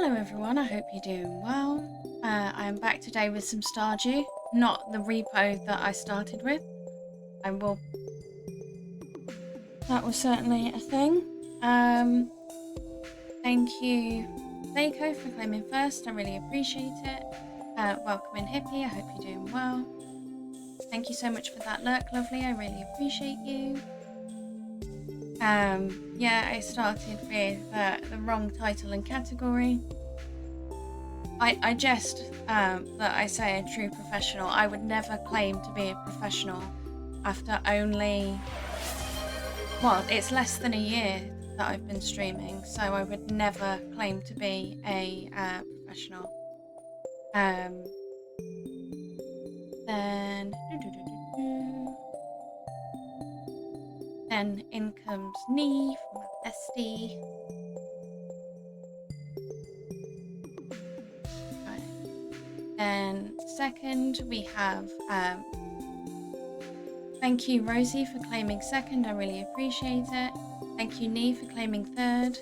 Hello everyone, I hope you're doing well. I am back today with some Stardew, not the repo that I started with. That was certainly a thing. Thank you, Seiko, for claiming first. I really appreciate it. Welcome in, Hippie. I hope you're doing well. Thank you so much for that lurk, lovely. I really appreciate you. Yeah, I started with the wrong title and category. I jest that I say a true professional. I would never claim to be a professional after only, well, it's less than a year that I've been streaming, so I would never claim to be a professional. Then in comes Nee from my bestie. Then second we have thank you Rosie for claiming second, I really appreciate it. Thank you Nee for claiming third.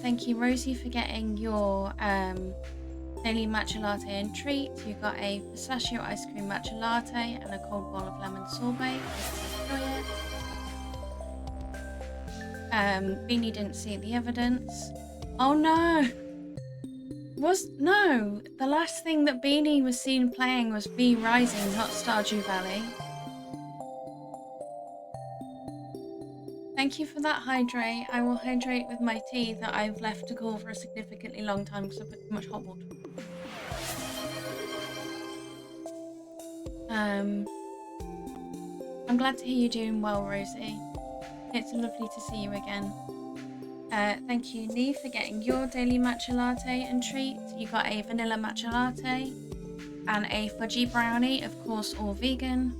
Thank you Rosie for getting your daily matcha latte and treat. You got a pistachio ice cream matcha latte and a cold bowl of lemon sorbet. Enjoy it. Beanie didn't see the evidence. Oh no! No! The last thing that Beanie was seen playing was V Rising, not Stardew Valley. Thank you for that, Hydrate. I will hydrate with my tea that I've left to cool for a significantly long time because I put too much hot water. I'm glad to hear you're doing well, Rosie. It's lovely to see you again. Thank you, Nee, for getting your daily matcha latte and treat. You got a vanilla matcha latte and a fudgy brownie, of course, all vegan.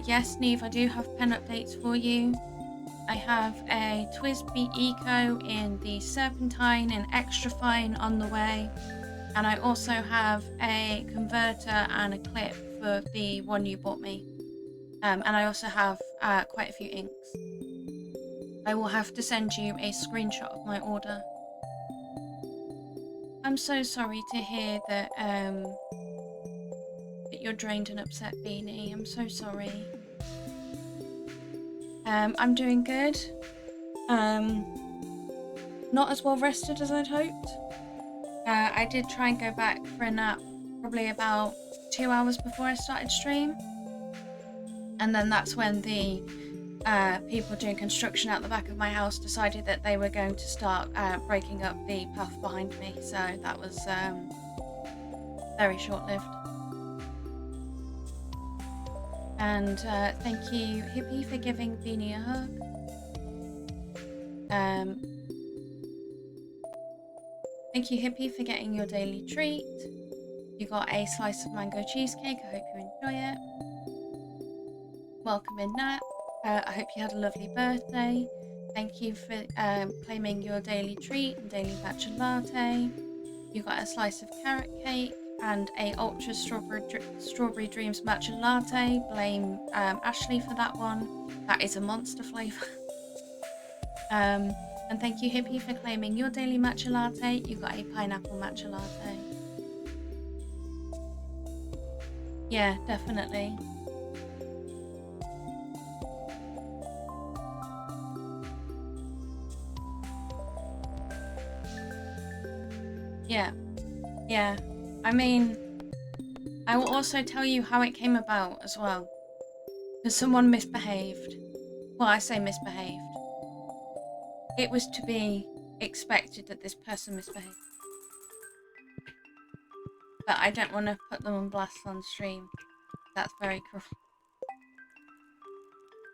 Yes, Neve, I do have pen updates for you. I have a Twisby Eco in the Serpentine and Extra Fine on the way. And I also have a converter and a clip for the one you bought me. And I also have quite a few inks. I will have to send you a screenshot of my order. I'm so sorry to hear that that you're drained and upset, Beanie. I'm so sorry. I'm doing good. Not as well rested as I'd hoped. I did try and go back for a nap probably about 2 hours before I started stream. And then that's when the people doing construction out the back of my house decided that they were going to start breaking up the path behind me. So that was very short-lived. And thank you, Hippie, for giving Beanie a hug. Thank you, Hippie, for getting your daily treat. You got a slice of mango cheesecake. I hope you enjoy it. Welcome in, Nat. I hope you had a lovely birthday. Thank you for claiming your daily treat and daily matcha latte. You got a slice of carrot cake and a ultra strawberry dreams matcha latte. Blame Ashley for that one. That is a monster flavour. And thank you, Hippie, for claiming your daily matcha latte. You got a pineapple matcha latte. Yeah, definitely. Yeah. I mean, I will also tell you how it came about as well. Because someone misbehaved. Well, I say misbehaved. It was to be expected that this person misbehaved. But I don't want to put them on blast on stream. That's very cruel.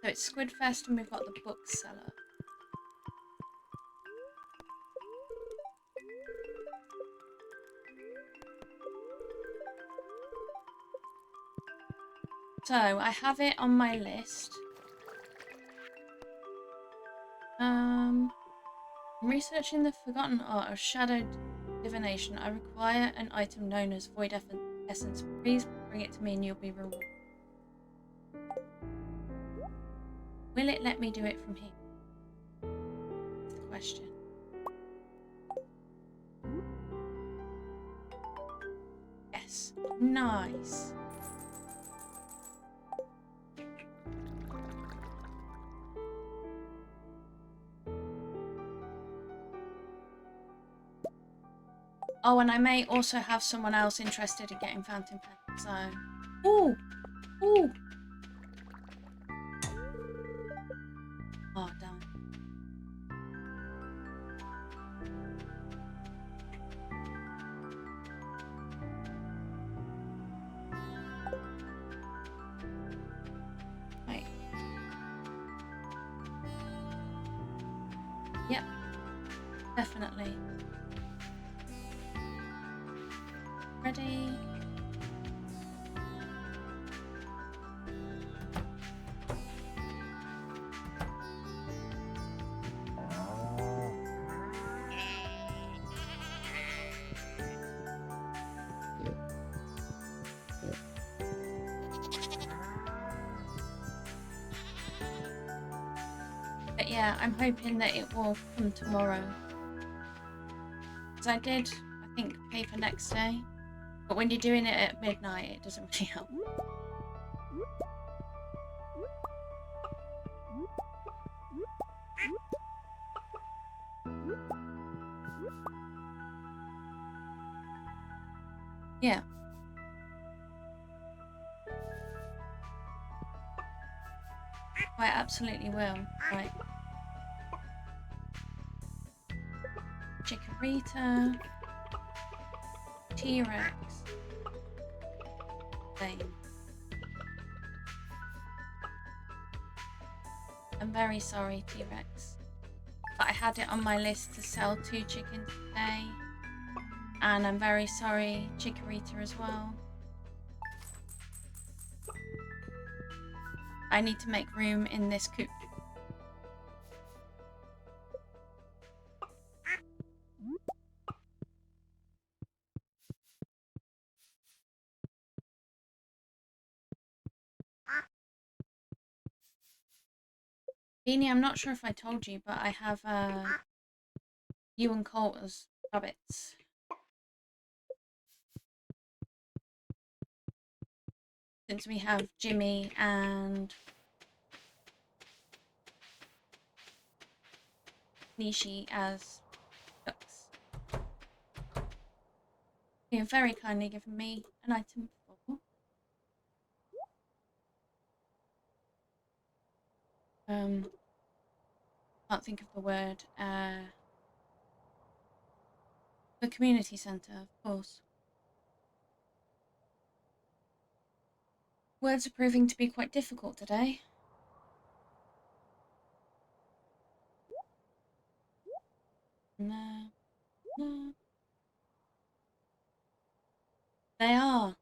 So it's Squidfest and we've got the bookseller. So I have it on my list. I'm researching the forgotten art of shadow divination. I require an item known as void essence. Please bring it to me and you'll be rewarded. Will it let me do it from here? That's the question. Yes. Nice. Oh, and I may also have someone else interested in getting fountain pen, so... Ooh! Ooh! Oh, damn. Right. Yep. Definitely. Ready? But yeah, I'm hoping that it will come tomorrow. Because I did, I think, pay for next day. But when you're doing it at midnight, it doesn't really help. Yeah. I absolutely will. Right. Chikorita. T-Rex. Thing. I'm very sorry, T-Rex. But I had it on my list to sell 2 chickens today. And I'm very sorry, Chikorita as well. I need to make room in this coop. Beanie, I'm not sure if I told you, but I have you and Colt as rabbits. Since we have Jimmy and Nishi as ducks. You have very kindly given me an item for can't think of the word. The community centre, of course. Words are proving to be quite difficult today. No. No. They are.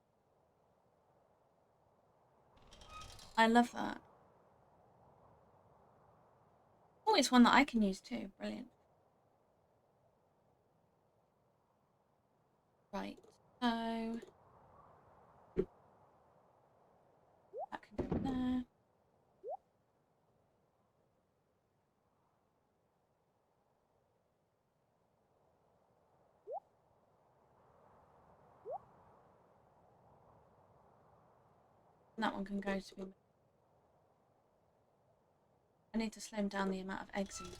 I love that. Oh, it's one that I can use too. Brilliant. Right. So that can go there. And that one can go to be... I need to slim down the amount of eggs in it.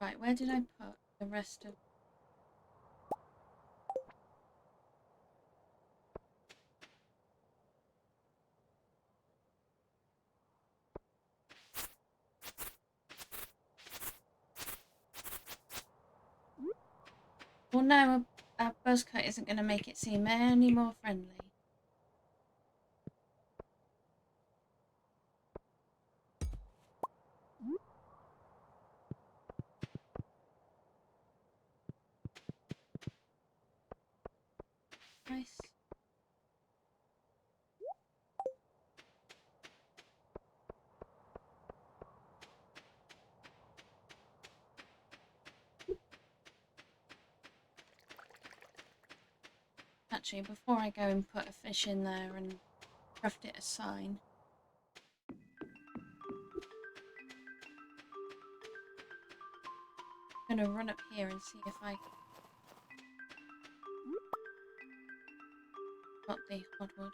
Right, where did I put the rest of... Well, no, a buzz cut isn't going to make it seem any more friendly. actually, before I go and put a fish in there and craft it a sign. I'm gonna run up here and see if I got the hardwood.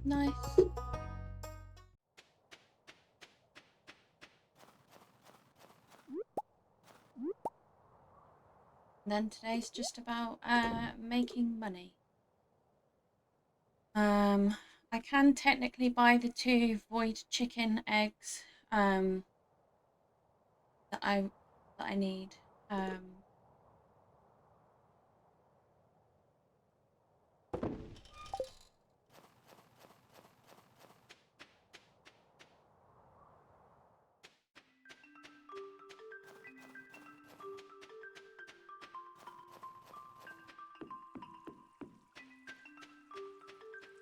Nice. And then today's just about making money. I can technically buy the 2 void chicken eggs that I need.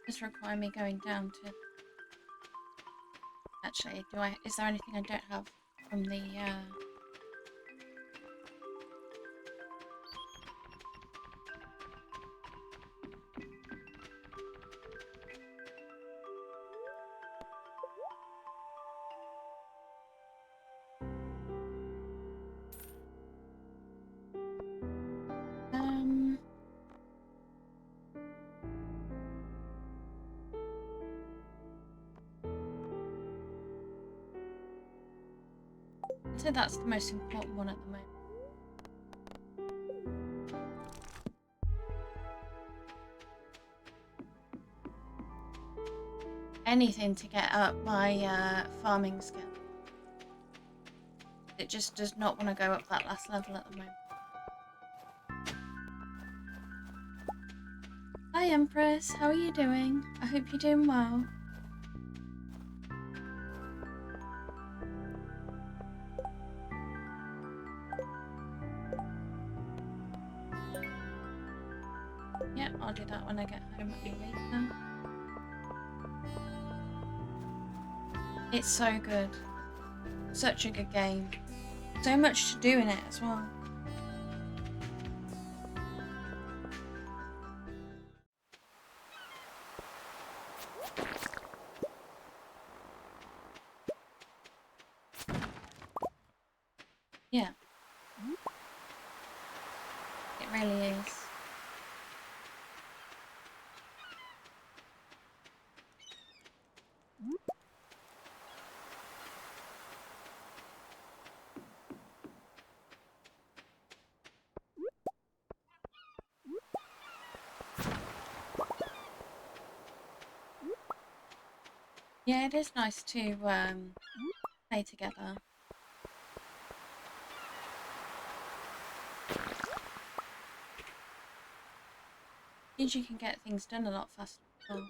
Just require me going down to. Actually, is there anything I don't have from the I'd say that's the most important one at the moment. Anything to get up my farming skill. It just does not want to go up that last level at the moment. Hi Empress, how are you doing? I hope you're doing well. Yeah, I'll do that when I get home a bit later. It's so good. Such a good game. So much to do in it as well. Yeah. It really is. Yeah, it is nice to play together. Means you can get things done a lot faster as well.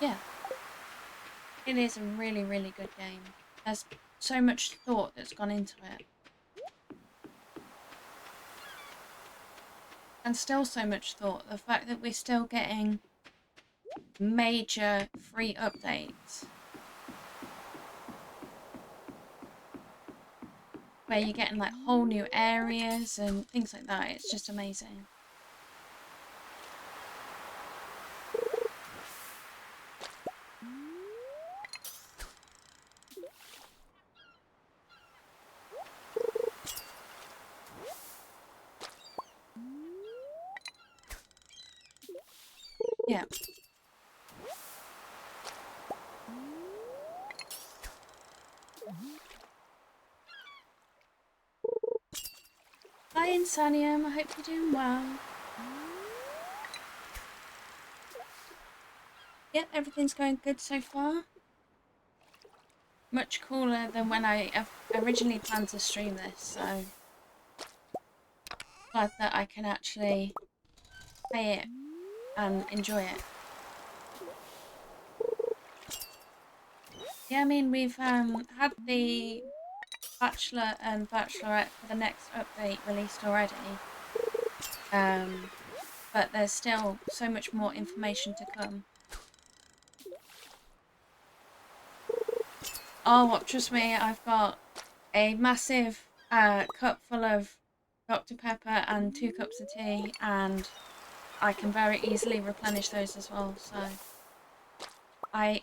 Yeah. It is a really, really good game. There's so much thought that's gone into it. And still so much thought. The fact that we're still getting major free updates. Where you're getting like whole new areas and things like that. It's just amazing. Yeah. Hi Insanium, I hope you're doing well. Yep, everything's going good so far. Much cooler than when I originally planned to stream this, so glad that I can actually play it and enjoy it. Yeah, I mean, we've had the Bachelor and Bachelorette for the next update released already. But there's still so much more information to come. Oh, trust me, I've got a massive cup full of Dr. Pepper and 2 cups of tea, and I can very easily replenish those as well. So I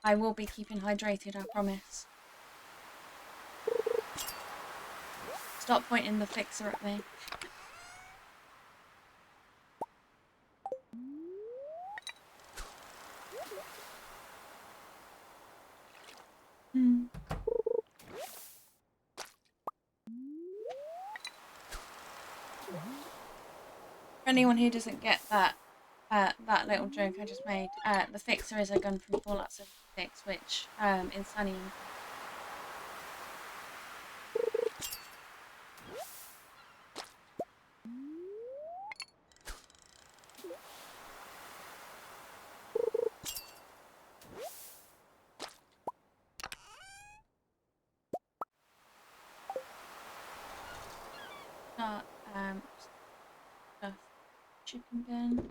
will be keeping hydrated, I promise. Stop pointing the fixer at me. For anyone who doesn't get that little joke I just made, the fixer is a gun from Fallout 76, which Insanium. Not stuff chicken bin.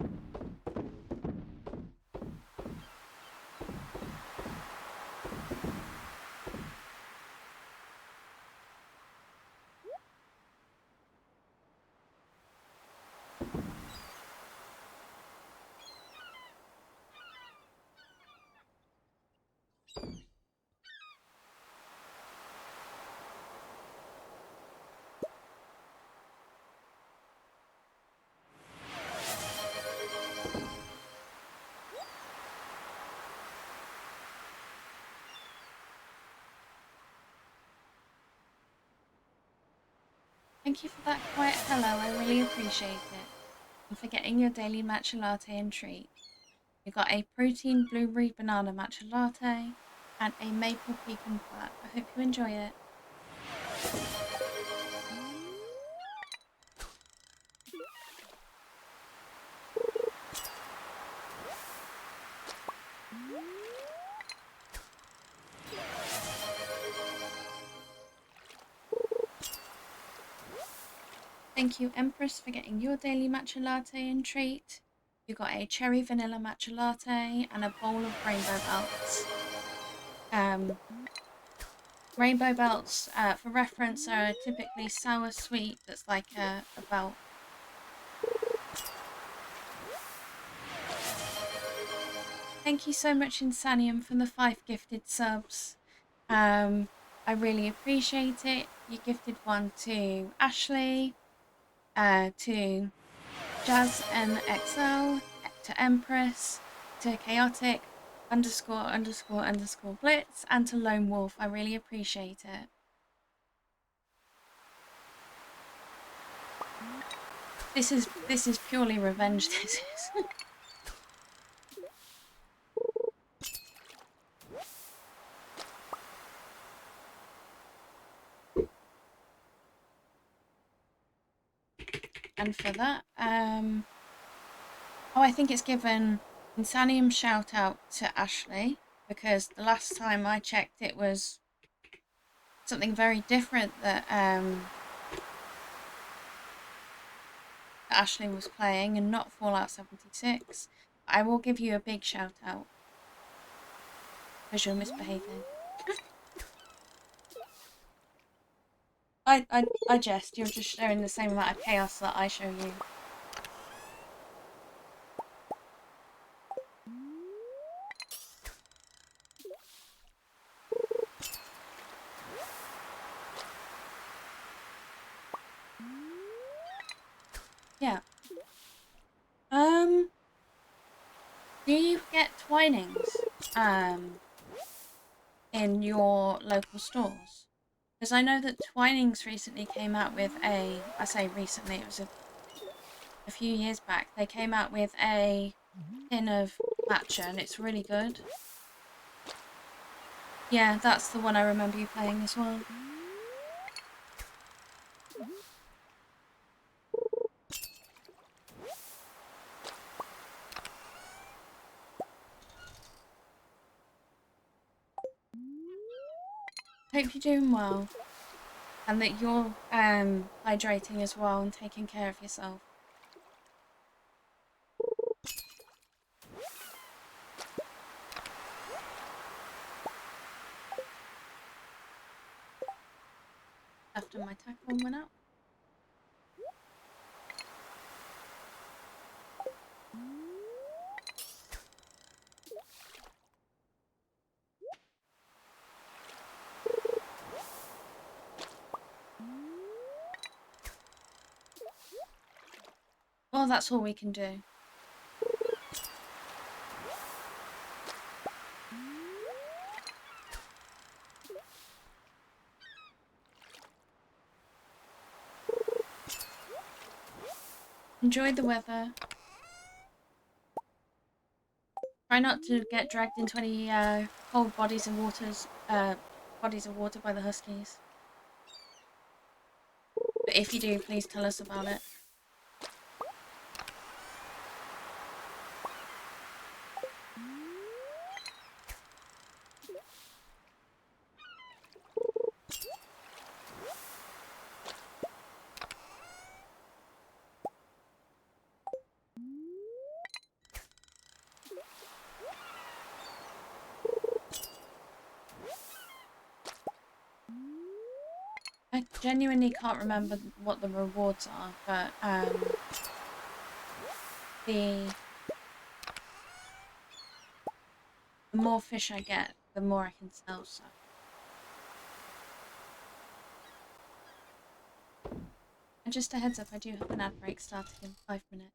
Thank you for that quiet hello, I really appreciate it. And for getting your daily matcha latte and treat. You got a protein blueberry banana matcha latte and a maple pecan flat. I hope you enjoy it. Thank you, Empress, for getting your daily matcha latte and treat. You got a cherry vanilla matcha latte and a bowl of rainbow belts. Rainbow belts, for reference, are typically sour sweet that's like a belt. Thank you so much, Insanium, for the 5 gifted subs. I really appreciate it. You gifted one to Ashley, to Jazz NXL, to Empress, to Chaotic ___ Blitz, and to Lone Wolf. I really appreciate it. This is purely revenge. This is. And for that, oh, I think it's given Insanium shout out to Ashley, because the last time I checked it was something very different that Ashley was playing and not Fallout 76. I will give you a big shout out because you're misbehaving. I jest, you're just showing the same amount of chaos that I show you. Yeah. Do you get Twinings in your local stores? Because I know that Twinings recently came out with I say recently, it was a few years back, they came out with a tin of Thatcher, and it's really good. Yeah, that's the one I remember you playing as well. Hope you're doing well, and that you're hydrating as well and taking care of yourself. After my tackle went out. Well, that's all we can do. Enjoy the weather. Try not to get dragged into any cold bodies of water by the huskies. But if you do, please tell us about it. I genuinely can't remember what the rewards are, but the more fish I get, the more I can sell, so. And just a heads up, I do have an ad break starting in 5 minutes.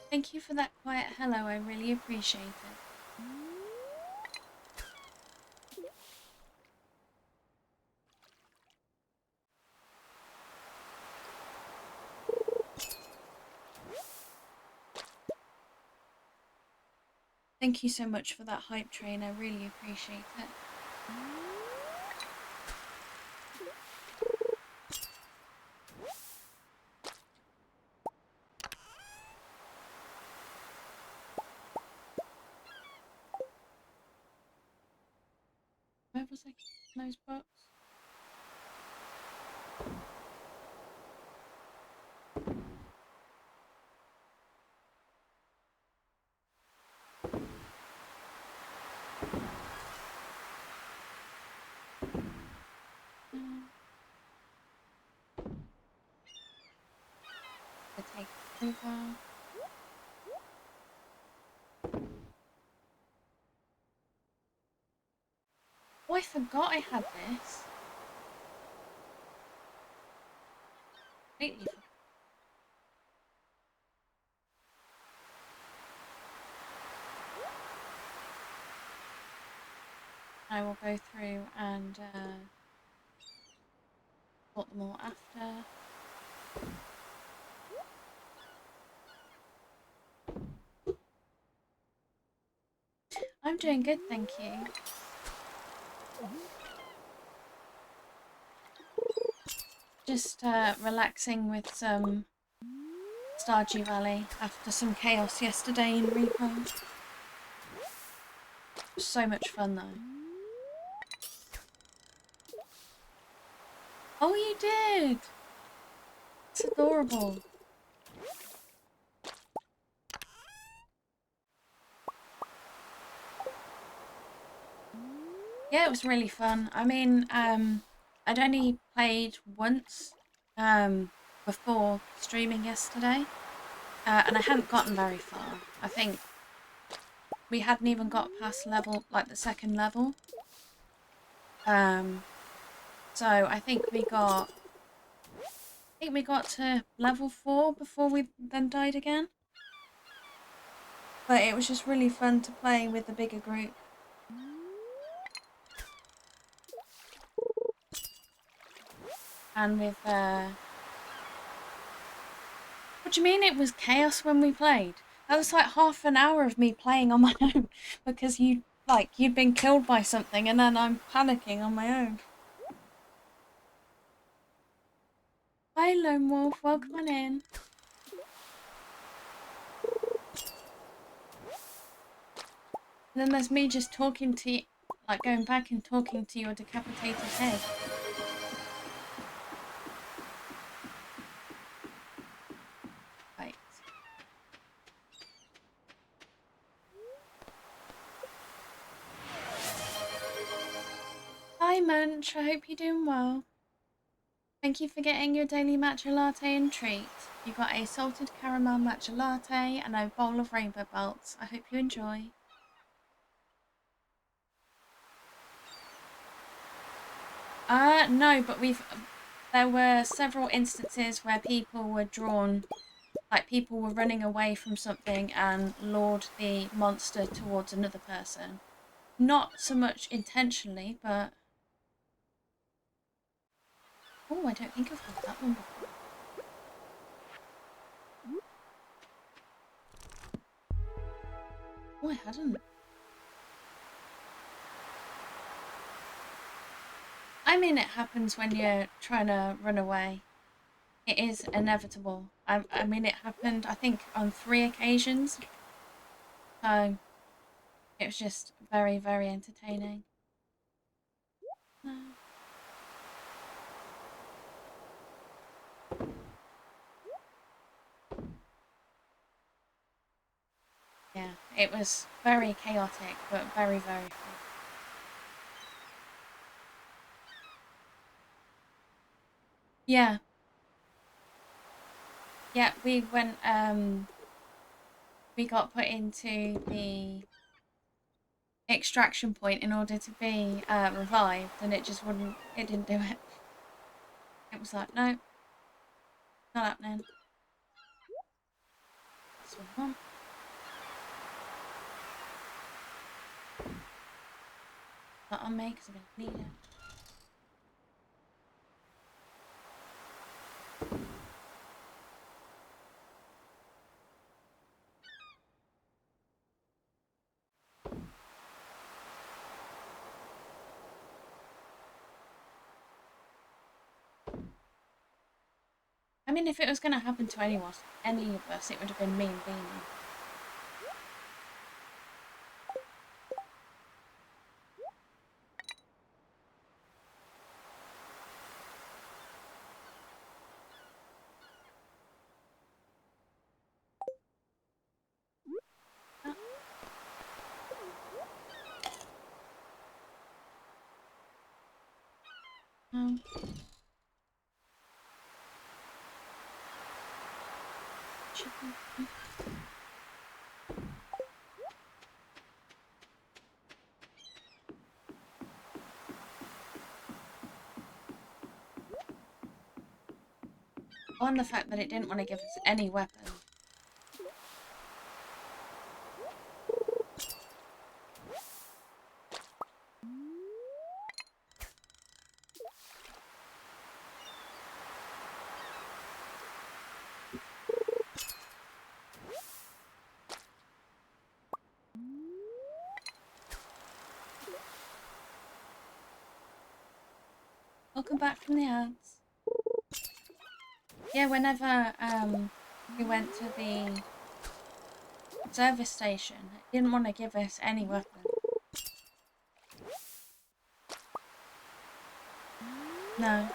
Thank you for that quiet hello, I really appreciate it. Thank you so much for that hype train, I really appreciate it. Where was I keeping those books? I take it over. Oh, I forgot I had this. Completely forgot. I will go through and sort them all after. I'm doing good, thank you. Just relaxing with some Stardew Valley after some chaos yesterday in Repo. It was so much fun though. Oh, you did! It's adorable. Yeah, it was really fun. I mean, I'd only played once before streaming yesterday, and I hadn't gotten very far. I think we hadn't even got past level, like the second level. Um, so I think we got to level 4 before we then died again. But it was just really fun to play with the bigger group. And with what do you mean it was chaos when we played? That was like half an hour of me playing on my own because you'd been killed by something and then I'm panicking on my own. Hi Lone Wolf, welcome on in. And then there's me just talking to you, like going back and talking to your decapitated head. Right. Hi Munch, I hope you're doing well. Thank you for getting your daily matcha latte and treat. You got a salted caramel matcha latte and a bowl of rainbow belts. I hope you enjoy. No, but there were several instances where people were drawn, like people were running away from something and lured the monster towards another person. Not so much intentionally, but... Oh, I don't think I've had that one before. Oh, I hadn't. I mean, it happens when you're trying to run away. It is inevitable. I mean, it happened, I think, on 3 occasions. So, it was just very, very entertaining. No. Yeah, it was very chaotic, but very, very fun. Yeah. Yeah, we got put into the extraction point in order to be revived, and it didn't do it. It was like, no, not happening. Swim on. Not on me, because I'm going to need it. I mean, if it was going to happen to any of us, it would have been me and Beanie. Oh. Chicken. On the fact that it didn't want to give us any weapon. Welcome back from the ads. Yeah, whenever we went to the service station, it didn't want to give us any weapon. No.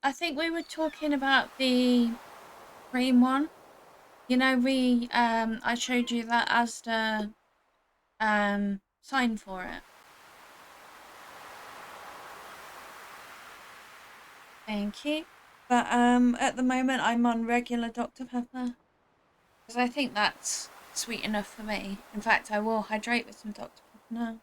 I think we were talking about the cream one. You know, I showed you that as the sign for it. Thank you. But at the moment I'm on regular Dr. Pepper because I think that's sweet enough for me. In fact, I will hydrate with some Dr. Pepper now.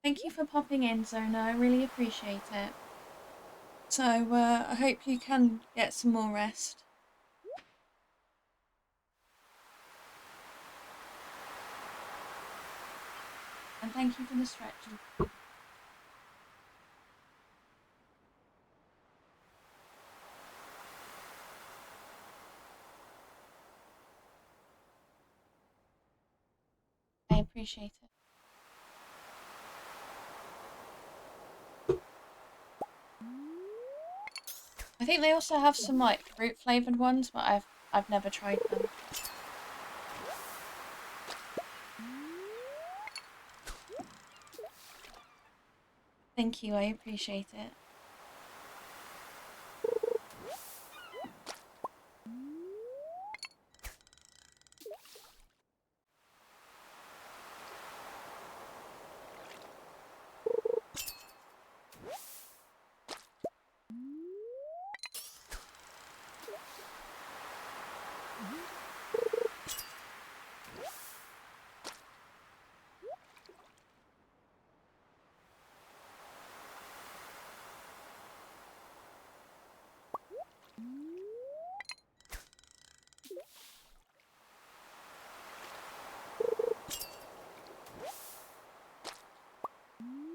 Thank you for popping in, Zona. I really appreciate it. So I hope you can get some more rest. And thank you for the stretching. I appreciate it. I think they also have some like fruit flavored ones, but I've never tried them. Thank you, I appreciate it.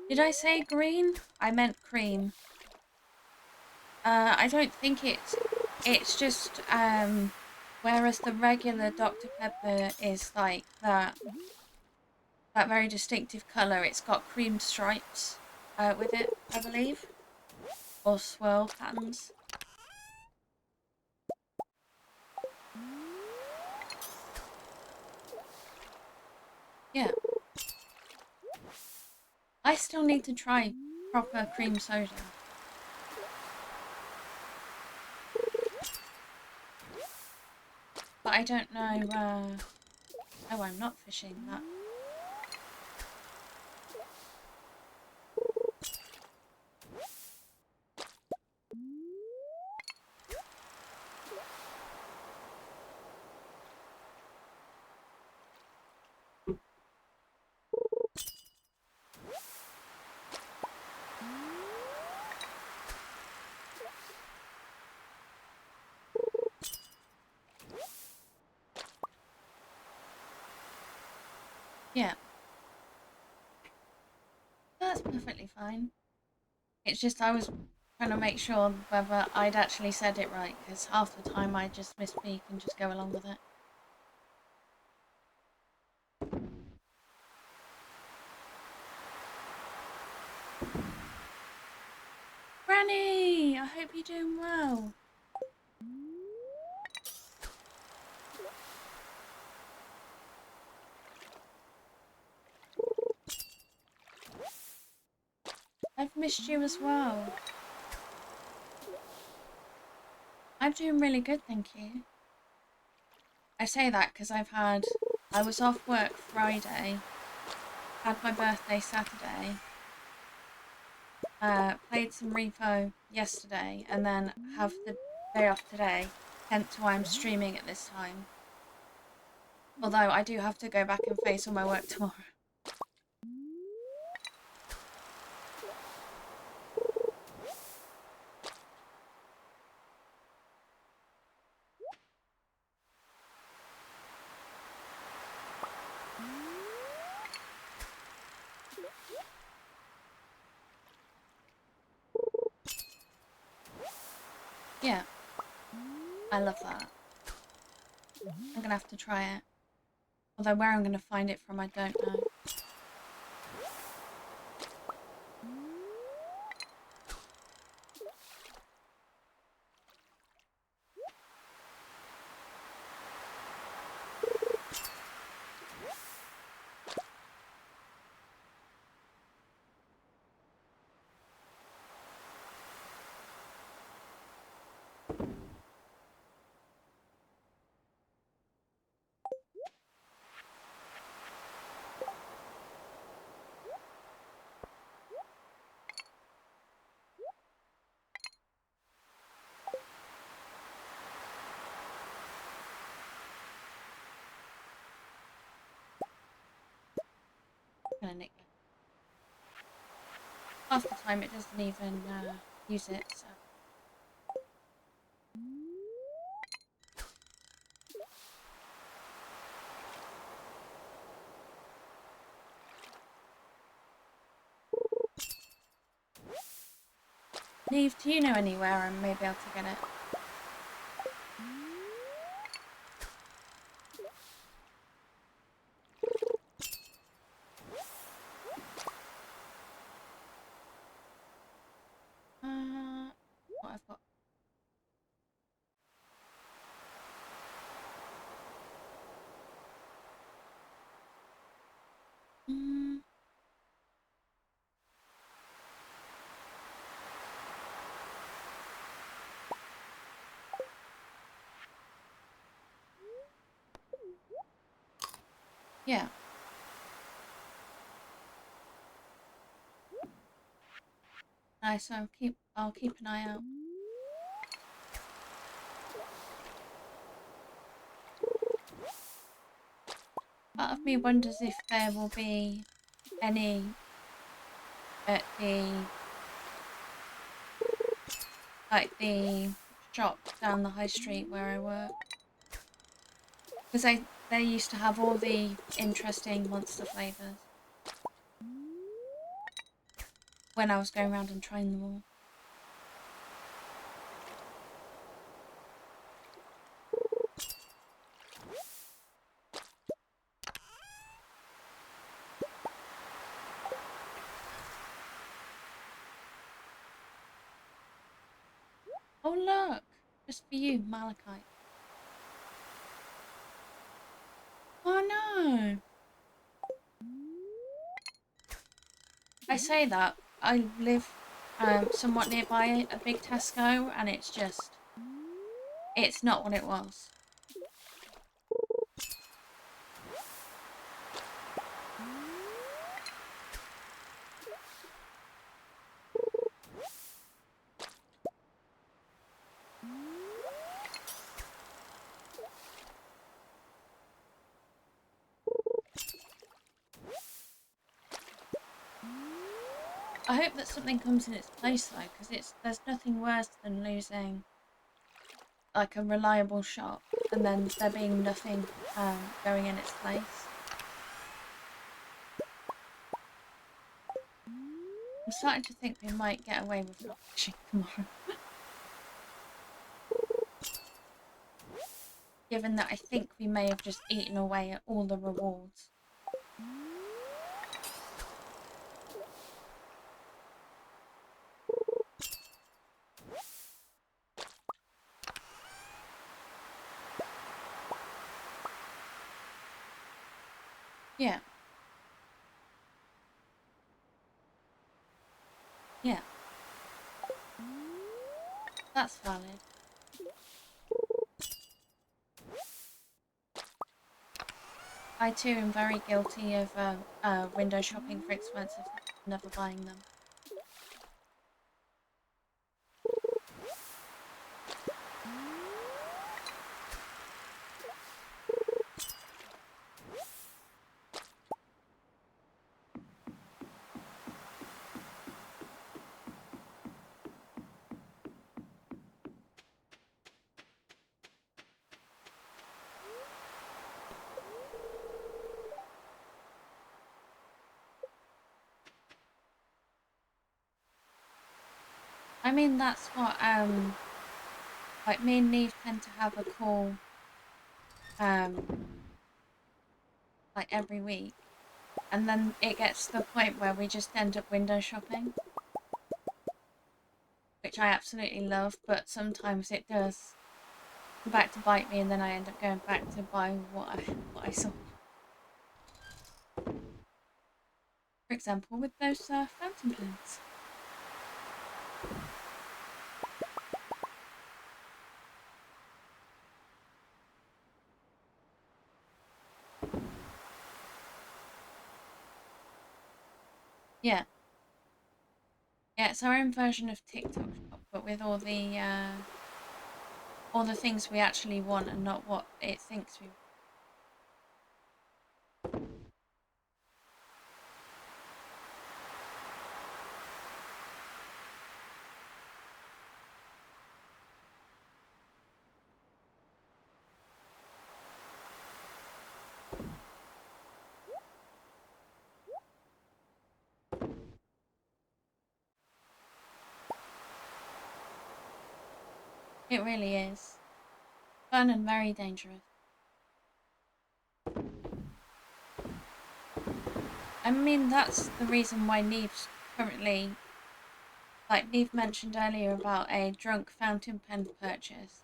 Did I say green? I meant cream. I don't think it's just whereas the regular Dr. Pepper is like that very distinctive colour, it's got cream stripes with it, I believe. Or swirl patterns. Yeah. I still need to try proper cream soda. But I don't know, oh, I'm not fishing that. Yeah. That's perfectly fine. It's just I was trying to make sure whether I'd actually said it right, because half the time I just misspeak and just go along with it. Granny! I hope you're doing well. I've missed you as well. I'm doing really good, thank you. I say that because I was off work Friday, had my birthday Saturday, played some repo yesterday, and then have the day off today, hence why I'm streaming at this time. Although I do have to go back and face all my work tomorrow. Yeah, I love that. I'm gonna have to try it. Although where I'm gonna find it from, I don't know. half the time it doesn't even use it, so. Neve, do you know anywhere I may be able to get it? What I've got. Yeah. Nice, so I'll keep an eye out. Part of me wonders if there will be any at the shop down the high street where I work. Because they used to have all the interesting monster flavours when I was going around and trying them all. Oh look! Just for you, Malachite. Oh no! I say that. I live somewhat nearby a big Tesco and it's not what it was. I hope that something comes in its place though, because there's nothing worse than losing like a reliable shop and then there being nothing going in its place. I'm starting to think we might get away with not fishing tomorrow. Given that I think we may have just eaten away at all the rewards. Yeah. Yeah. That's valid. I too am very guilty of window shopping for expensive things, never buying them. I mean, that's what, like me and Neve tend to have a call, like every week. And then it gets to the point where we just end up window shopping. Which I absolutely love, but sometimes it does come back to bite me and then I end up going back to buy what I saw. For example, with those fountain pens. Yeah. Yeah, it's our own version of TikTok Shop, but with all the things we actually want and not what it thinks we want. It really is. Fun and very dangerous. I mean, that's the reason why Neve's currently, like Neve mentioned earlier about a drunk fountain pen purchase.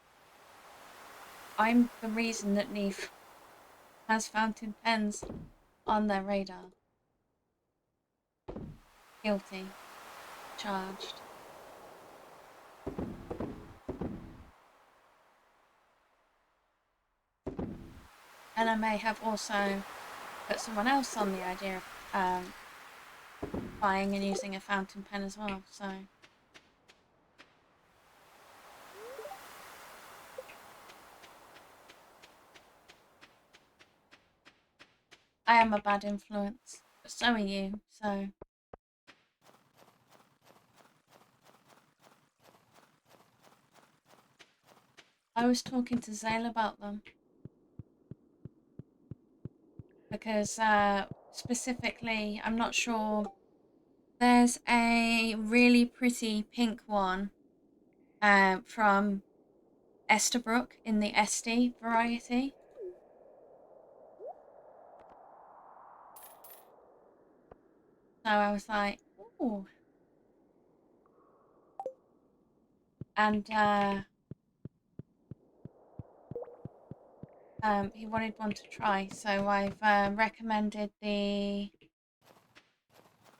I'm the reason that Neve has fountain pens on their radar. Guilty. Charged. And I may have also put someone else on the idea of buying and using a fountain pen as well, so. I am a bad influence, but so are you, so. I was talking to Zale about them. Because specifically, I'm not sure, there's a really pretty pink one from Esterbrook in the SD variety. So I was like, ooh. And he wanted one to try, so I've recommended the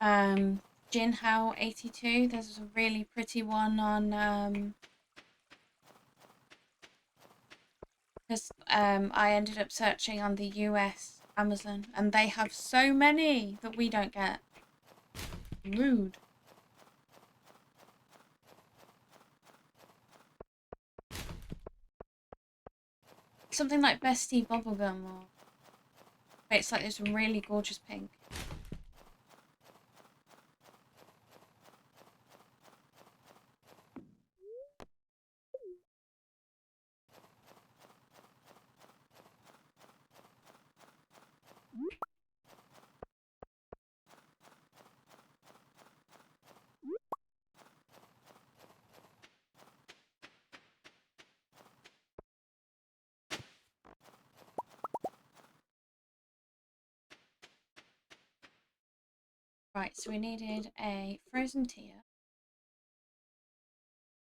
Jinhao 82. There's a really pretty one on because I ended up searching on the US Amazon, and they have so many that we don't get. Rude. Something like Bestie Bubblegum, or it's like this really gorgeous pink. Right, so we needed a frozen tear.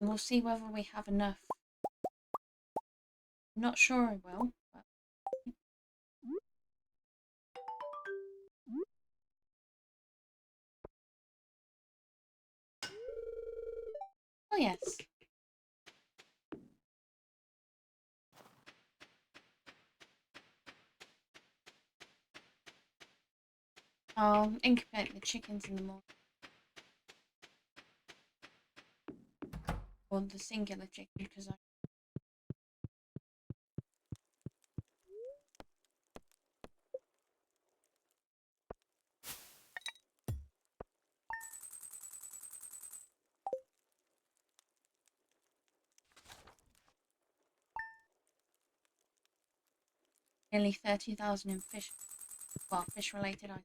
And we'll see whether we have enough. I'm not sure I will, but... Oh yes. I'll incubate the chickens in the morning. Or the singular chicken, because I... Nearly 30,000 in fish... Well, fish-related items.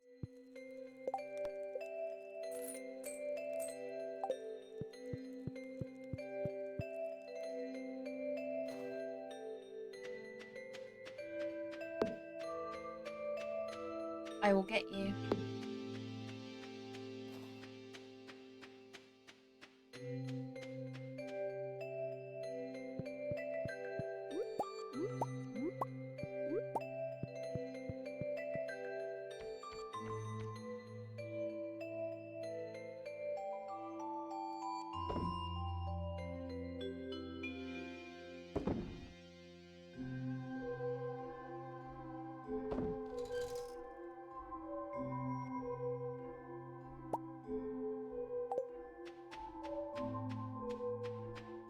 I will get you.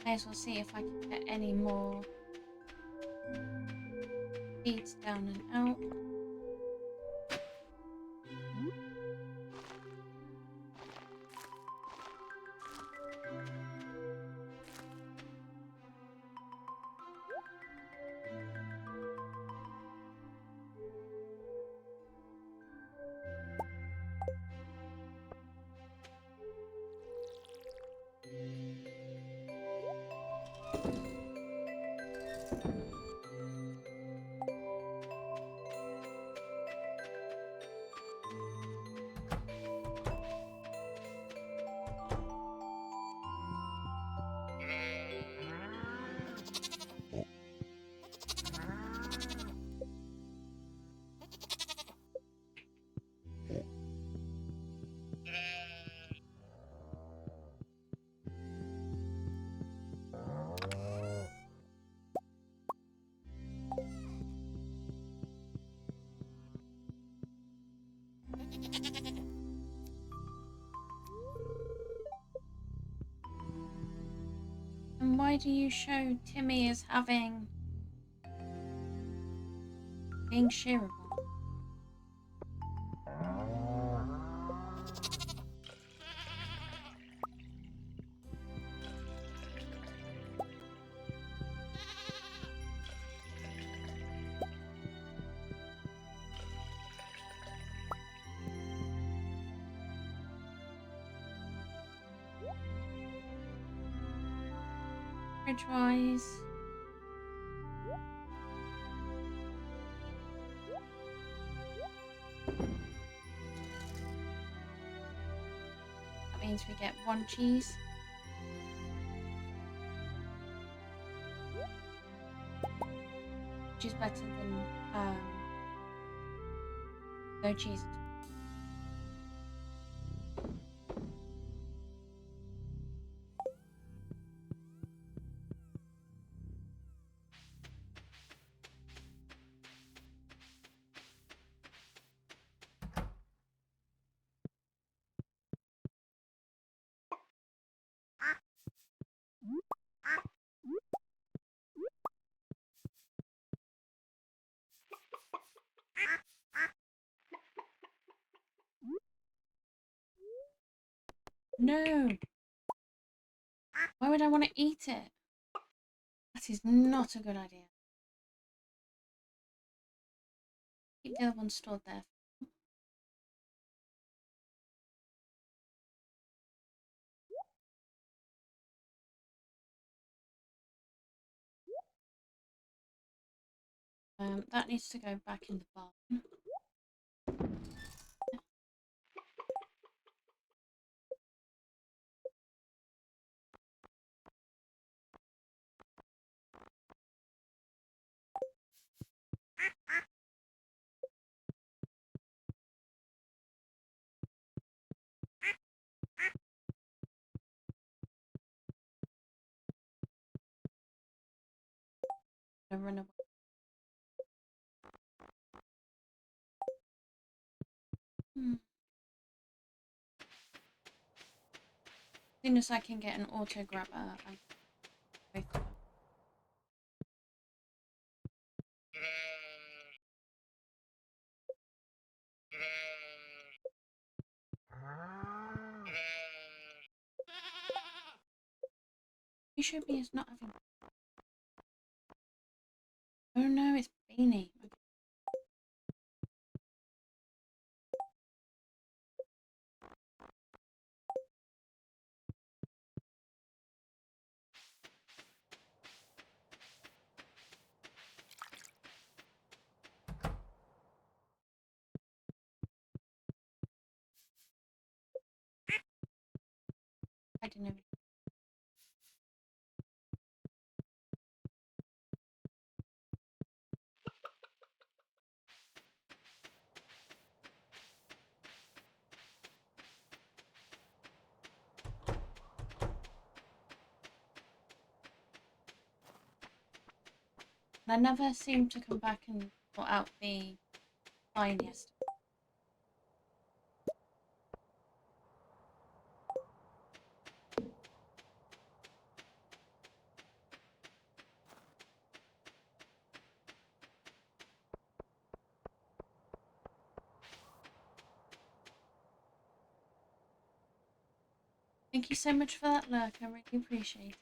May as well see if I can get any more feeds down and out. why do you show Timmy as being shearable? Bridge-wise. That means we get 1 cheese. Which is better than no cheese. No! Why would I want to eat it? That is not a good idea. Keep the other one stored there. That needs to go back in the barn. Run away. As soon as I can get an auto grabber, I'm going to. You should be as not having. Oh no, it's Beanie. I didn't know. I never seemed to come back and sort out the line yesterday. Thank you so much for that lurk, I really appreciate it.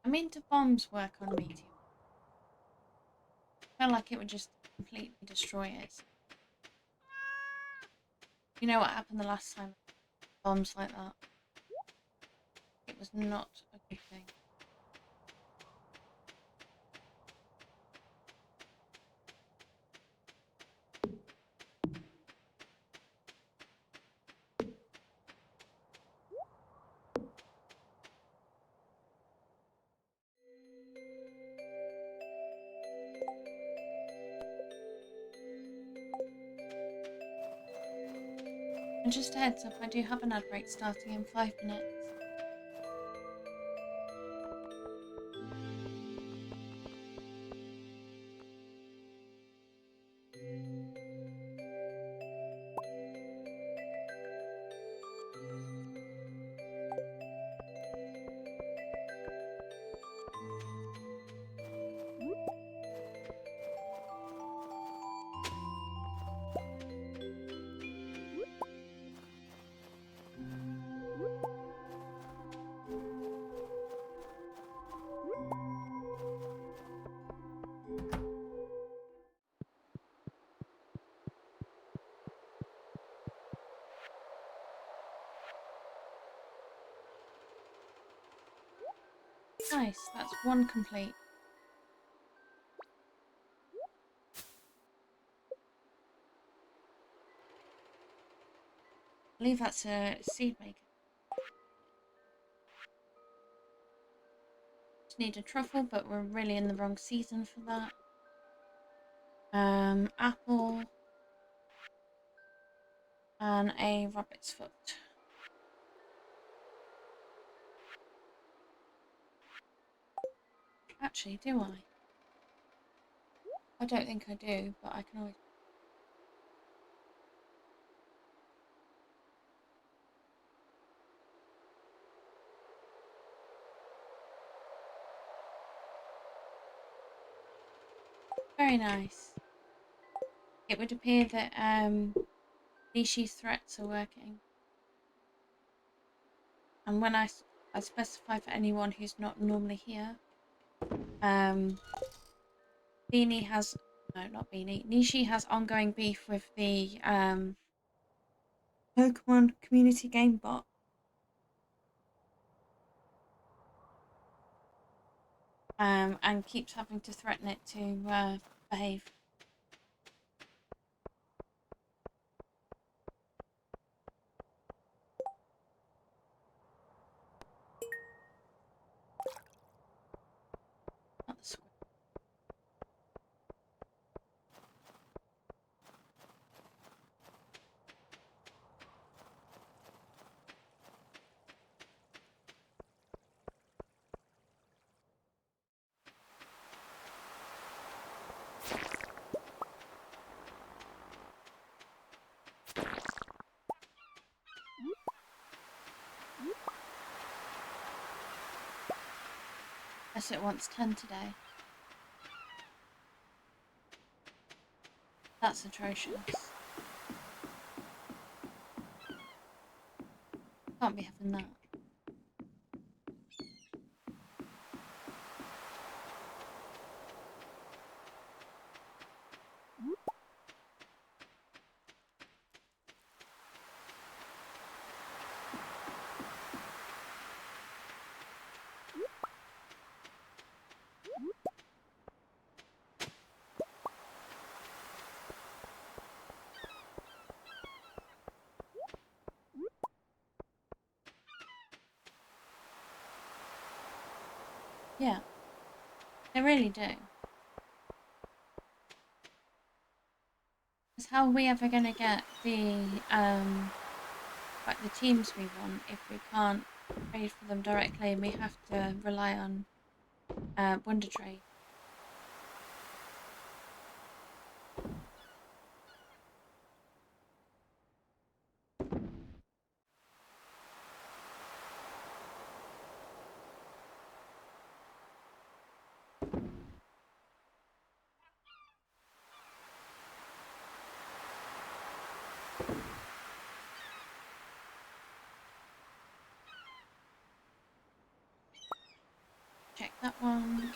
I mean, do bombs work on meteor? I feel like it would just completely destroy it. You know what happened the last time? Bombs like that. It was not a good thing. And just a heads up, I do have an ad break starting in 5 minutes. Nice, that's one complete. I believe that's a seed maker. Just need a truffle, but we're really in the wrong season for that. Apple and a rabbit's foot. Actually, do I? I don't think I do, but I can always... Very nice. It would appear that Nishi's threats are working. And when I specify for anyone who's not normally here, Beanie has... No, not Beanie. Nishi has ongoing beef with the Pokemon community game bot. And keeps having to threaten it to behave. Not the squid. Guess it wants 10 today. That's atrocious. Can't be having that. Yeah, they really do. Because how are we ever going to get the like the teams we want if we can't trade for them directly and we have to rely on Wonder Trade? Check that one.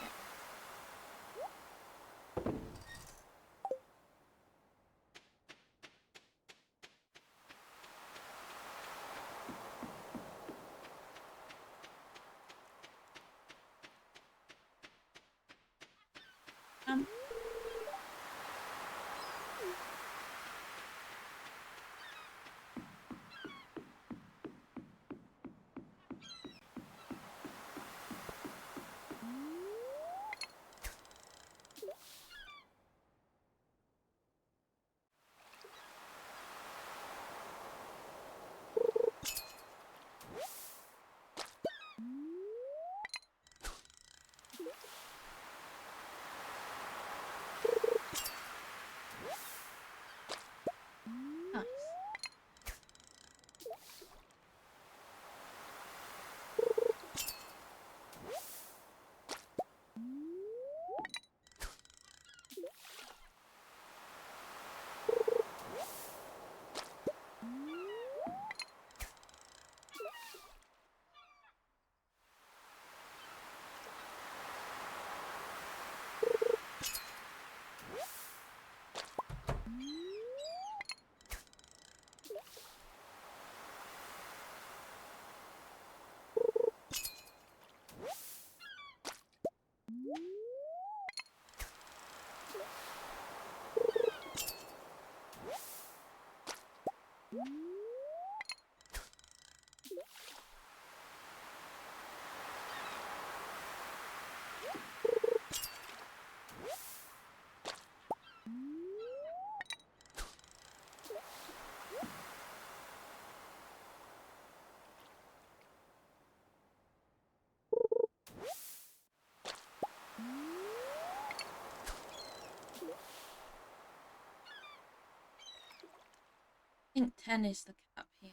think 10 is the cap here.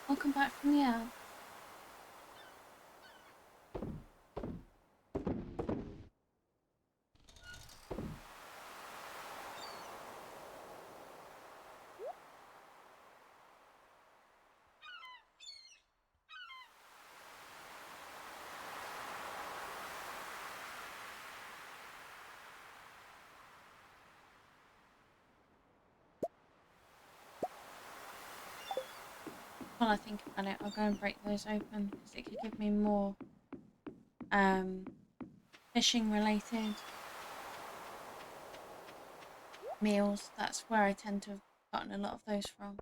Welcome back from the Alp. While I think about it, I'll go and break those open because it could give me more fishing related meals. That's where I tend to have gotten a lot of those from.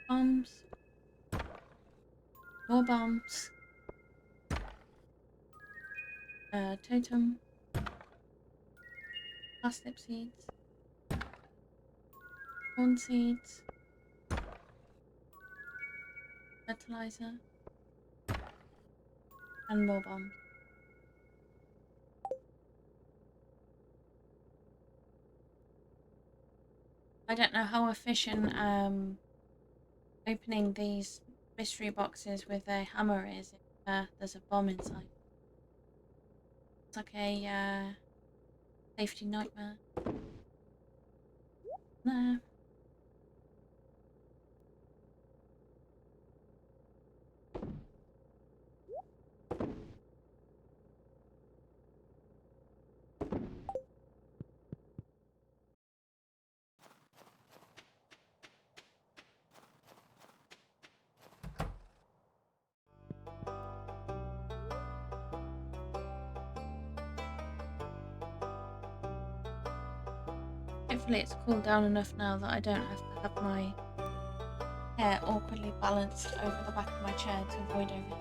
Bombs. More bombs. Totem. Plastic seeds. Corn seeds. Fertilizer. And more bombs. I don't know how efficient opening these mystery boxes with a hammer is if there's a bomb inside. It's like a safety nightmare. Nah. Hopefully it's cooled down enough now that I don't have to have my hair awkwardly balanced over the back of my chair to avoid overheat.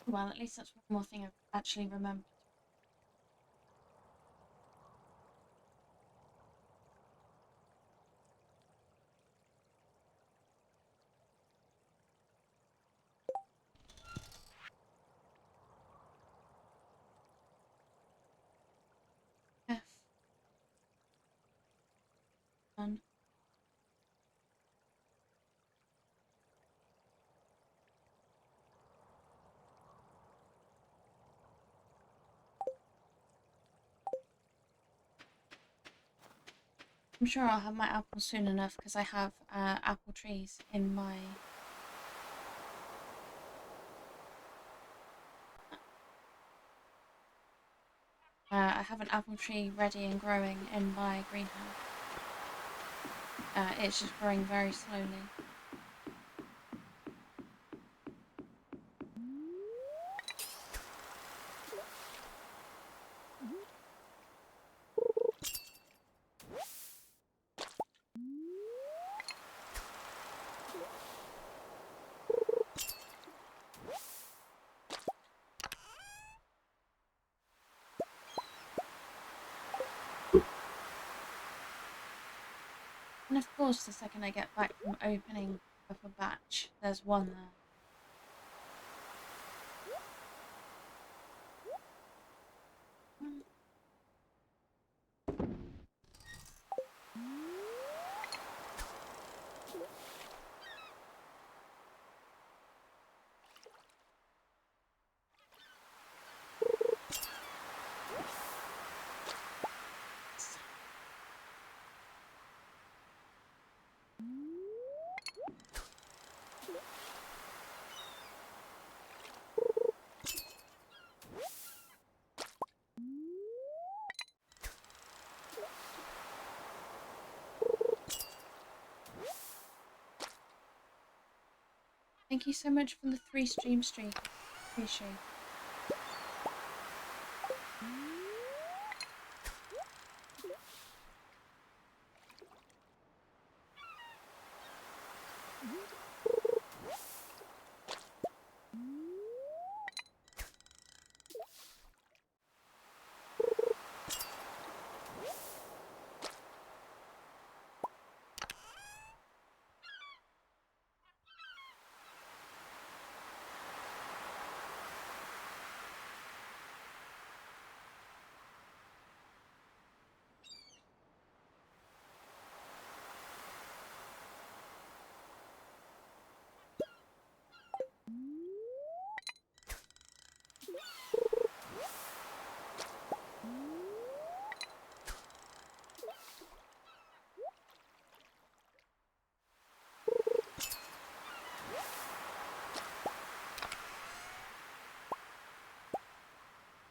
Well, at least that's one more thing I've actually remembered. F. Done. I'm sure I'll have my apples soon enough because I have apple trees in my I have an apple tree ready and growing in my greenhouse. It's just growing very slowly. And of course, the second I get back from opening up a batch, there's one there. Thank you so much for the 3 stream streak. Appreciate it.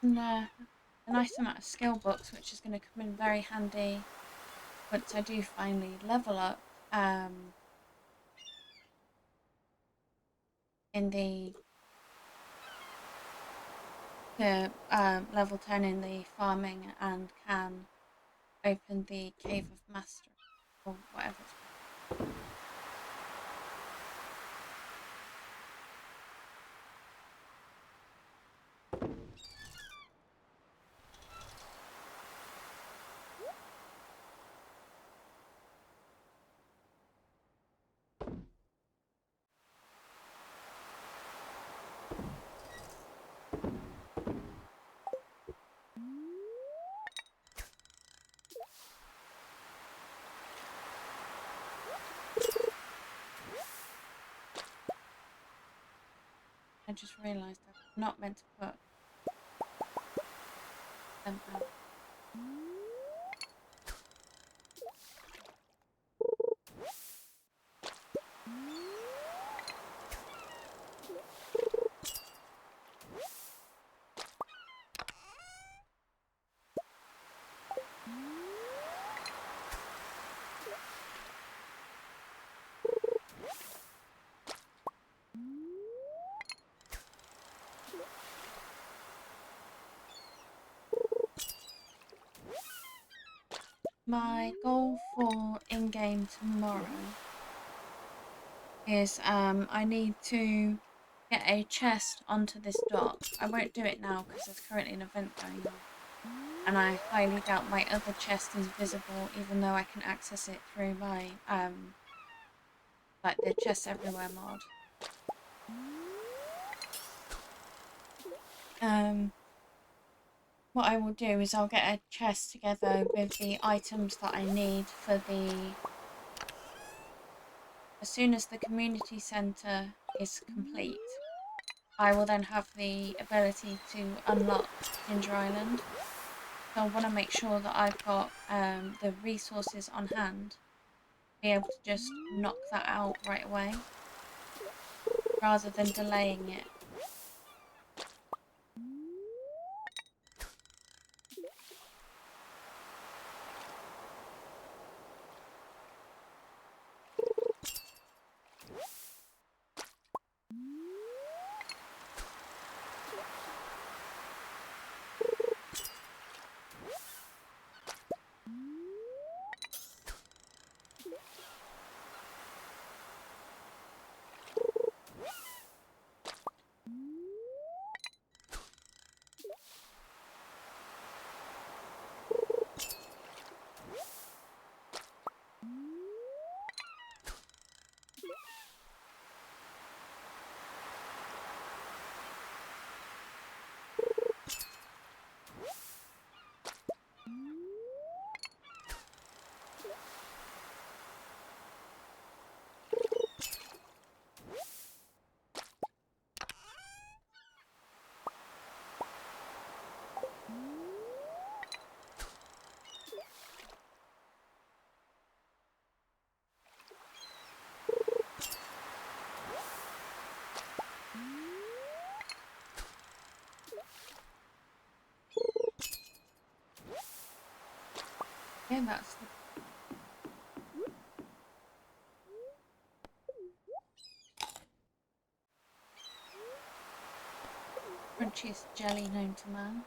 And a nice amount of skill books, which is going to come in very handy once I do finally level up in the level 10 in the farming and can open the Cave of Mastery or whatever it's called. I just realised I'm not meant to put them out. My goal for in-game tomorrow is I need to get a chest onto this dock. I won't do it now because there's currently an event going on. And I highly doubt my other chest is visible, even though I can access it through my, like the Chests Everywhere mod. What I will do is I'll get a chest together with the items that I need for the... As soon as the community centre is complete, I will then have the ability to unlock Ginger Island. So I want to make sure that I've got the resources on hand to be able to just knock that out right away, rather than delaying it. that's the crunchiest jelly known to man.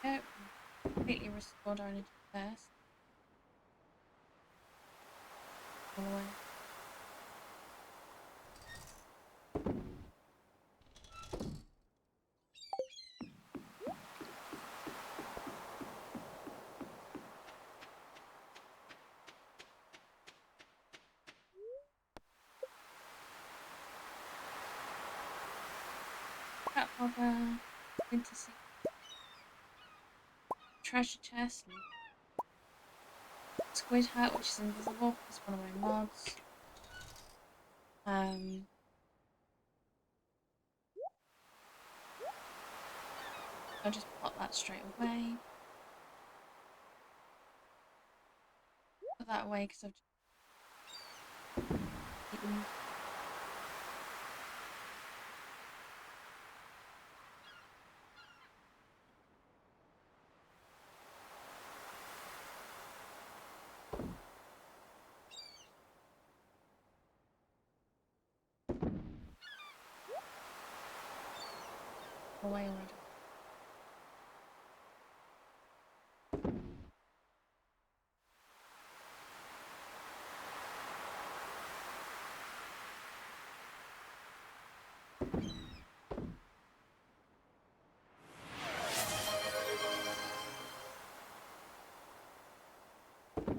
Oh, completely restored our energy first. All the way. Cat bobber, winter sea, treasure chest, and squid hat, which is invisible because one of my mods. I'll just pop that straight away. Put that away because I've just eaten. Away already.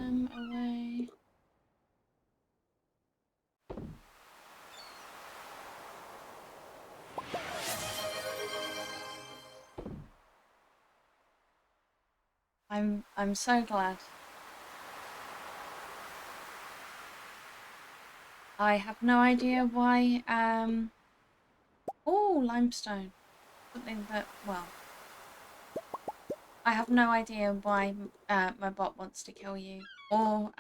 Away. I'm so glad. I have no idea why. Oh, limestone. Something that, well, I have no idea why my bot wants to kill you or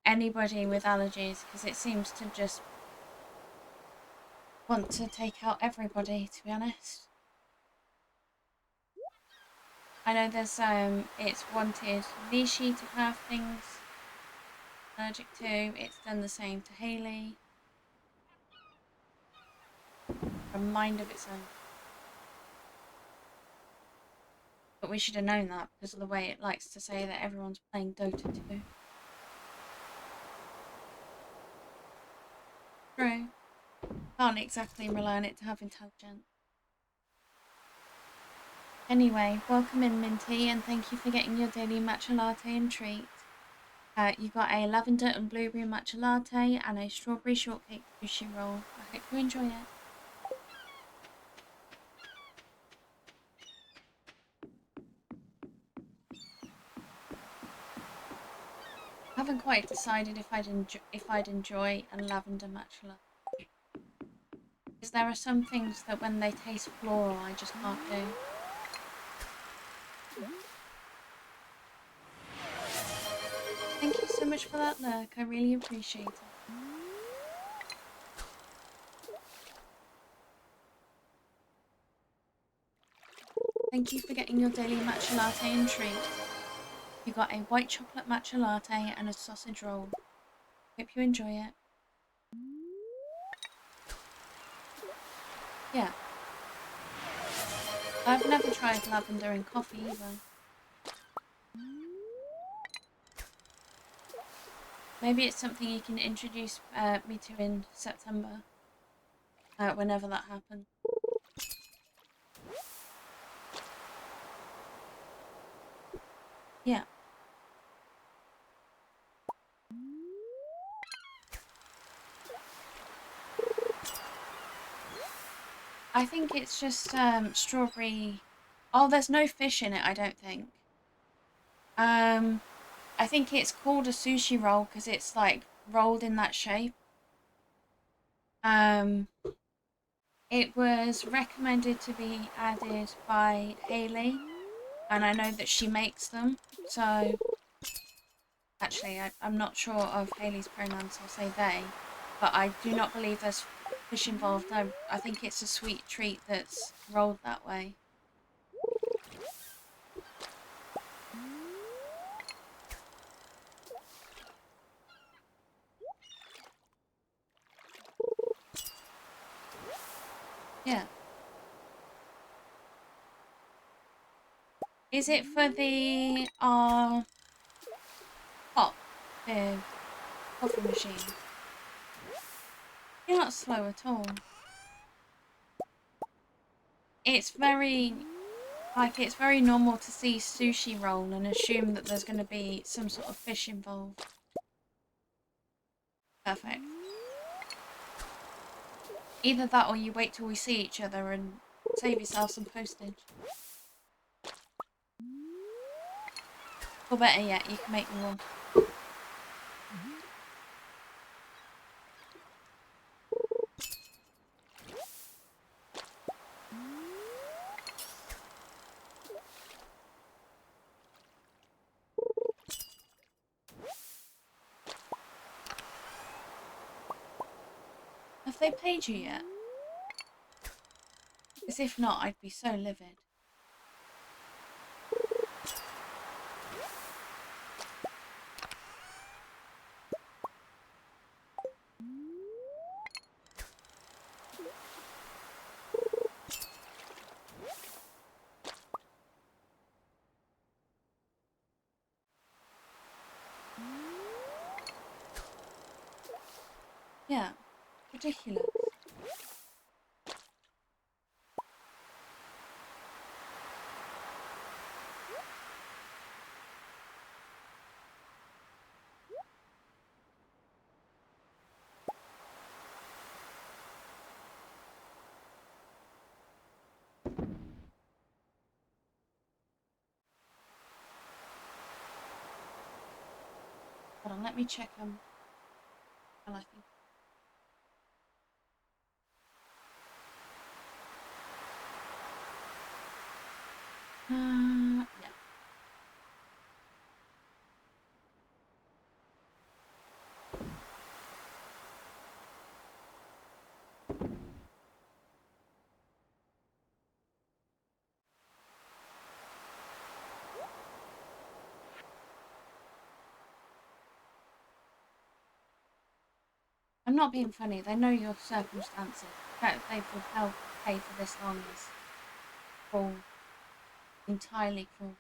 anybody with allergies, because it seems to just want to take out everybody, to be honest. I know there's it's wanted Nishi to have things allergic to. It's done the same to Haley. A mind of its own. But we should have known that because of the way it likes to say that everyone's playing Dota 2. True. Can't exactly rely on it to have intelligence. Anyway, welcome in Minty, and thank you for getting your daily matcha latte and treat. You got a lavender and blueberry matcha latte and a strawberry shortcake sushi roll. I hope you enjoy it. I haven't quite decided if I'd enjoy a lavender matcha latte. Because there are some things that when they taste floral, I just can't do. Thank you so much for that lurk, I really appreciate it. Thank you for getting your daily matcha latte and treat. You got a white chocolate matcha latte and a sausage roll. Hope you enjoy it. Yeah. I've never tried lavender in coffee either. Maybe it's something you can introduce me to in September. Whenever that happens. Yeah. I think it's just strawberry. Oh, there's no fish in it, I don't think. I think it's called a sushi roll because it's like rolled in that shape. It was recommended to be added by Haley, and I know that she makes them. So, actually, I'm not sure of Haley's pronouns. I'll say they. but I do not believe there's fish involved. I think it's a sweet treat that's rolled that way. Yeah. Is it for the pop, the coffee machine? You're not slow at all. It's very it's very normal to see sushi roll and assume that there's going to be some sort of fish involved. Perfect. Either that or you wait till we see each other and save yourself some postage. Or better yet, you can make me one. Have they paid you yet? Because if not, I'd be so livid. Yeah, ridiculous. Hold on, let me check well, I think. Yeah. I'm not being funny. They know your circumstances. The fact that they've withheld pay for this long is cruel. Entirely cruel.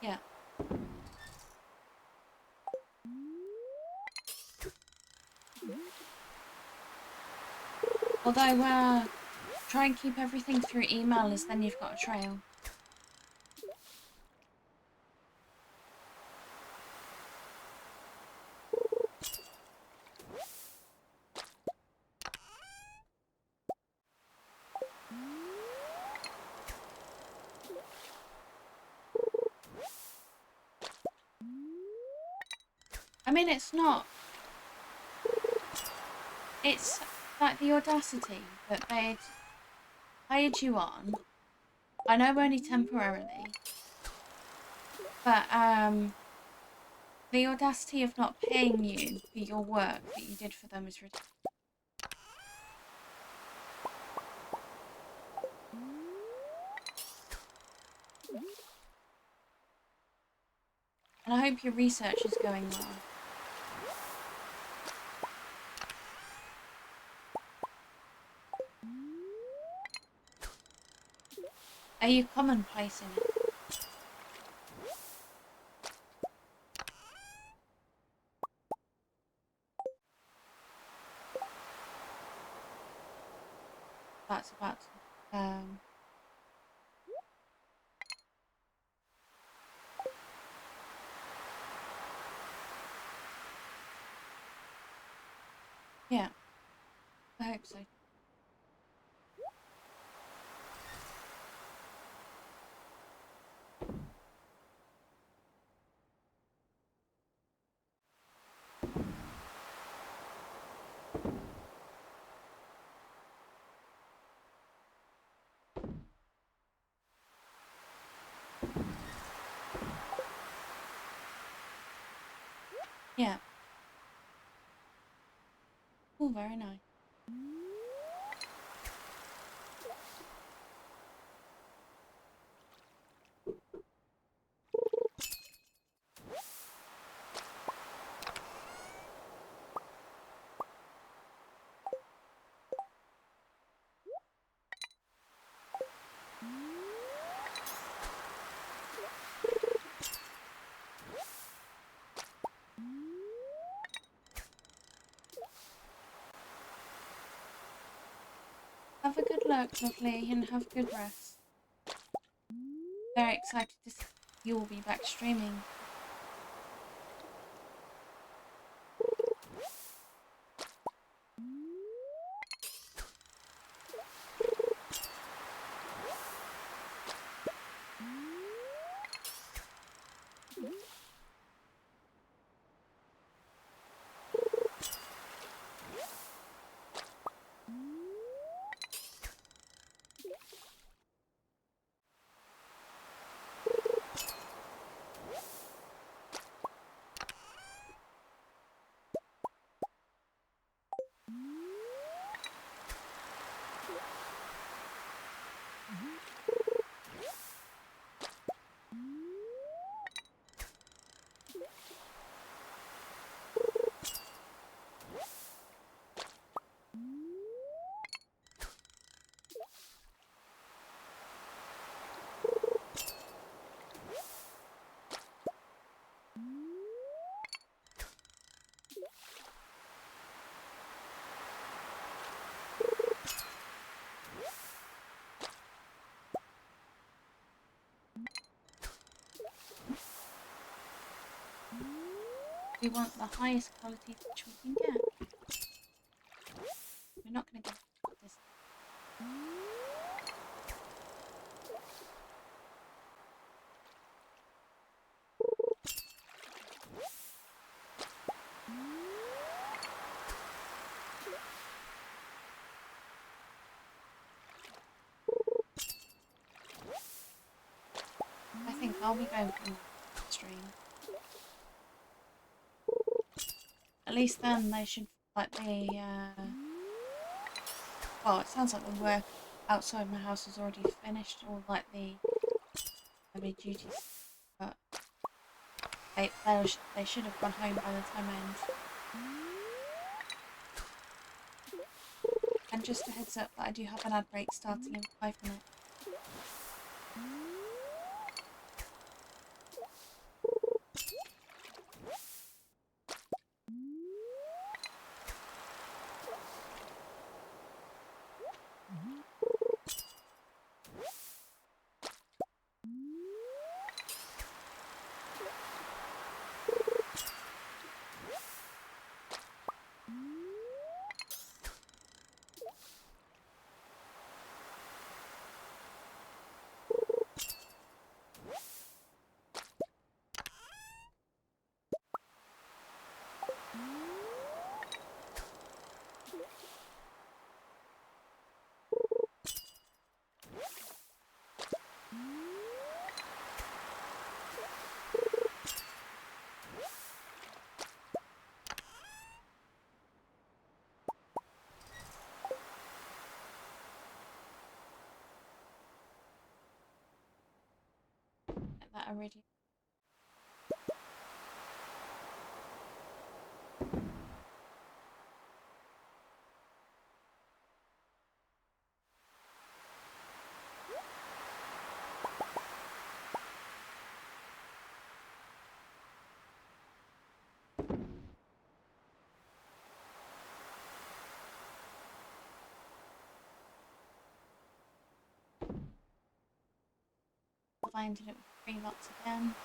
Yeah. Although, try and keep everything through email, as then you've got a trail. I mean, it's not. It's like the audacity that they'd hired you on. I know only temporarily, but the audacity of not paying you for your work that you did for them is ridiculous. And I hope your research is going well. Are you commonplace in it? That's about to, yeah, I hope so. Yeah. Oh, very nice. Have a good look, lovely, and have good rest. Very excited to see you will be back streaming. We want the highest quality fish we can get. We're not going to get this. I think I'll be going for the stream. At least then they should like the well, it sounds like the work outside my house is already finished, or like the heavy duties, but they should have gone home by the time I end. And just a heads up that I do have an ad break starting in 5 minutes. Like that already. I ended it with 3 lots again.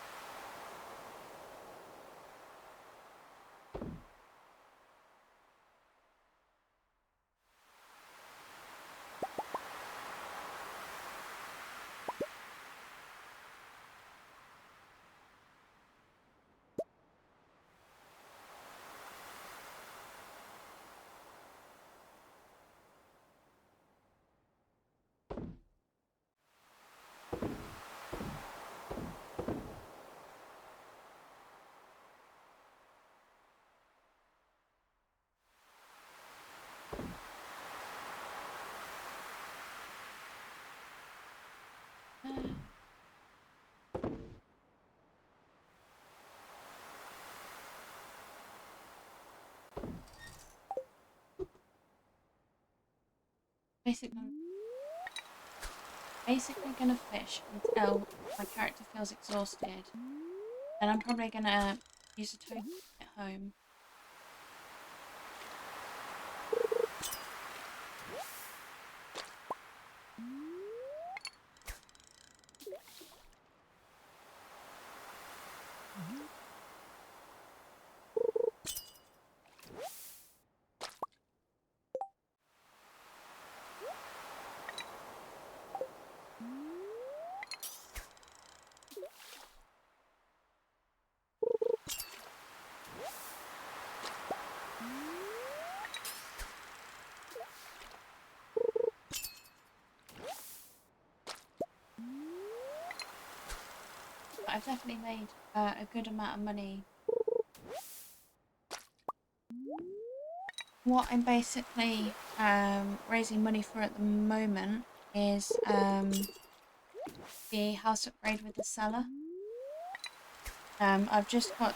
Basically gonna fish until my character feels exhausted. Then I'm probably gonna use a token to get home. But I've definitely made a good amount of money. What I'm basically raising money for at the moment is the house upgrade with the cellar. I've just got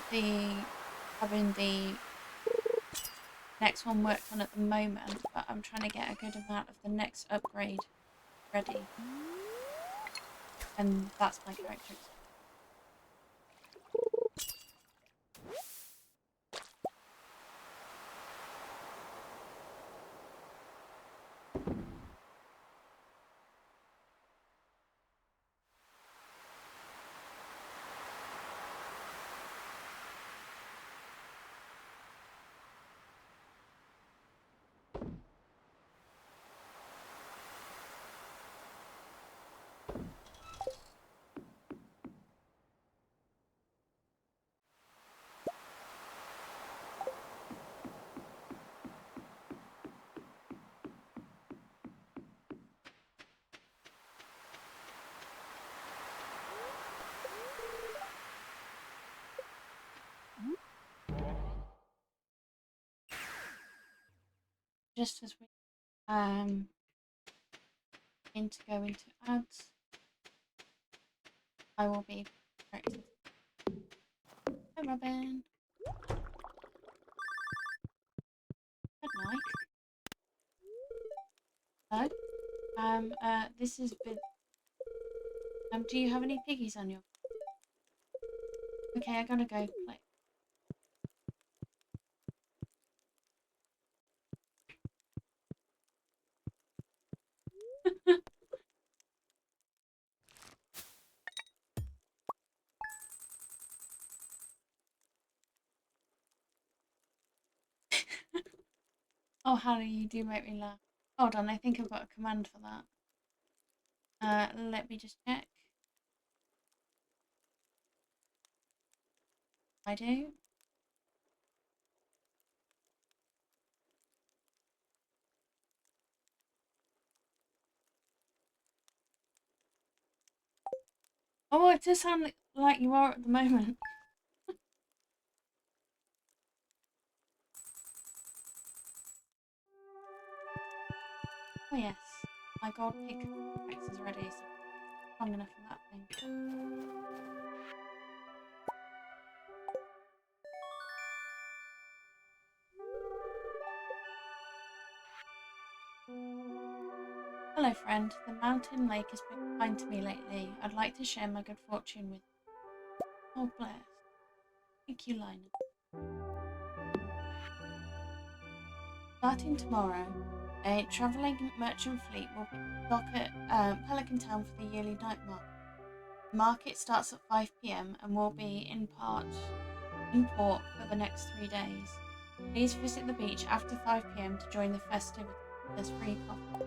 having the next one worked on at the moment, but I'm trying to get a good amount of the next upgrade ready. And that's my character. Just as we go into ads, I will be corrected. Hi Robin. Good night. Hello. This is Vid. Do you have any piggies on your? Okay, I gotta go play. Oh, Harry, you do make me laugh. Hold on, I think I've got a command for that. Let me just check. I do. Oh, it does sound like you are at the moment. Oh yes, my gold pickaxe is ready, so strong enough for that thing. Hello friend, the mountain lake has been kind to me lately. I'd like to share my good fortune with you. Oh bless. Thank you, Lina. Starting tomorrow, a travelling merchant fleet will dock at Pelican Town for the yearly night market. The market starts at 5 PM and will be in port for the next 3 days. Please visit the beach after 5 PM to join the festivities. There's free coffee.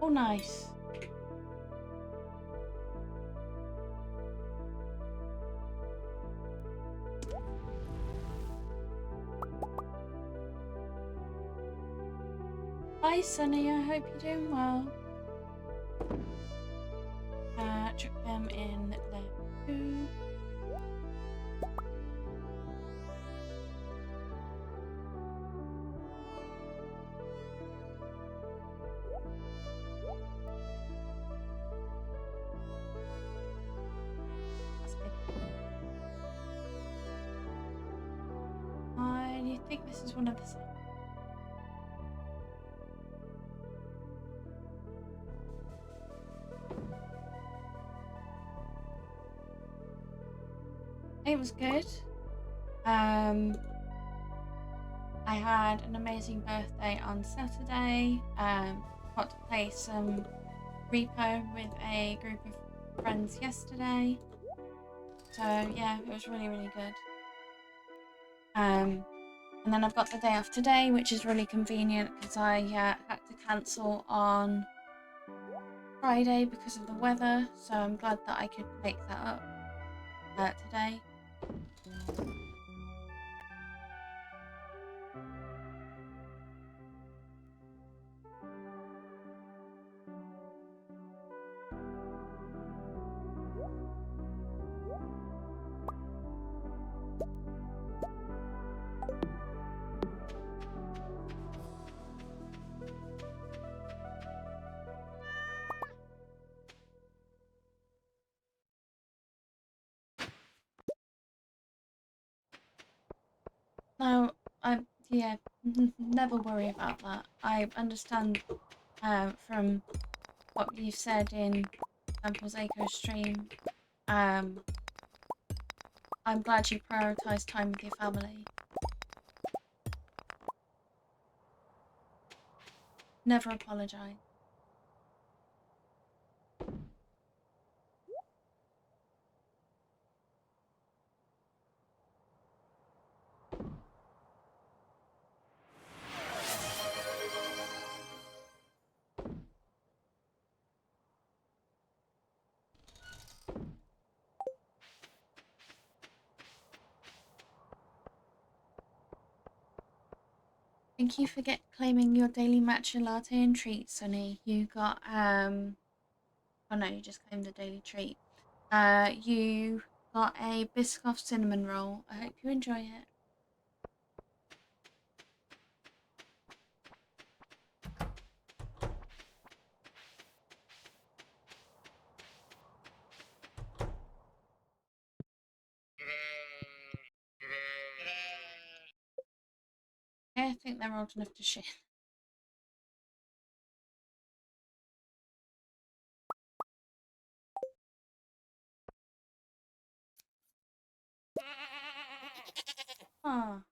Oh, nice. Hi, Sunny. I hope you're doing well. Chuck them in there too. you think this is one of the same? It was good. I had an amazing birthday on Saturday. Got to play some Repo with a group of friends yesterday. So yeah, it was really, really good. And then I've got the day off today, which is really convenient because I had to cancel on Friday because of the weather. So I'm glad that I could make that up today. No, yeah, never worry about that. I understand from what you've said in Samples Echo stream. I'm glad you prioritise time with your family. Never apologise. Thank you for claiming your daily matcha latte and treat, Sunny. You got oh no, you just claimed a daily treat. You got a Biscoff cinnamon roll. I hope you enjoy it. Yeah, I think they're old enough to share. Oh.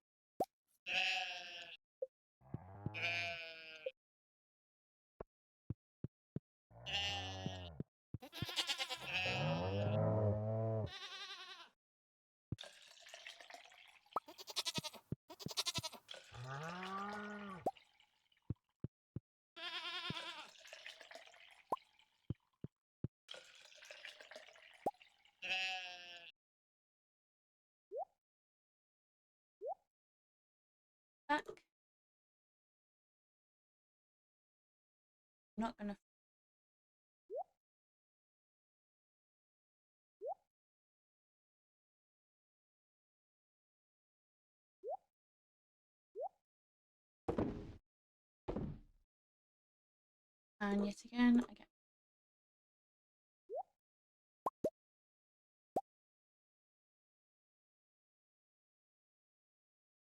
Back. I'm not gonna. And yet again, I get.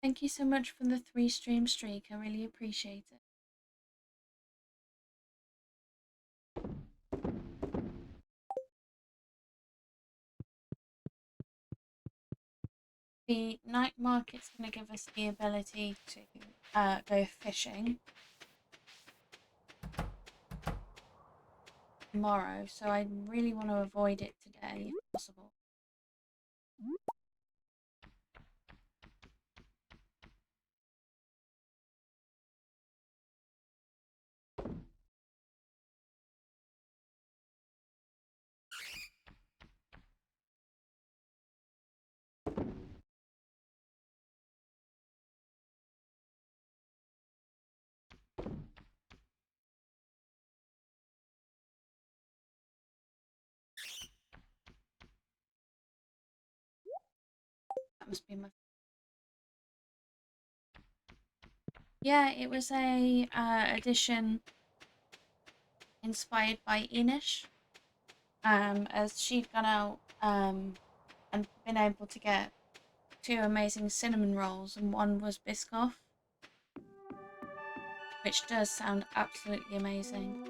Thank you so much for the 3 stream streak. I really appreciate it. The night market's going to give us the ability to go fishing tomorrow, so I really want to avoid it today if possible. That must be my. Yeah, it was a edition inspired by Enish. As she'd gone out and been able to get 2 amazing cinnamon rolls and 1 was Biscoff, which does sound absolutely amazing.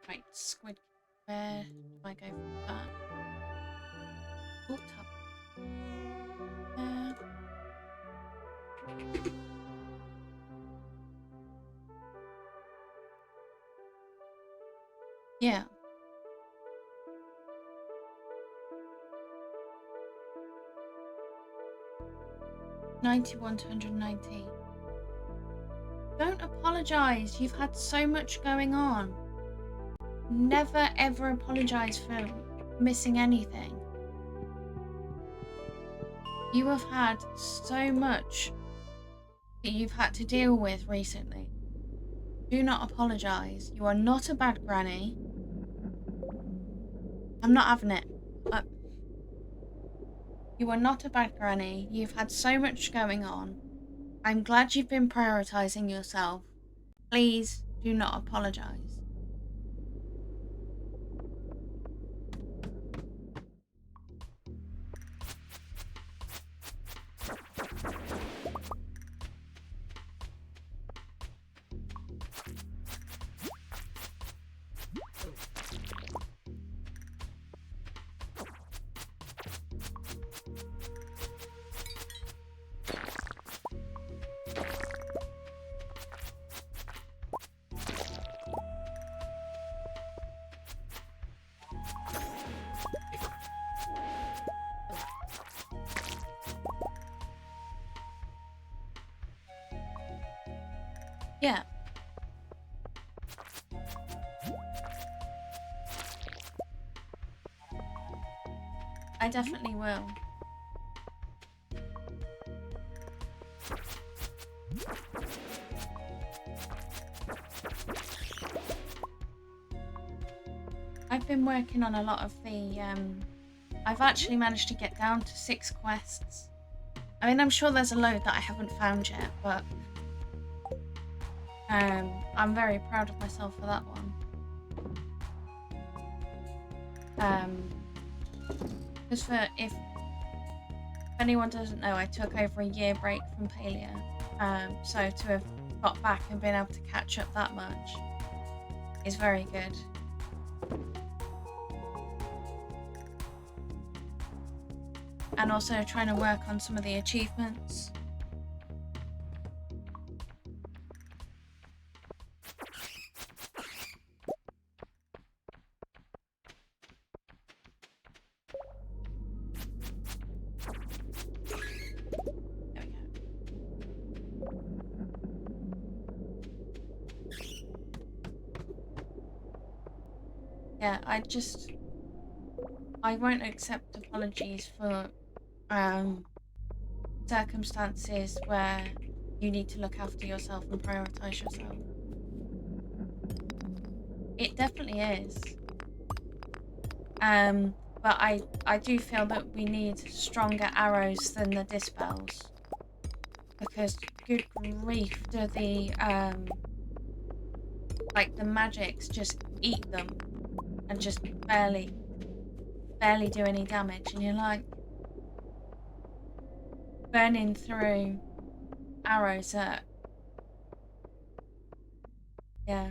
Right, squid. Where do I go for that? Oh, top. Yeah. 91 to 119. Don't apologise. You've had so much going on. Never ever apologise for missing anything. You have had so much that you've had to deal with recently. Do not apologise. You are not a bad granny. I'm not having it. You are not a bad granny. You've had so much going on. I'm glad you've been prioritising yourself. Please do not apologise. Yeah. I definitely will. I've been working on a lot of the, I've actually managed to get down to 6 quests. I mean, I'm sure there's a load that I haven't found yet, but I'm very proud of myself for that one. Because if anyone doesn't know, I took over a year break from Palia, so to have got back and been able to catch up that much is very good. And also trying to work on some of the achievements. Yeah, I won't accept apologies for circumstances where you need to look after yourself and prioritize yourself. It definitely is. But I do feel that we need stronger arrows than the dispels, because good grief, do the like the magics just eat them and just barely do any damage, and you're like burning through arrows that, yeah.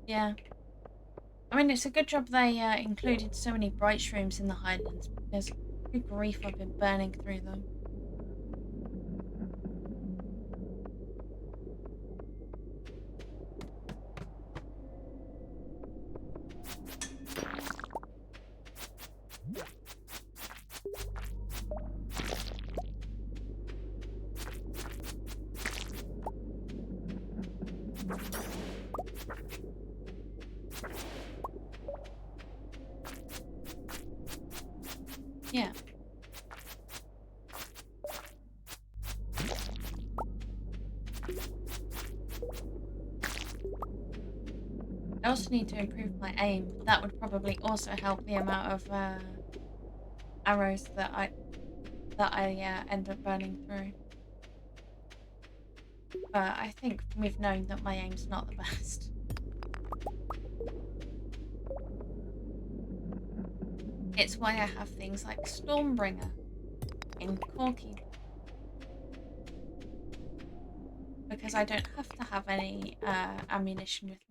Yeah. I mean, it's a good job they included so many bright shrooms in the Highlands, because good grief, I've been burning through them. Yeah. I also need to improve my aim. That would probably also help the amount of arrows that I end up burning through. But I think we've known that my aim's not the best. It's why I have things like Stormbringer in Corky. Because I don't have to have any ammunition with me.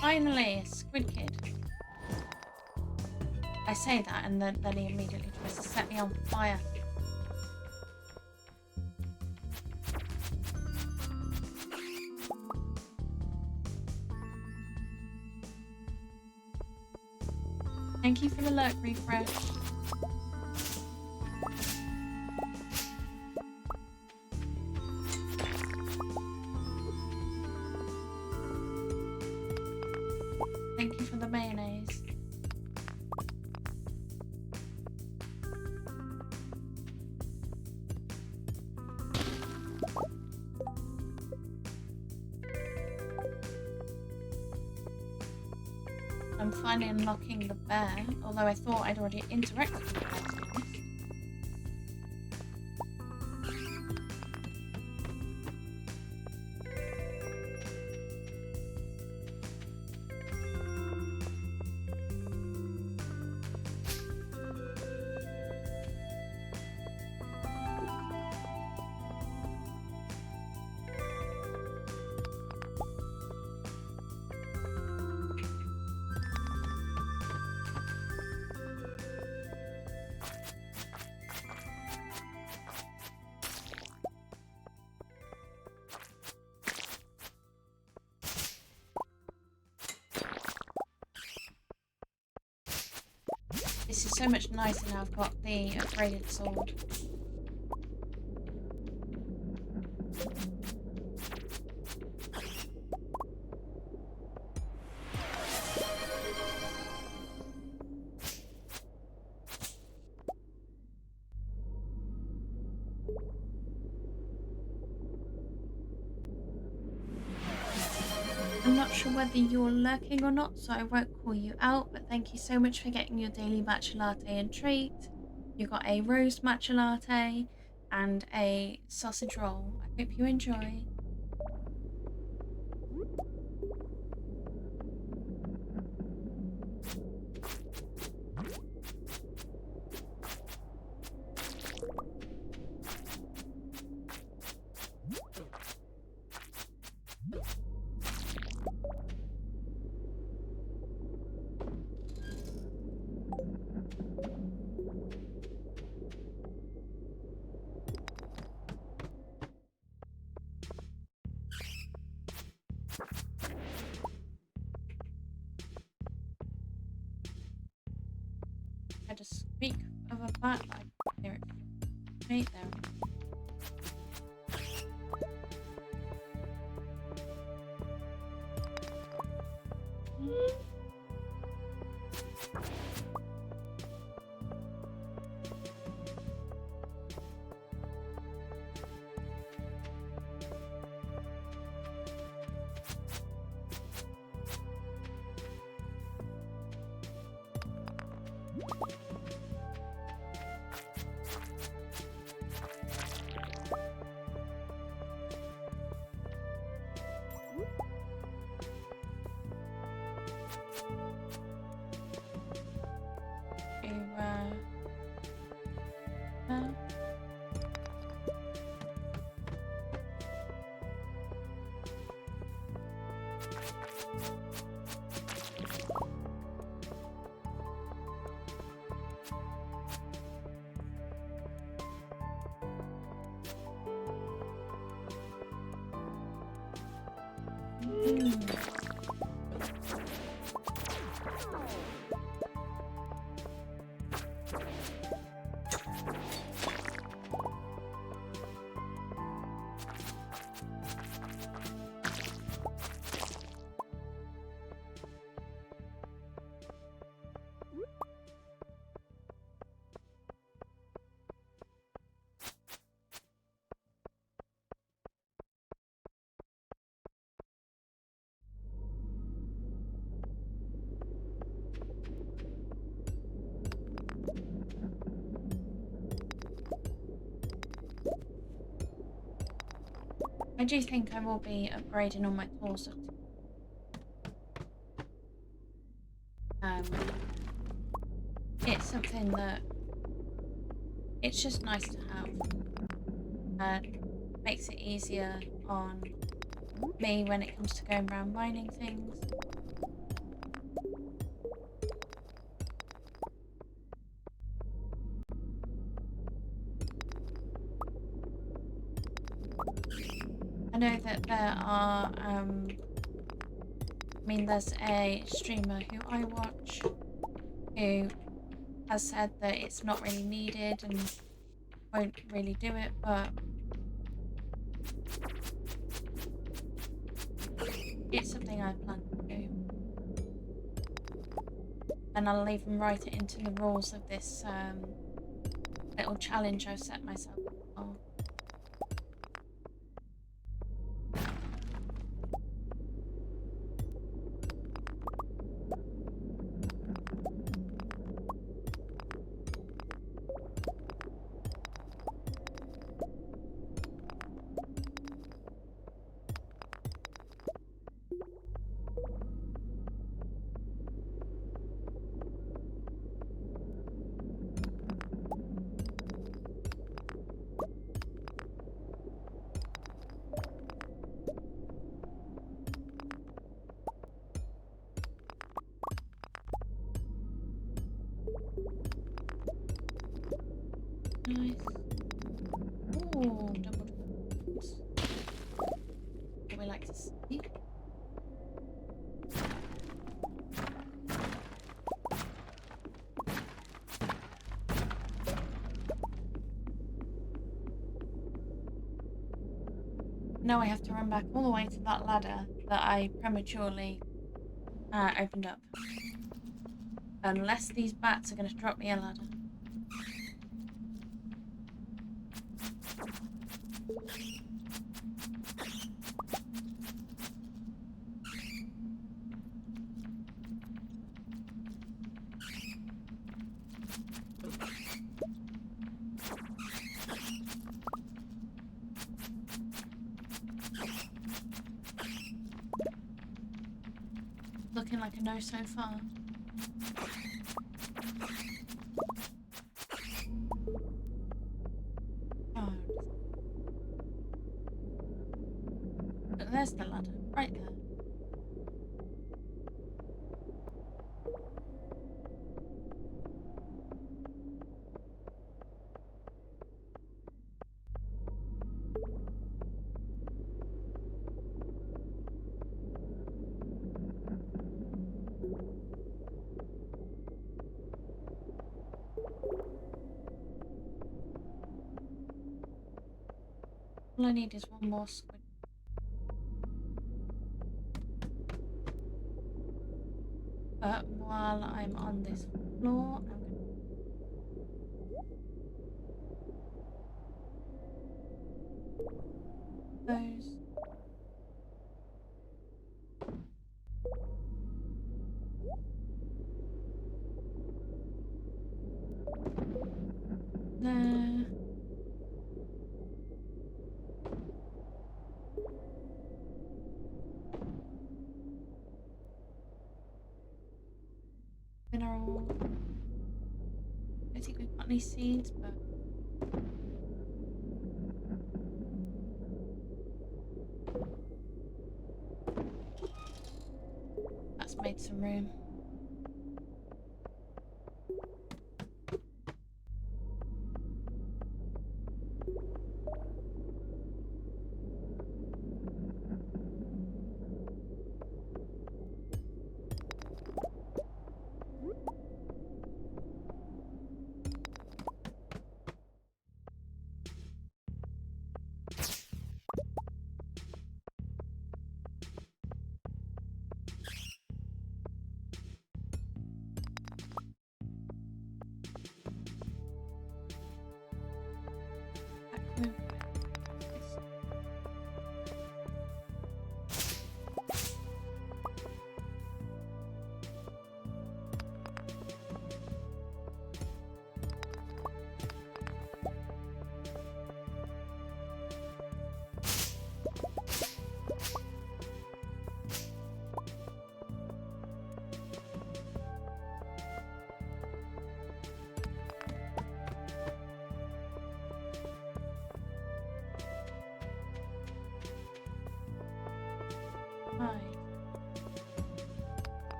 Finally, a squid kid. I say that and then he immediately tries to set me on fire. Thank you for the lurk refresh. Thank you for the mayonnaise. I'm finally unlocking the bear, although I thought I'd already interacted with the bear, to be honest. This is so much nicer now I've got the upgraded sword. I'm not sure whether you're lurking or not, so I won't call you out, but thank you so much for getting your daily matcha latte and treat. You got a rose matcha latte and a sausage roll. I hope you enjoy. I had to speak of a bat like hear it right there. I do think I will be upgrading all my tools. It's something that it's just nice to have. Makes it easier on me when it comes to going around mining things. I know that there are, there's a streamer who I watch who has said that it's not really needed and won't really do it, but it's something I plan to do. And I'll even write it into the rules of this little challenge I've set myself for. Nice. Ooh, double defense. What we like to see. Now I have to run back all the way to that ladder that I prematurely opened up. Unless these bats are going to drop me a ladder. Looking like a no so far. Oh. But there's the ladder, right there. All I need is one more squid. But while I'm on this floor, I'm going to those. There. Mineral. I don't think we've got any seeds, but made some room.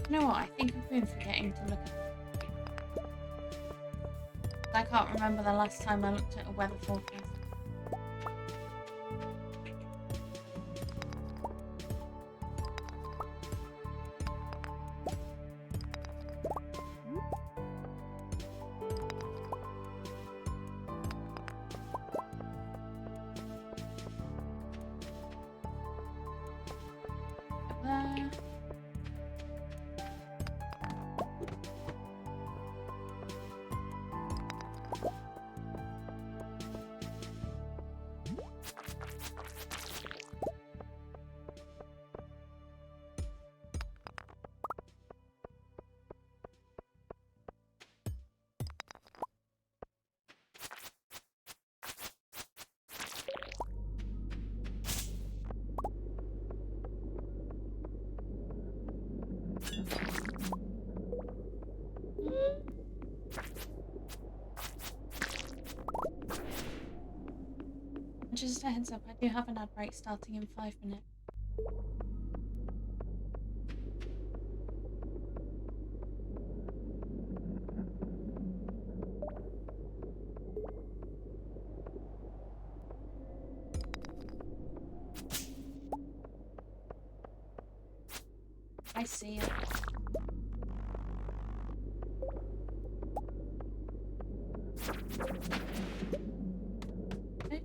You know what? I think I've been forgetting to look at. I can't remember the last time I looked at a weather forecast. Just a heads up, I do have an ad break starting in 5 minutes. I see it. Okay.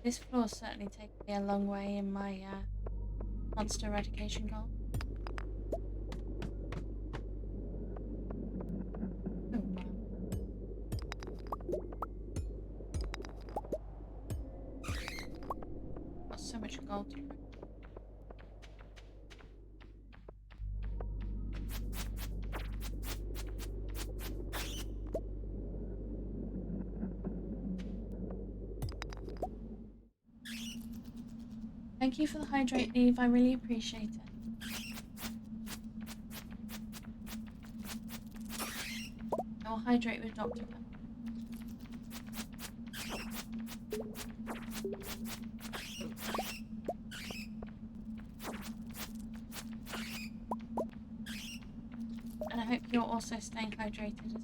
This floor's certainly taken me a long way in my monster eradication goal. Oh, wow. Got so much gold to print. Thank you for the hydrate leave, I really appreciate it. I will hydrate with Dr. Pepper. And I hope you're also staying hydrated as well.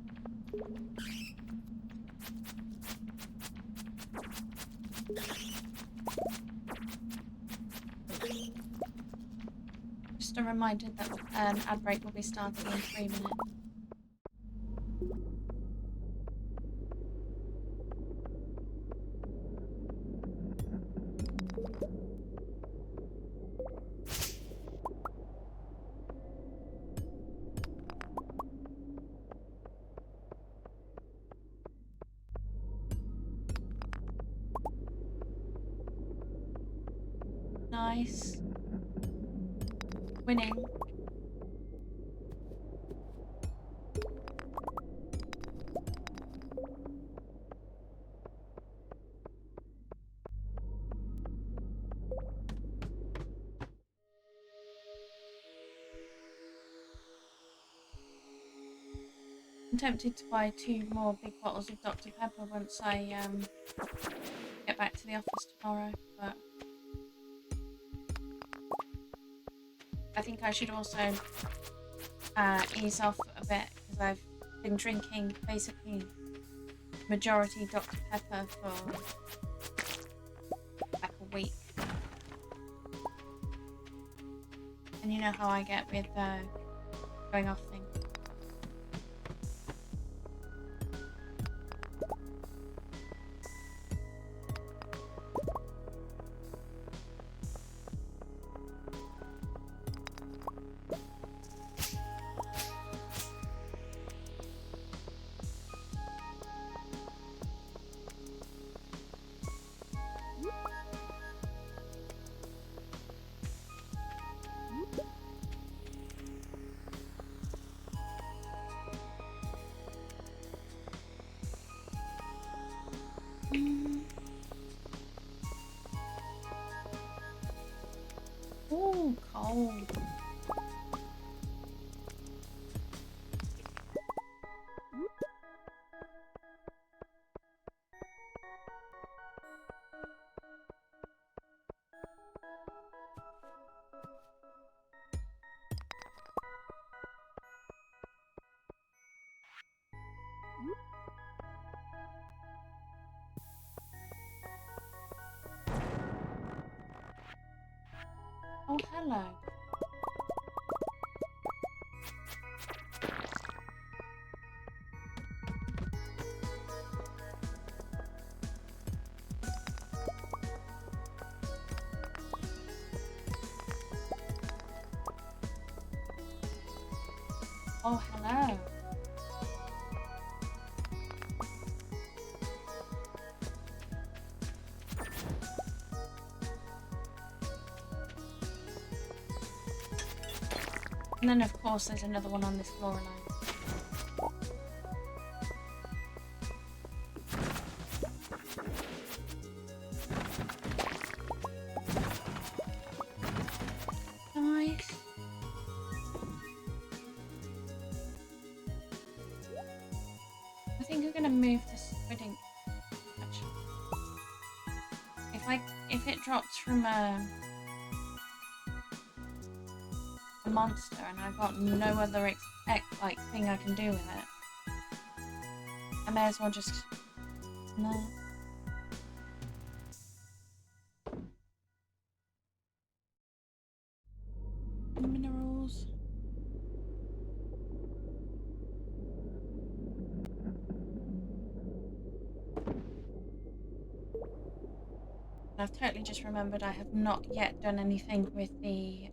Just a reminder that an ad break will be starting in 3 minutes. Nice. Winning. I'm tempted to buy 2 more big bottles of Dr. Pepper once I get back to the office tomorrow, but I think I should also ease off a bit because I've been drinking basically majority Dr. Pepper for like a week. And you know how I get with going off things. Ooh, cold. Oh, hello. Oh, hello. And then, of course, there's another one on this floor line. Nice. I think I'm gonna move this squidding. Actually, if it drops from a monster and I've got no other like thing I can do with it, I may as well just no. Minerals. I've totally just remembered I have not yet done anything with the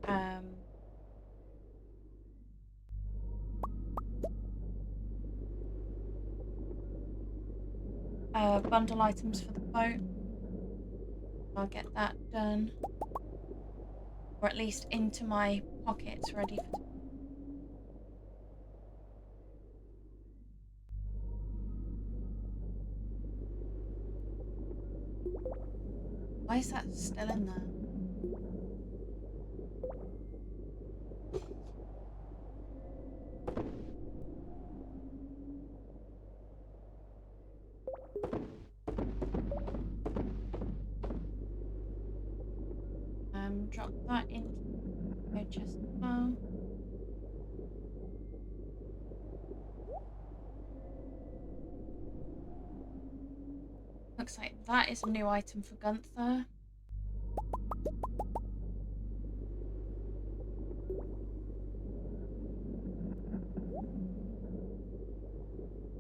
bundle items for the boat. I'll get that done, or at least into my pockets ready for. Why is that still in there? Drop that into the chest as well. Looks like that is a new item for Gunther.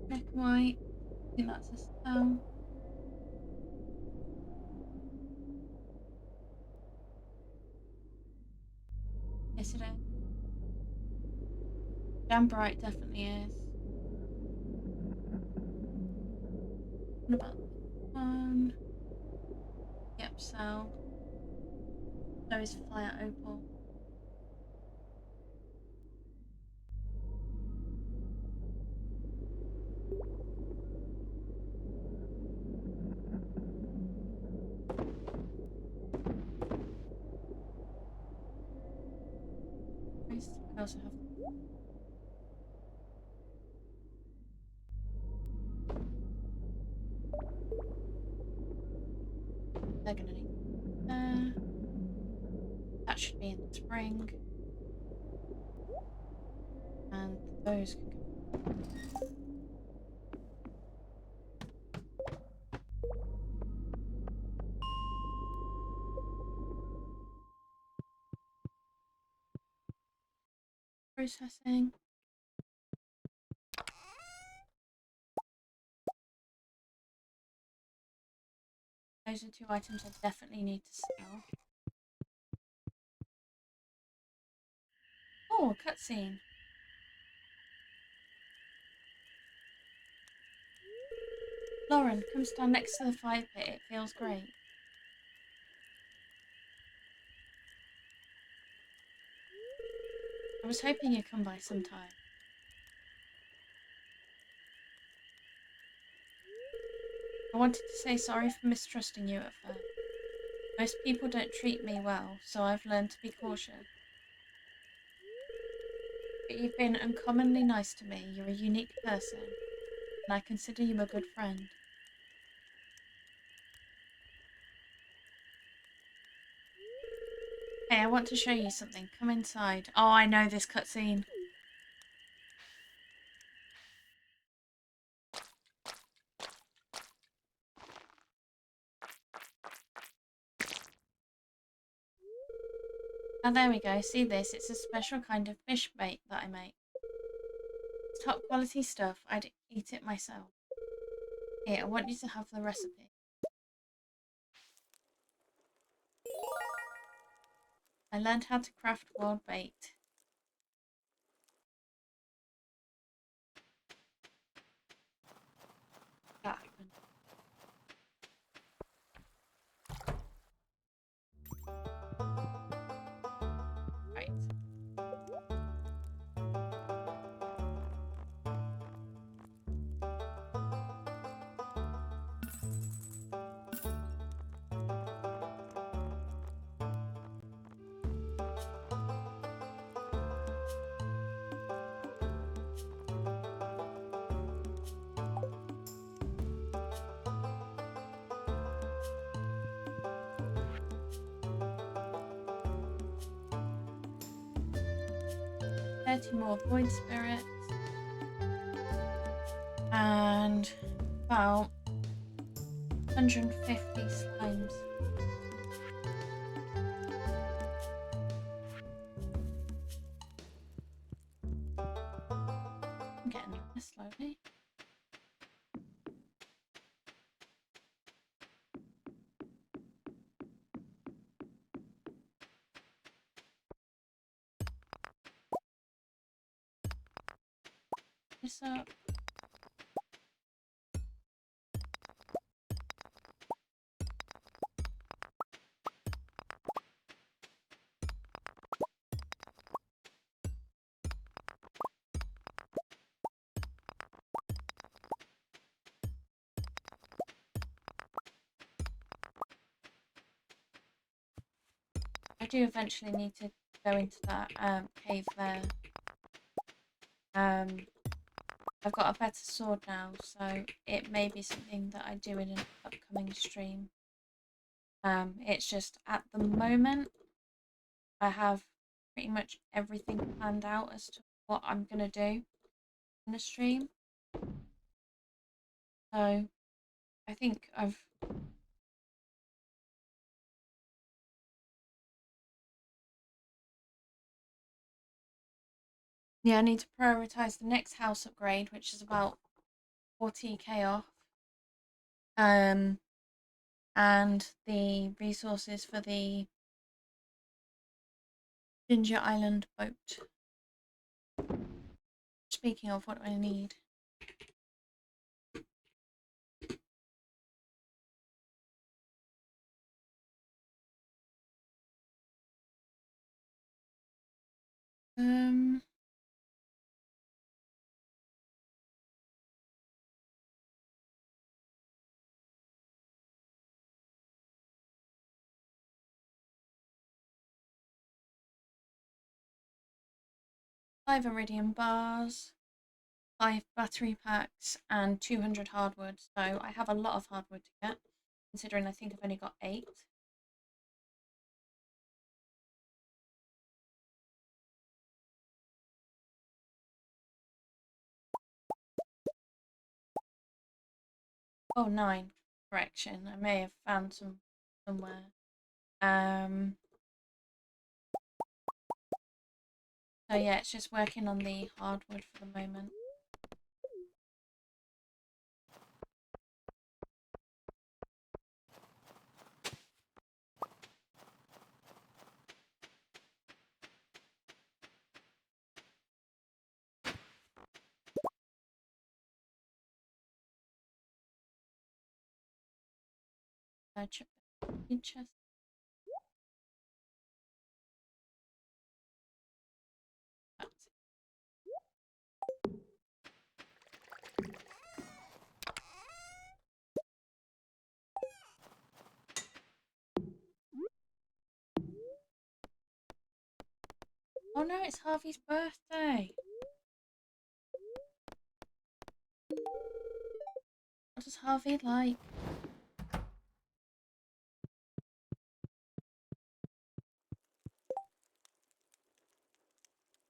Black and white. I think that's a spell. Yes, it is. Damn bright definitely is. What about this one? Yep, so. So is Fire Opal. I also have that should be in the spring. And those can go. Processing. Those are 2 items I definitely need to sell. Oh, a cutscene. Lauren, come stand next to the fire pit. It feels great. I was hoping you'd come by sometime. I wanted to say sorry for mistrusting you at first. Most people don't treat me well, so I've learned to be cautious. But you've been uncommonly nice to me. You're a unique person, and I consider you a good friend. Hey, I want to show you something. Come inside. Oh, I know this cutscene. Oh, there we go. See this? It's a special kind of fish bait that I make. It's top quality stuff. I'd eat it myself. Here, I want you to have the recipe. I learned how to craft wild bait. That happened. Right. 30 more void spirits. And about 150 slimes. I'm getting there slowly. This up. I do eventually need to go into that cave there. I've got a better sword now, so it may be something that I do in an upcoming stream. It's just at the moment I have pretty much everything planned out as to what I'm gonna do in the stream. So I think I've I need to prioritize the next house upgrade, which is about 40k off. And the resources for the Ginger Island boat. Speaking of, what do I need? Um, five iridium bars, 5 battery packs, and 200 hardwood. So I have a lot of hardwood to get, considering I think I've only got 8. Oh, 9. Correction. I may have found some somewhere. So yeah, it's just working on the hardwood for the moment. Chest. Oh no, it's Harvey's birthday. What does Harvey like?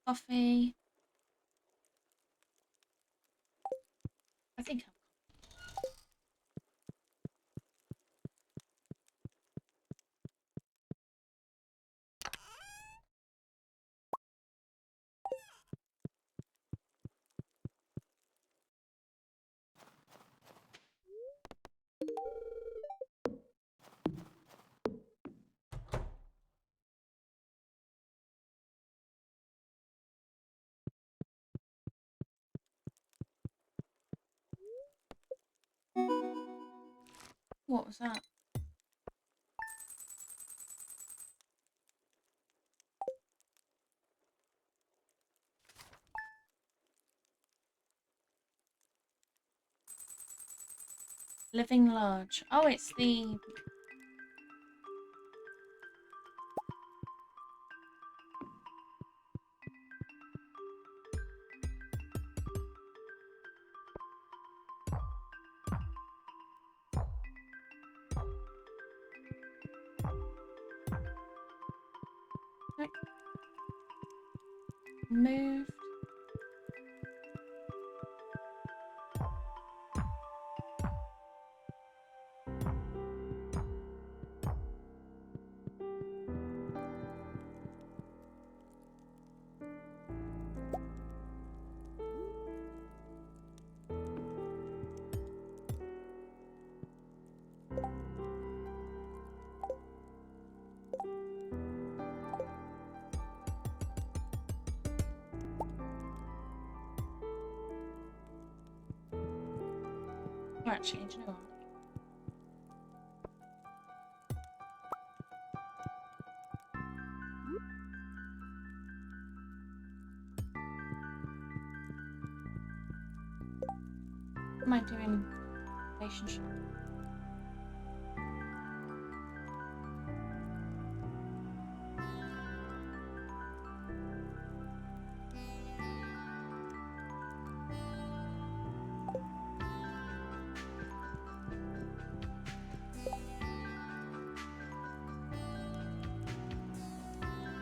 Coffee. I think I'm. What was that? Living large. Oh, it's the. Moved. Oh, actually, do you know what? What am I doing? Relationship.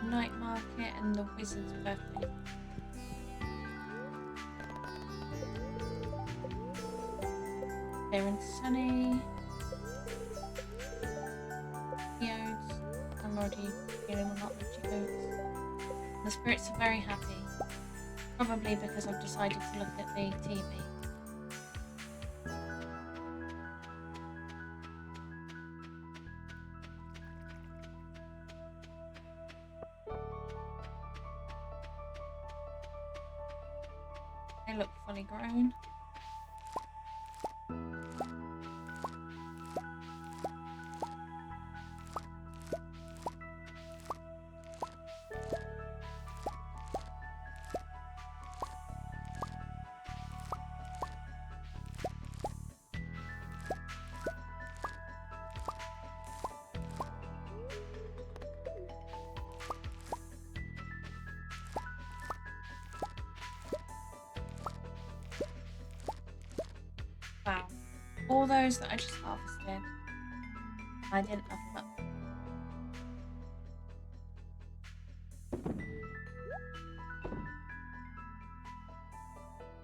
Night market and the wizard's birthday. Clear and sunny. Geodes. I'm already feeling a lot of geodes. The spirits are very happy. Probably because I've decided to look at the TV. They look fully grown. Wow. All those that I just harvested, I didn't level up.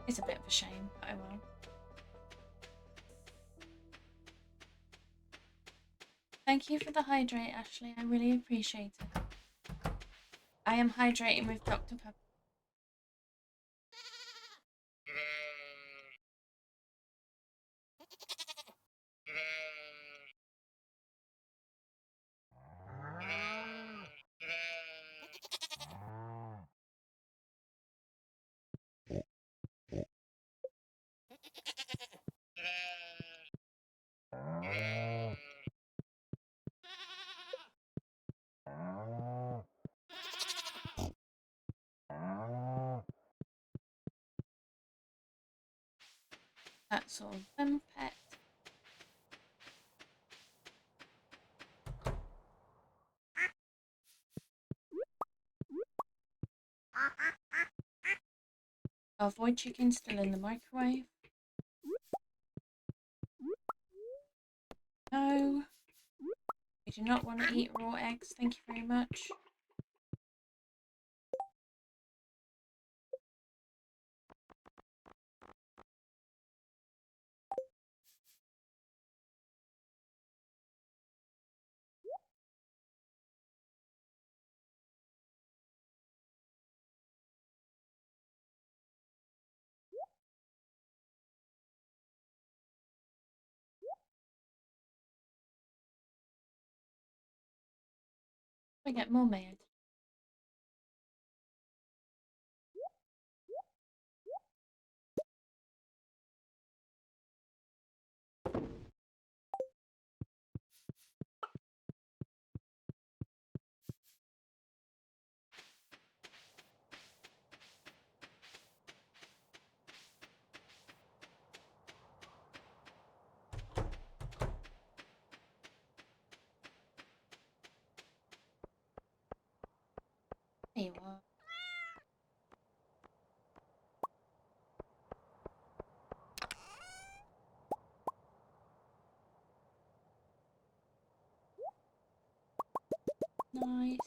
It's a bit of a shame, but I will. Thank you for the hydrate, Ashley. I really appreciate it. I am hydrating with Dr. Pepper. That's all done, pet. Avoid chicken still in the microwave. No. I do not want to eat raw eggs. Thank you very much. We get more made. There you are. Nice.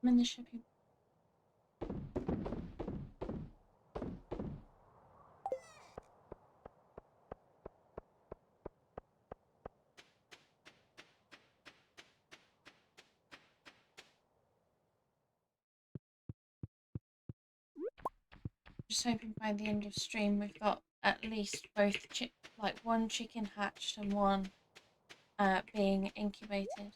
I'm in the shipping. Just hoping by the end of stream we've got at least both like one chicken hatched and one being incubated.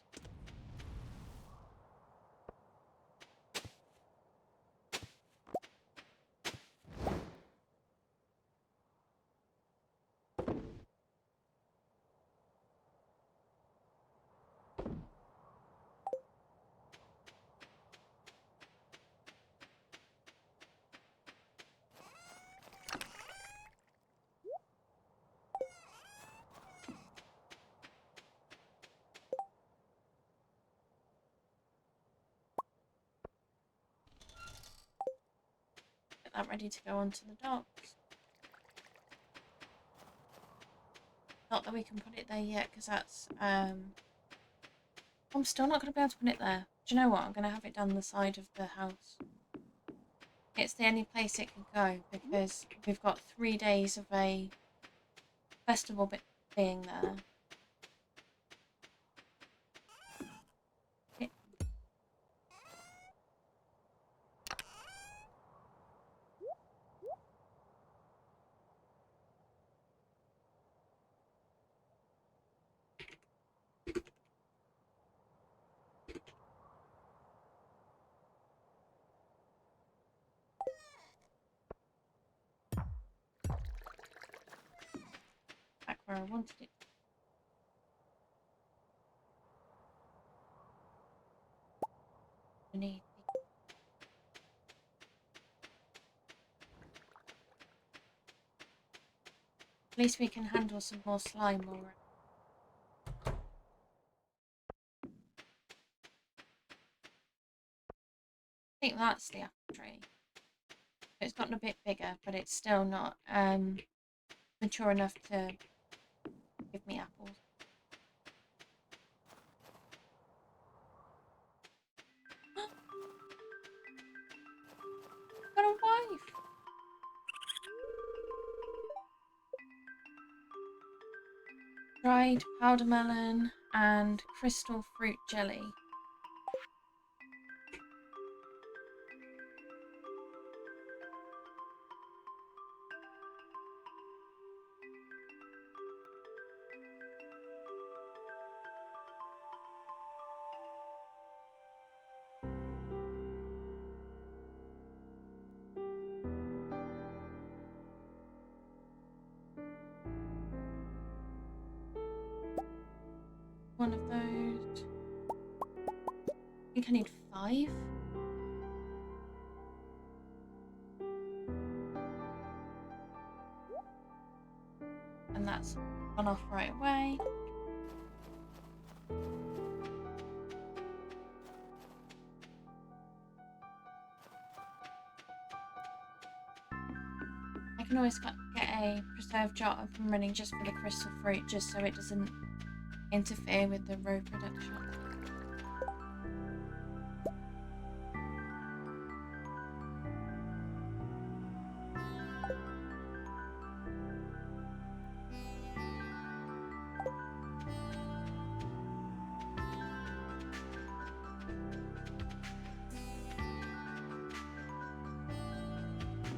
Get that ready to go onto the docks. Not that we can put it there yet because that's I'm still not going to be able to put it there. Do you know what? I'm going to have it down the side of the house. It's the only place it can go because we've got 3 days of a festival being there. Back where I wanted it. Need. At least we can handle some more slime already. I think that's the apple tree. It's gotten a bit bigger, but it's still not mature enough to give me apples. Got a wife! Dried powder melon and crystal fruit jelly. One of those. I think I need 5. And that's gone off right away. I can always get a preserved jar up and running just for the crystal fruit, just so it doesn't interfere with the row production.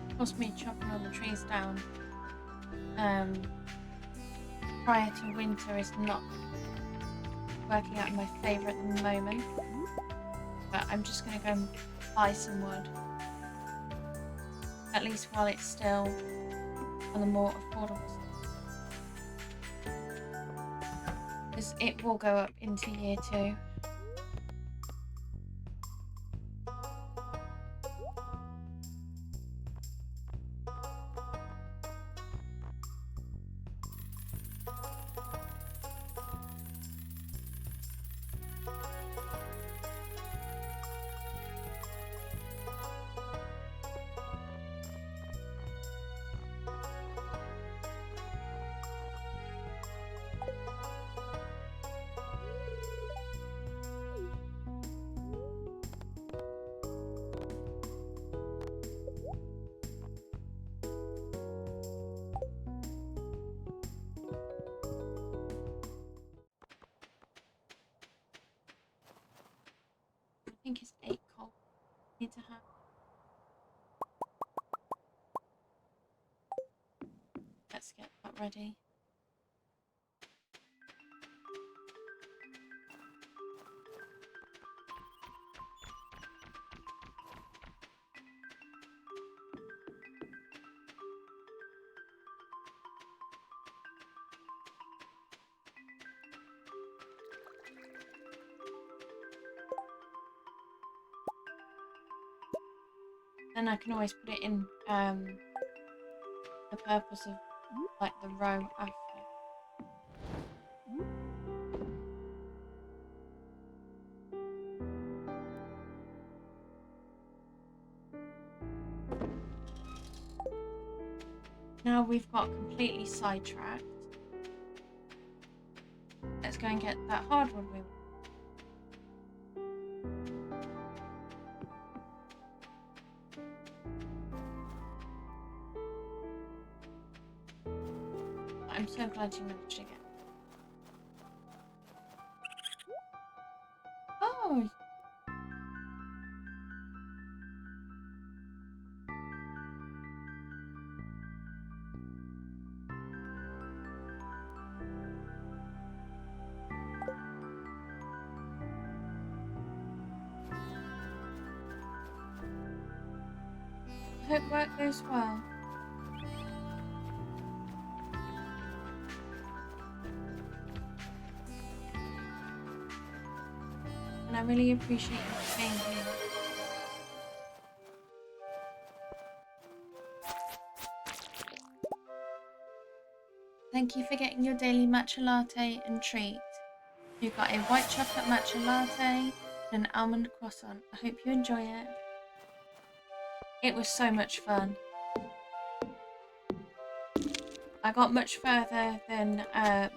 Of course, me chopping all the trees down prior to winter is not working out in my favour at the moment, but I'm just going to go and buy some wood, at least while it's still on the more affordable side, because it will go up into year 2. I think it's 8 coal I need to have. Let's get that ready. Then I can always put it in the purpose of like the row after. Now we've got completely sidetracked. Let's go and get that hardwood we want. I'm so glad you managed to get. Oh! I hope work goes well. And I really appreciate you being here. Thank you for getting your daily matcha latte and treat. You got a white chocolate matcha latte and an almond croissant. I hope you enjoy it. It was so much fun. I got much further than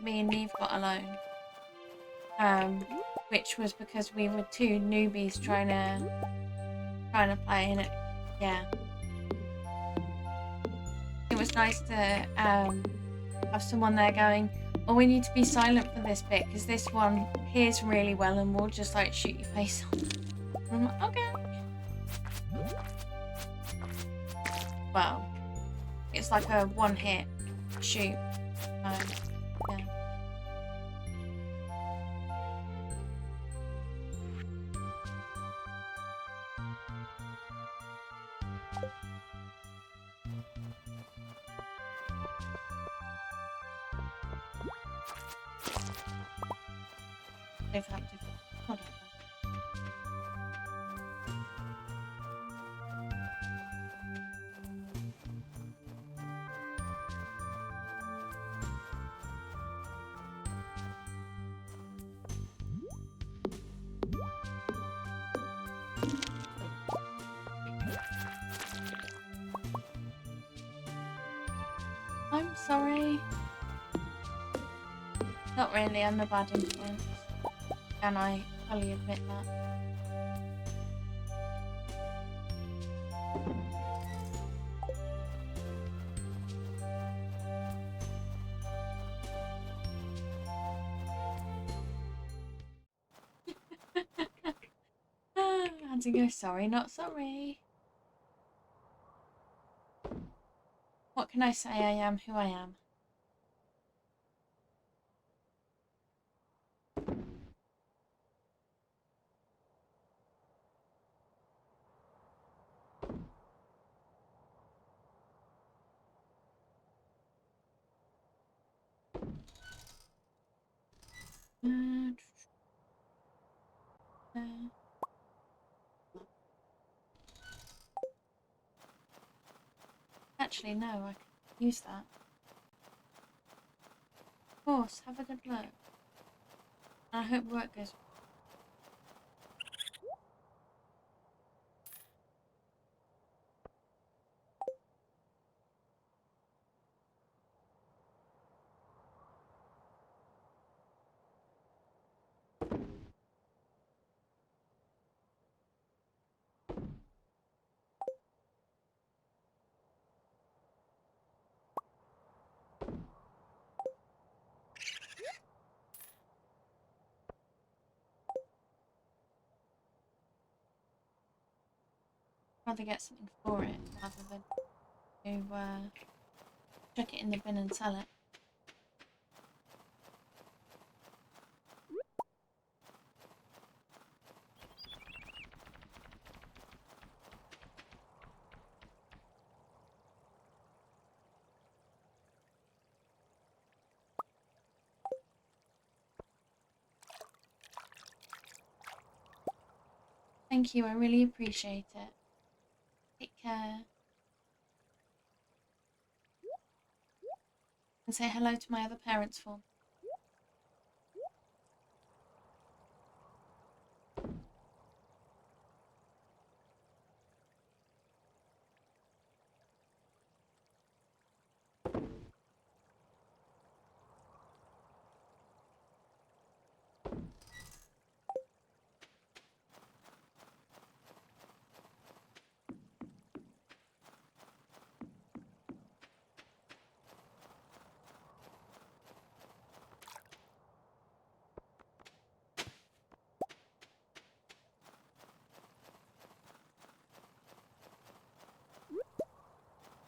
me and Neve got alone. Which was because we were two newbies trying to play, and yeah. It was nice to have someone there going, oh, we need to be silent for this bit because this one hears really well and we'll just like shoot your face off. I'm like, okay. Well, it's like a one-hit shoot. Yeah. They've had to. Whatever. I'm sorry. Not really, I'm a bad influence. And I fully admit that. I had to go sorry, not sorry. What can I say? I am who I am. Actually, no, I can use that. Of course, have a good look. And I hope work goes. Rather get something for it rather than to chuck it in the bin and sell it. Thank you, I really appreciate it. Take care. And say hello to my other parents for me.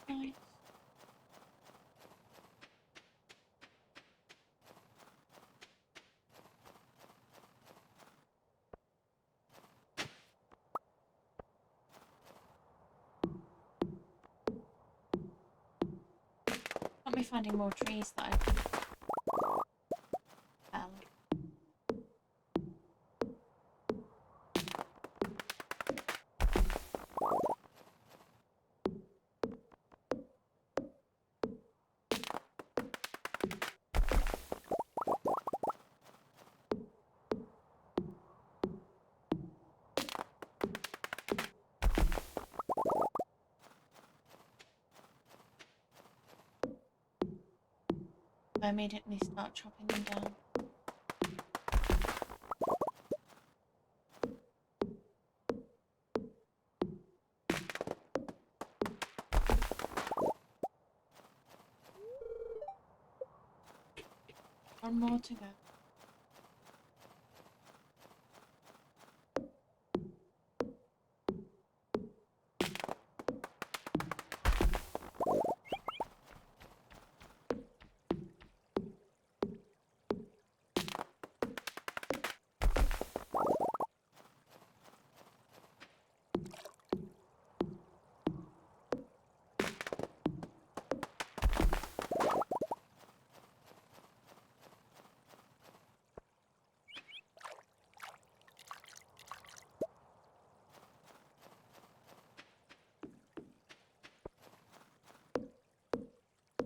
Nice. Got me finding more trees that I can fell. I immediately start chopping them down. One more to go.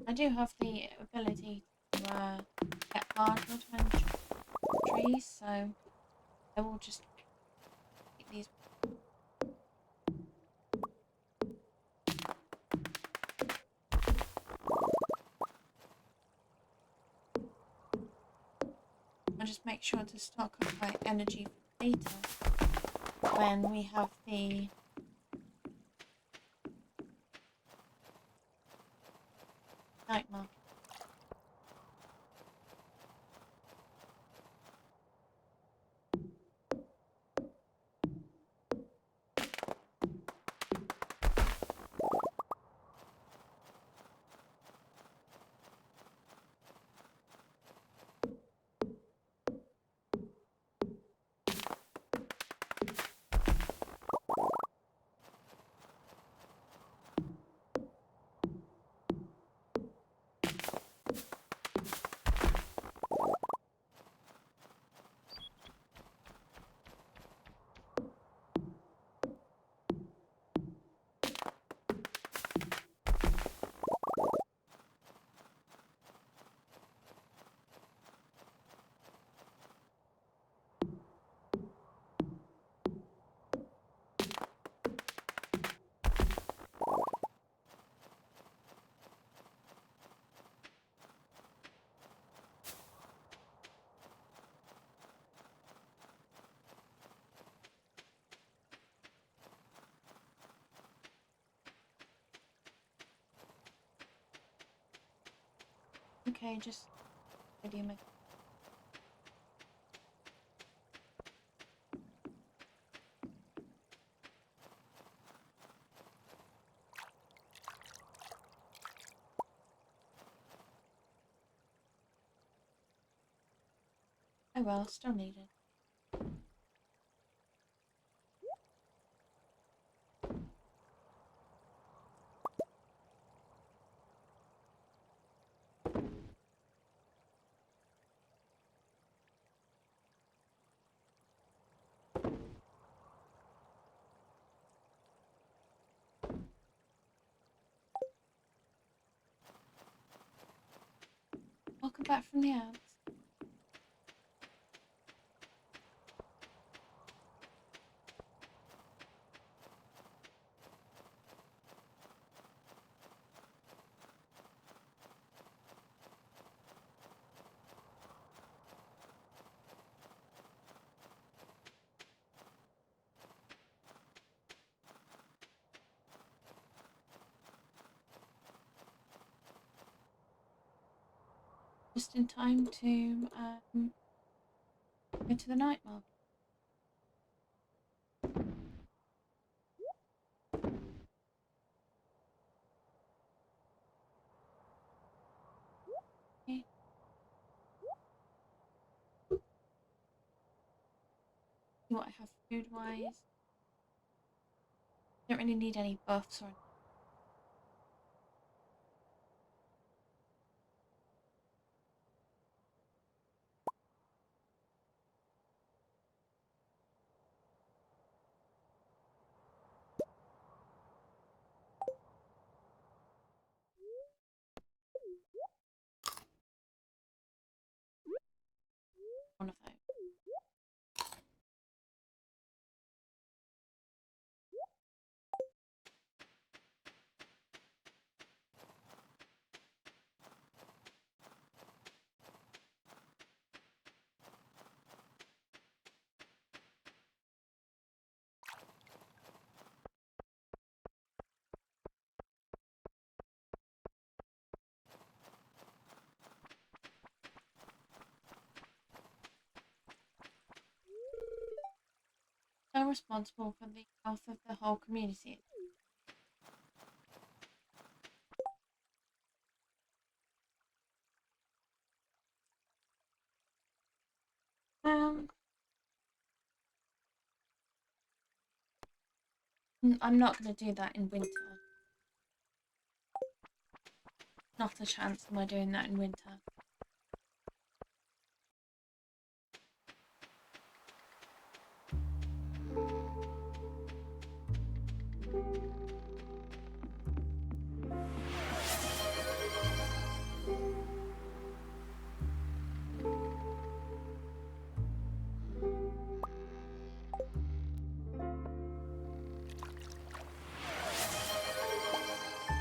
I do have the ability to get hardwood when trees, so I will just take these. I'll just make sure to stock up my energy for later when we have the night market. Okay, just video my. Oh well, still needed. Welcome back from the Alps. Just in time to go to the night market. Okay. See what I have food wise. Don't really need any buffs or one of those. are responsible for the health of the whole community. I'm not going to do that in winter. Not a chance am I doing that in winter.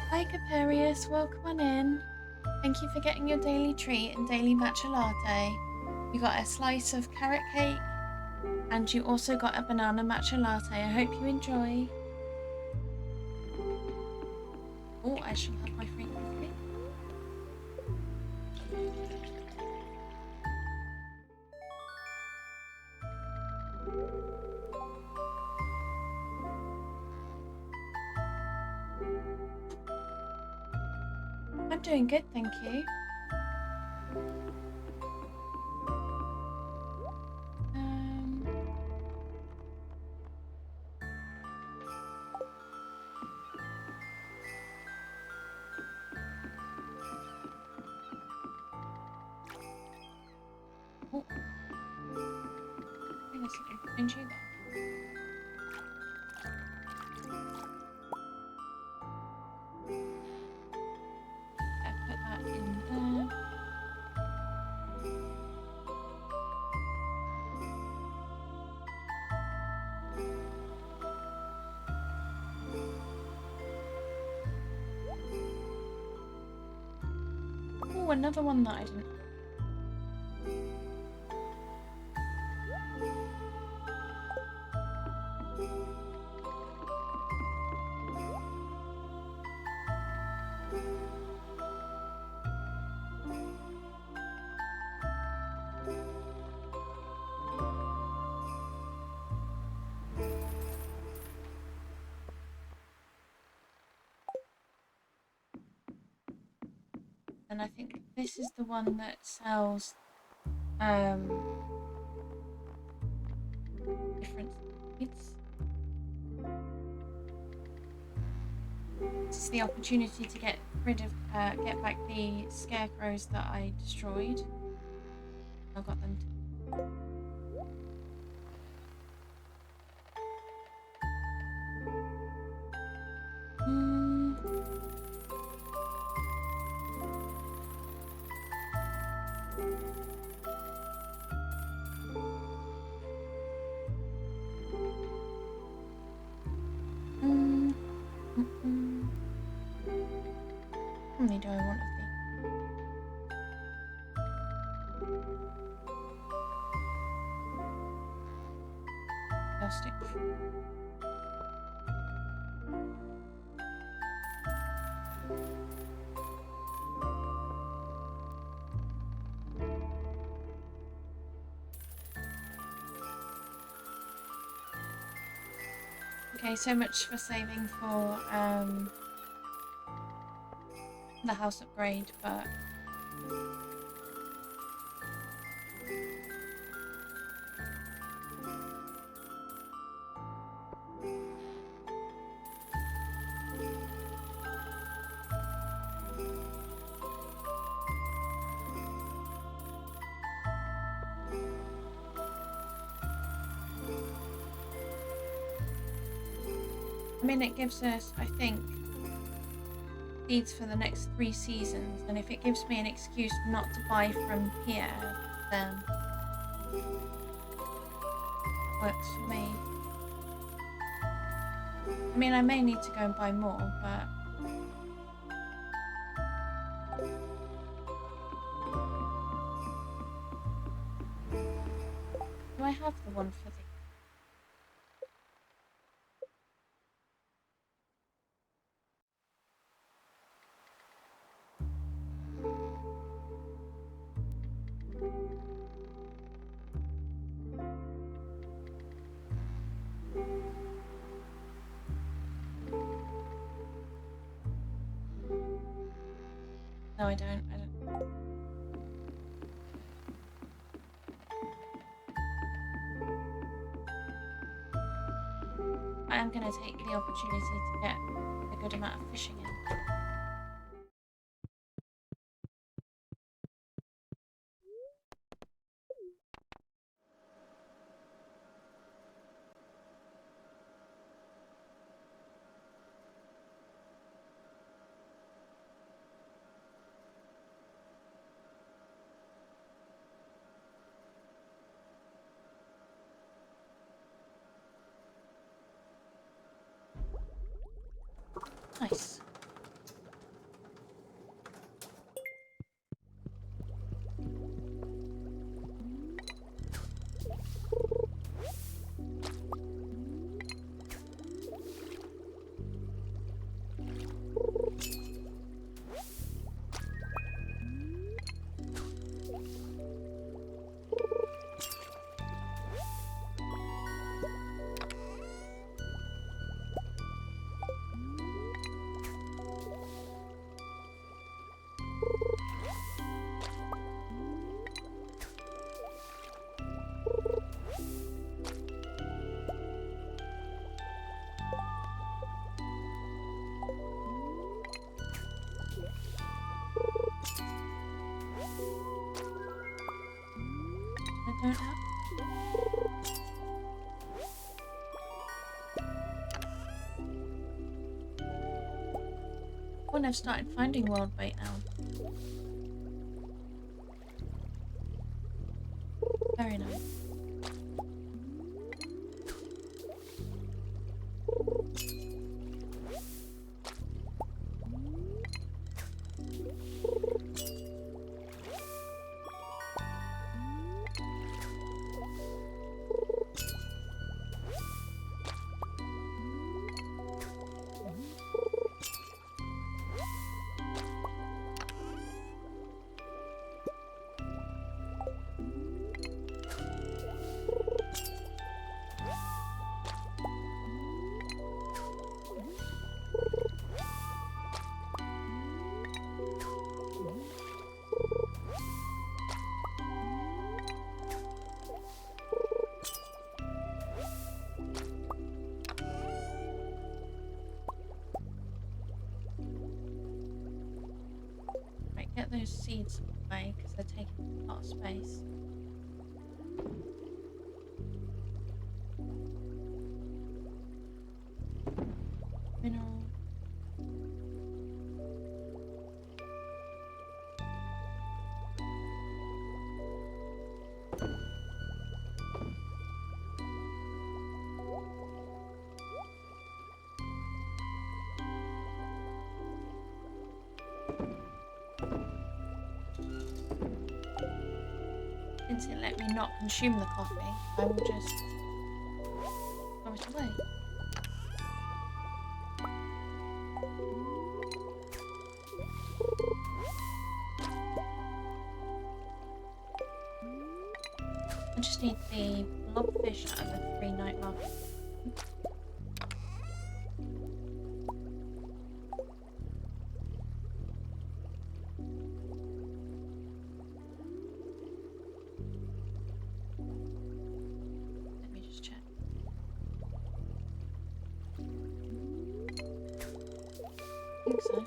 Hi Caparius, welcome on in. Thank you for getting your daily treat and daily matcha latte. You got a slice of carrot cake and you also got a banana matcha latte. I hope you enjoy. Oh, I shall have my free coffee. I'm doing good, thank you. Oh. Wait a second, didn't you there? I put that in there. Oh, another one that I didn't. And I think this is the one that sells different seeds. This is the opportunity to get rid of, get back the scarecrows that I destroyed. I got them. How many do I want of these? I'll stick. Okay, so much for saving for the house upgrade, but I mean, it gives us, I think, seeds for the next 3 seasons, and if it gives me an excuse not to buy from here, then it works for me. I mean, I may need to go and buy more, but do I have the one for the... I don't. I am going to take the opportunity to get a good amount of fishing in. Nice. I don't have. When I've started finding world bait now. Very nice. Get those seeds away because they're taking a lot of space. Mineral. Since it let me not consume the coffee, I will just throw it away. I just need the blobfish out of the 3-night market. So.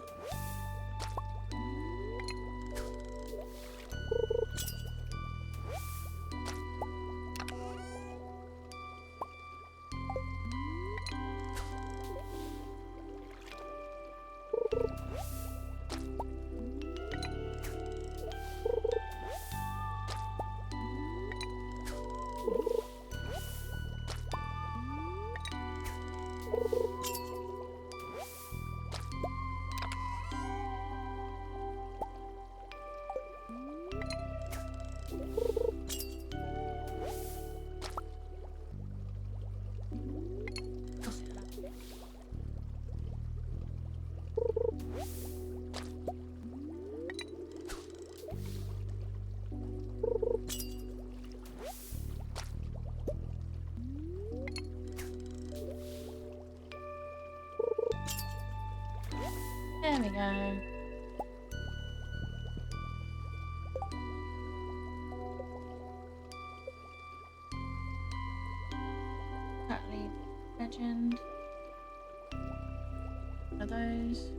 There we go. for those.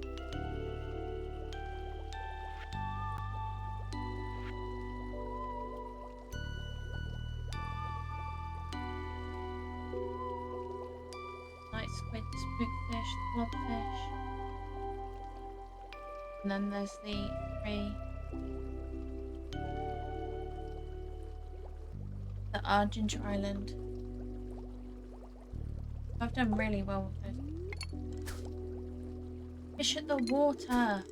Night squid, spookfish, blobfish. And then there's the 3 that are Ginger Island. I've done really well with those. Fish at the water.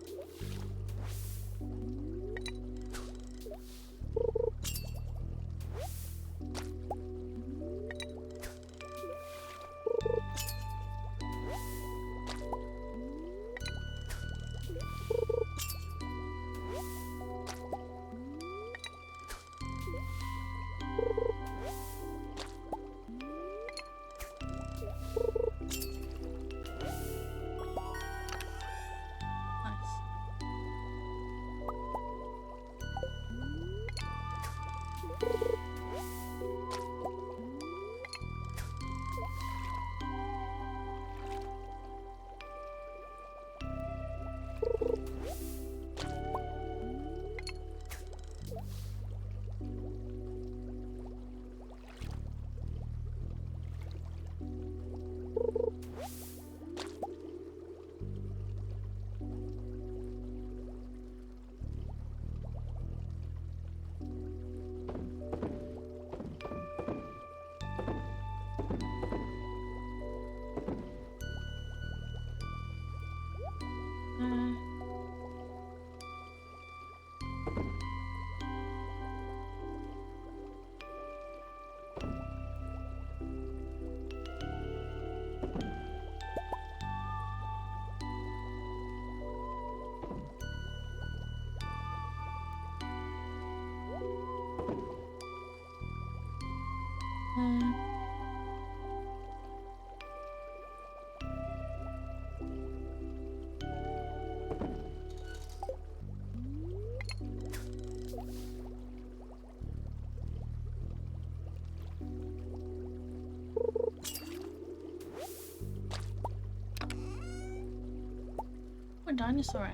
A dinosaur.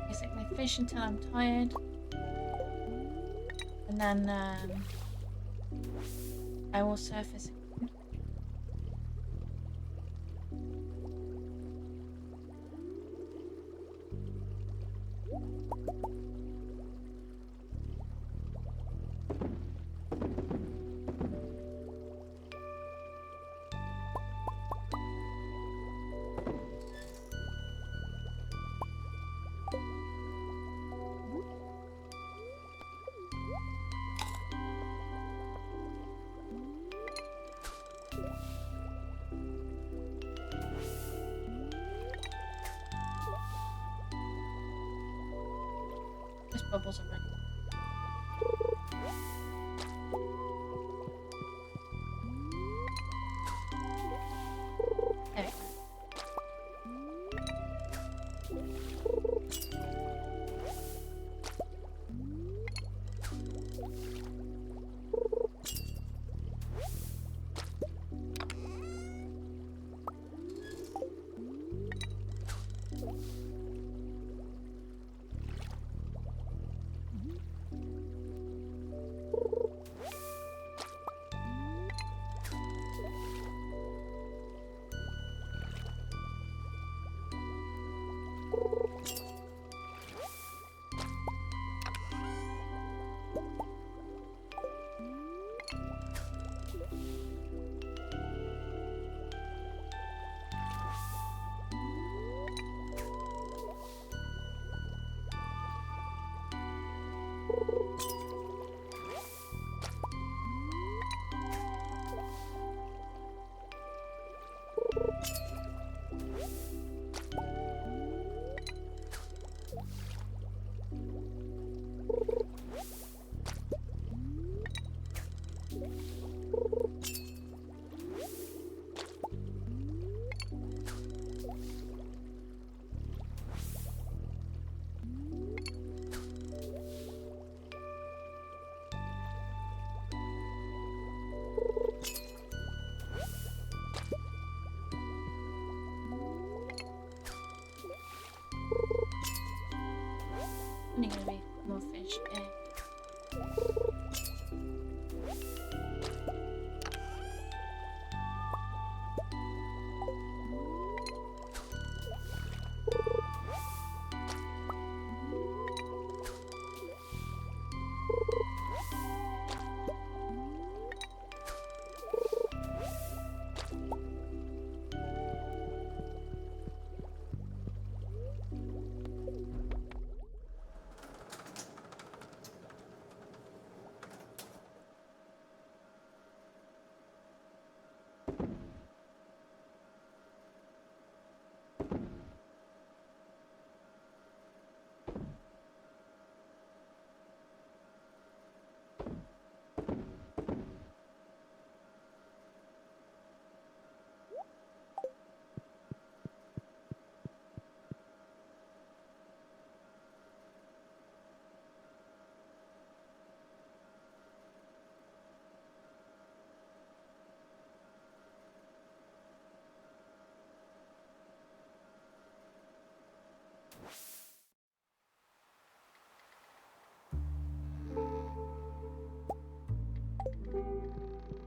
Basically fish until I'm tired, and then I will surface again. There's bubbles already. There we go.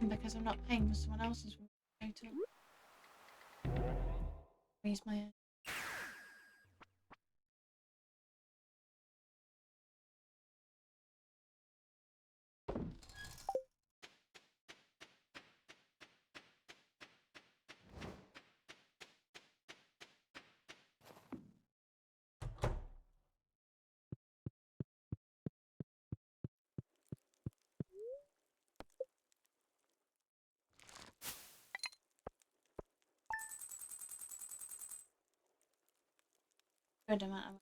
because I'm not paying for someone else's water. Use my own. Good amount of.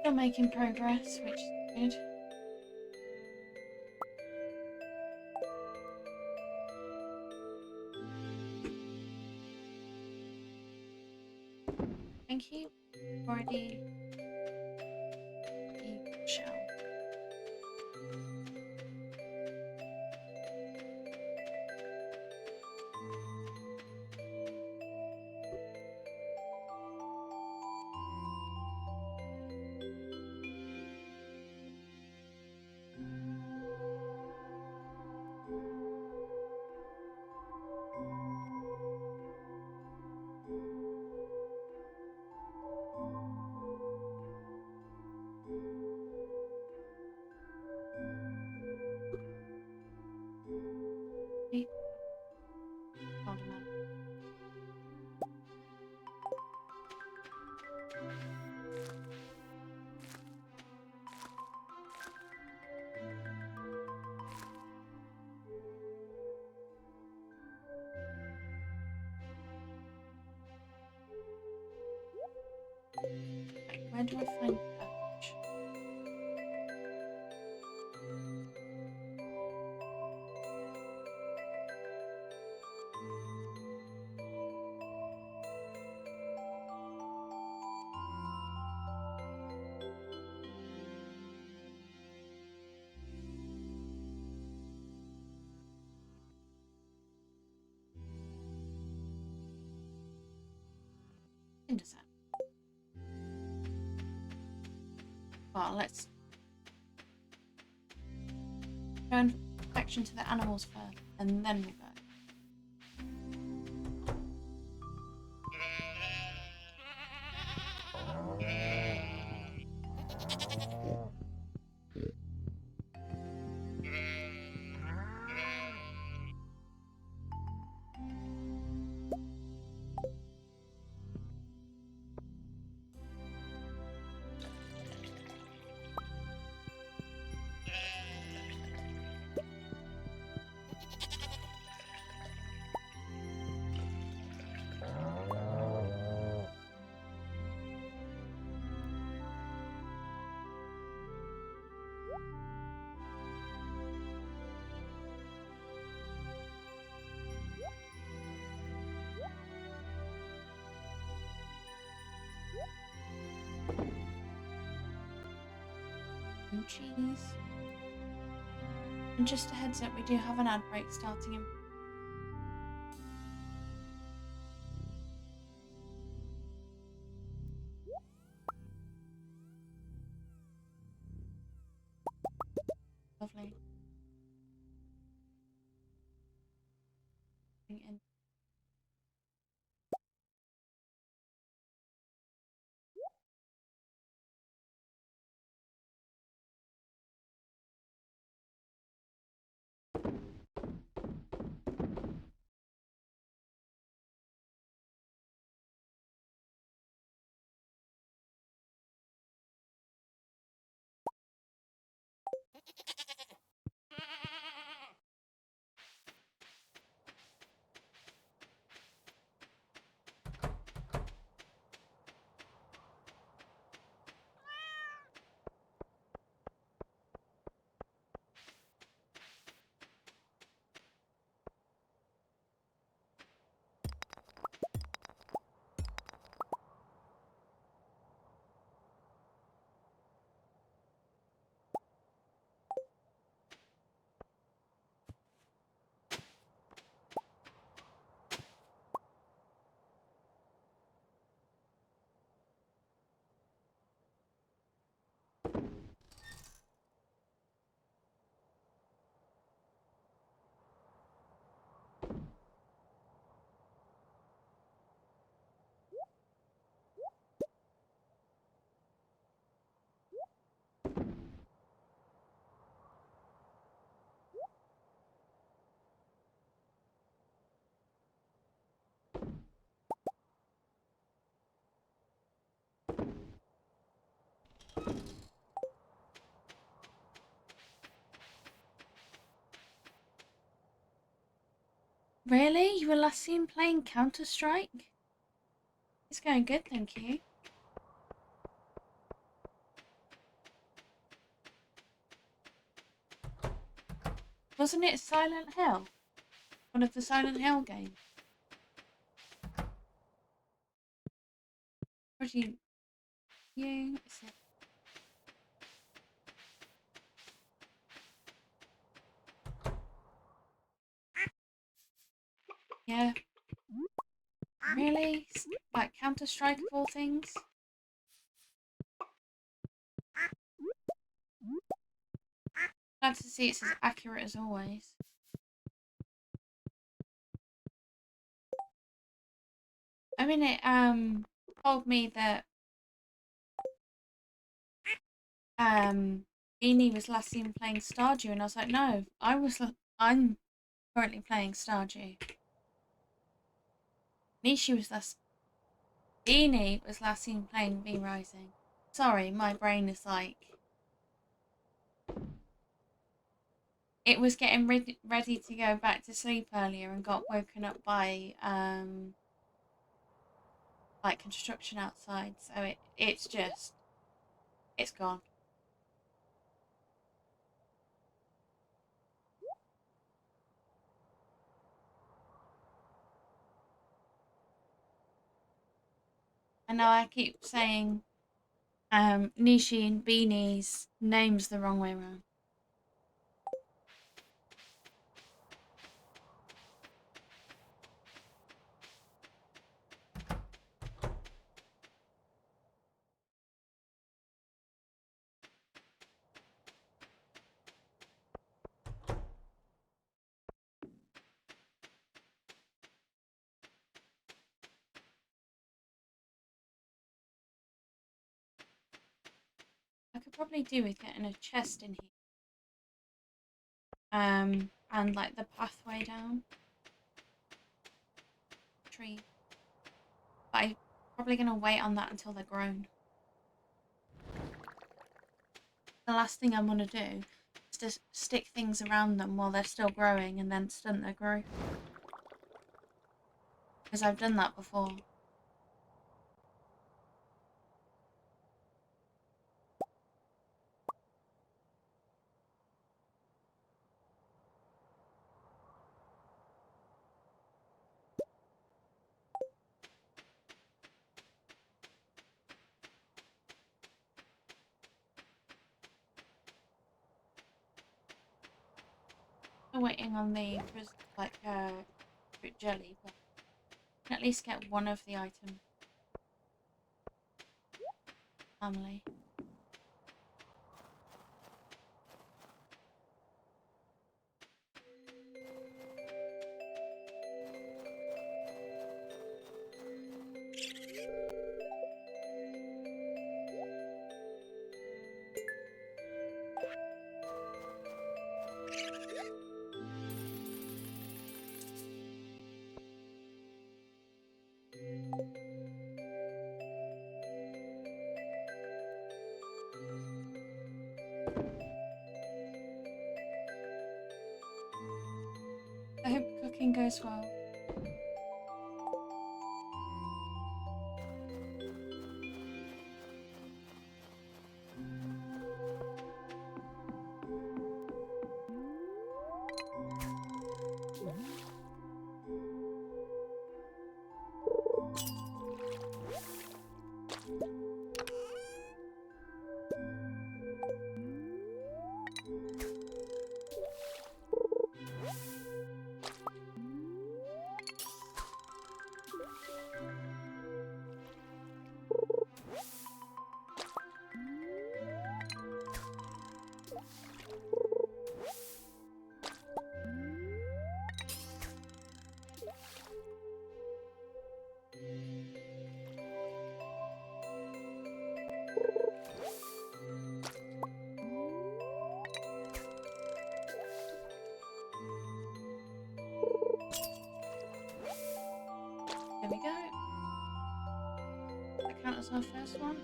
Still making progress, which is good. Thank you. Already. Shell. Hold a minute. Where do I find birch? Into that. Well, let's go and action to the animals first, and then we'll go. And cheese. And just a heads up, we do have an ad break starting in. Lovely. In. Really? You were last seen playing Counter-Strike? It's going good, thank you. Wasn't it Silent Hill? One of the Silent Hill games? What do you... Yeah. Really? Like Counter-Strike of all things? Glad to see it's as accurate as always. I mean, it told me that Beanie was last seen playing Stardew, and I was like, no, I'm currently playing Stardew. Nishi was last Beanie was last seen playing V Rising. Sorry, my brain is like it was getting ready to go back to sleep earlier and got woken up by like construction outside, so it's gone. And now I keep saying Nishi and Beanie's names the wrong way around. I could probably do with getting a chest in here. And like the pathway down. Tree. But I'm probably gonna wait on that until they're grown. The last thing I want to do is to stick things around them while they're still growing and then stunt their growth. Because I've done that before. Still waiting on the fruit jelly, but I can at least get one of the item family. I hope cooking goes well. There we go. That counts as our first one.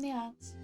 from the ads.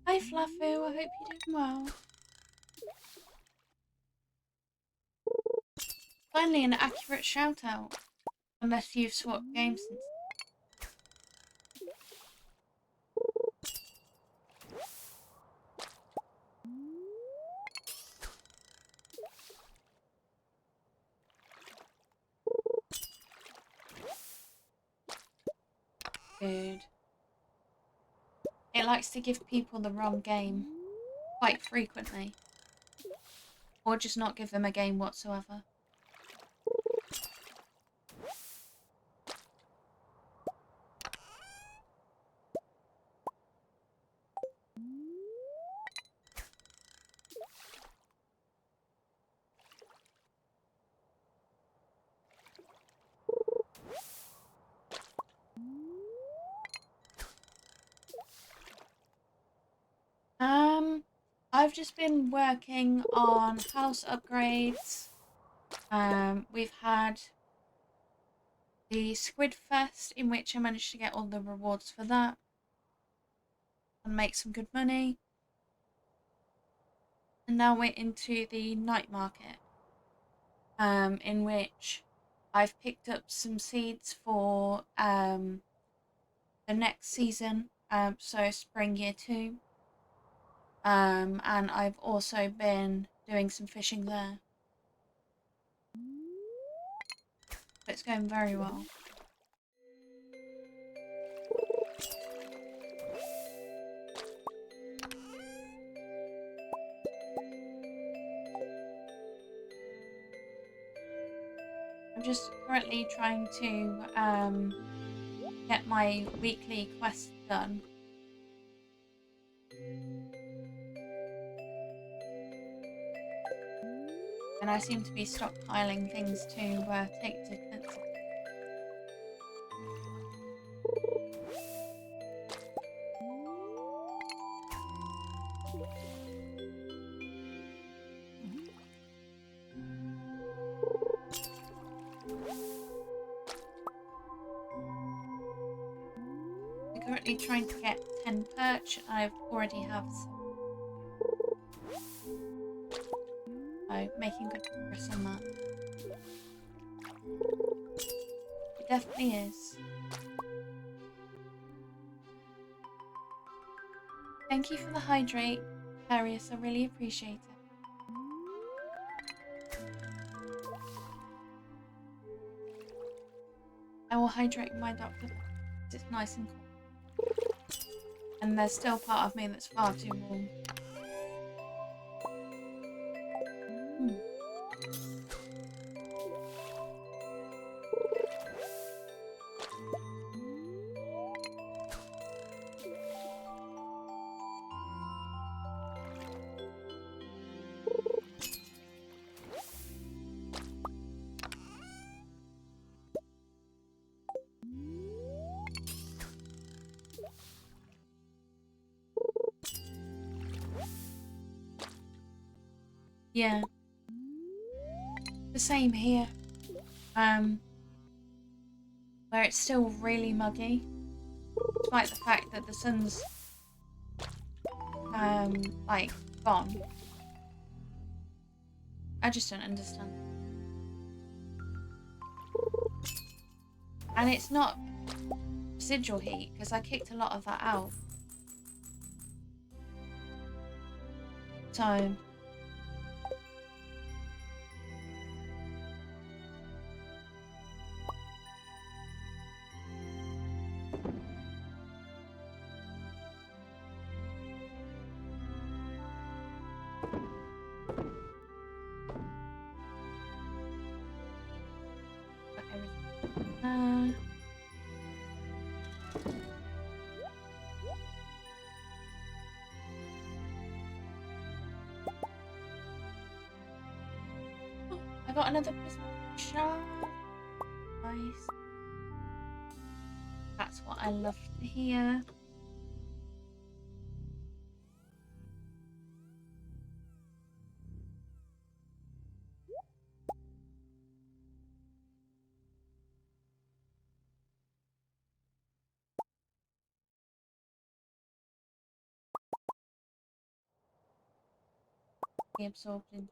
Hi Fluffu, I hope you're doing well. Finally an accurate shout out. Unless you've swapped games since. Good. It likes to give people the wrong game quite frequently. Or just not give them a game whatsoever. I've just been working on house upgrades. We've had the Squid Fest, in which I managed to get all the rewards for that and make some good money. And now we're into the night market, in which I've picked up some seeds for the next season, so spring year 2. And I've also been doing some fishing there. It's going very well. I'm just currently trying to get my weekly quest done. And I seem to be stockpiling things to take to Clinton. I'm currently trying to get 10 perch. I already have some. So making good progress on that. It definitely is. Thank you for the hydrate, Darius. I really appreciate it. I will hydrate my doctor because it's nice and cool. And there's still part of me that's far too warm. Yeah. The same here. where it's still really muggy, despite the fact that the sun's like gone. I just don't understand. And it's not residual heat because I kicked a lot of that out. So put everything there. Oh, I got another prismatic shard. Nice. That's what I love to hear. Be absorbed in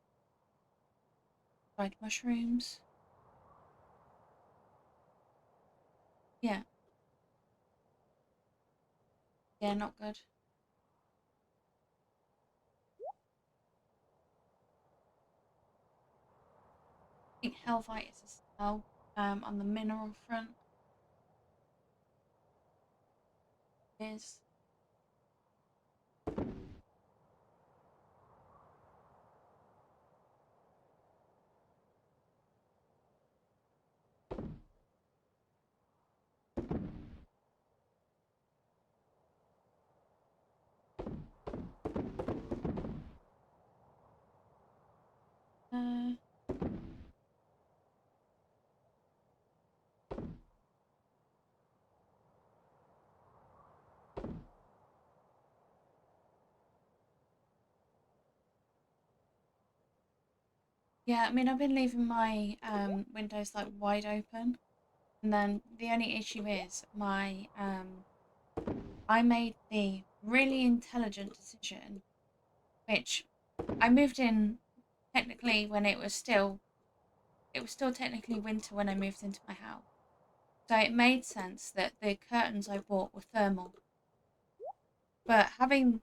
dried mushrooms. Yeah. Yeah, not good. I think Helvite is a spell on the mineral front. Is uh yeah, I mean I've been leaving my windows like wide open, and then the only issue is my I made the really intelligent decision, which I moved in technically when it was still technically winter when I moved into my house. So it made sense that the curtains I bought were thermal. But having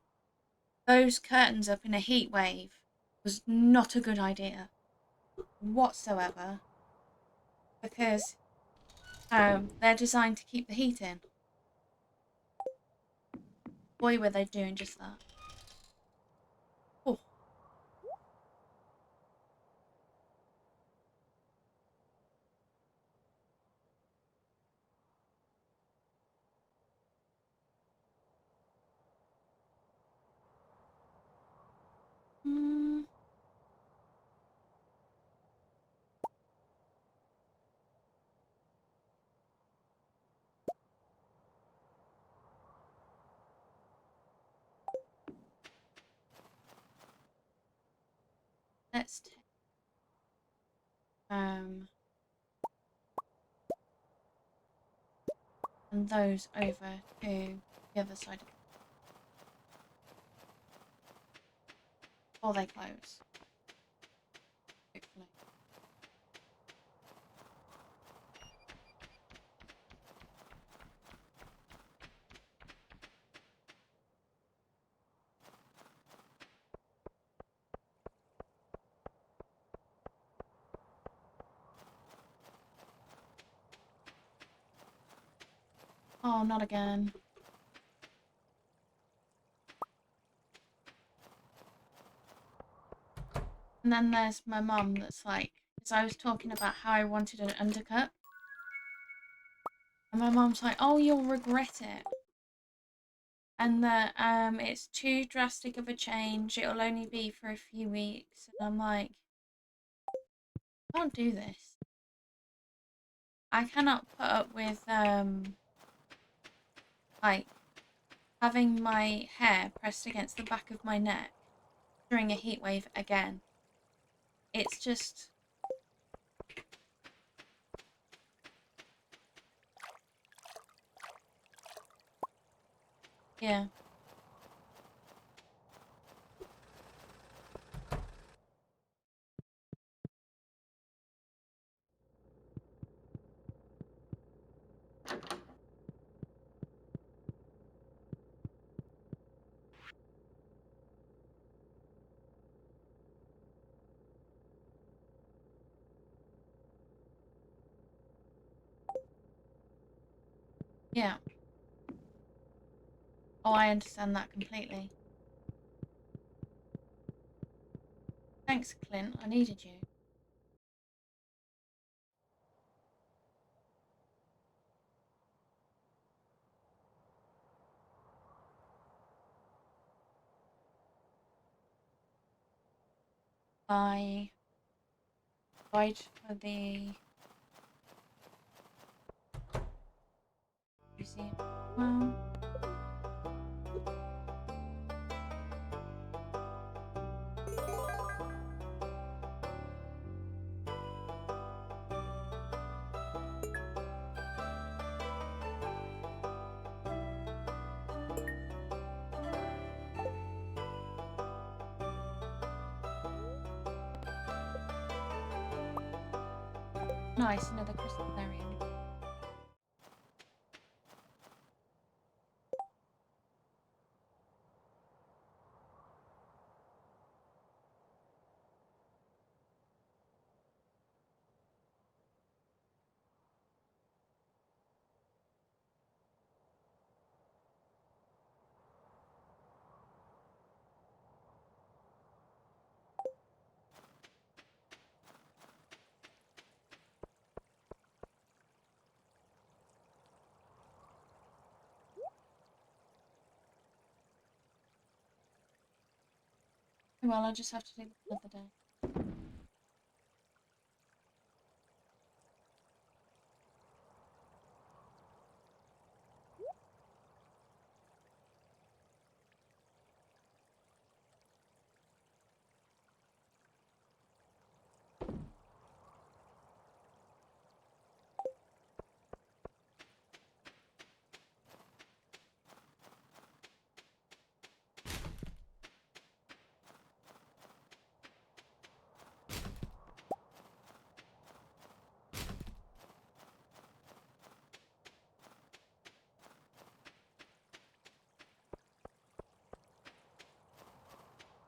those curtains up in a heat wave was not a good idea whatsoever, because they're designed to keep the heat in. Boy, were they doing just that. Oh. Mm. Let's take and those over to the other side before they close. Hopefully. Oh, not again. And then there's my mum that's like, because I was talking about how I wanted an undercut. And my mum's like, oh, you'll regret it. And that it's too drastic of a change. It'll only be for a few weeks. And I'm like, I can't do this. I cannot put up with like having my hair pressed against the back of my neck during a heat wave again. It's just Yeah. Yeah. Oh, I understand that completely. Thanks, Clint. I needed you. I tried for the museum. Well, nice, another crystallarium. Well, I'll just have to do this another day.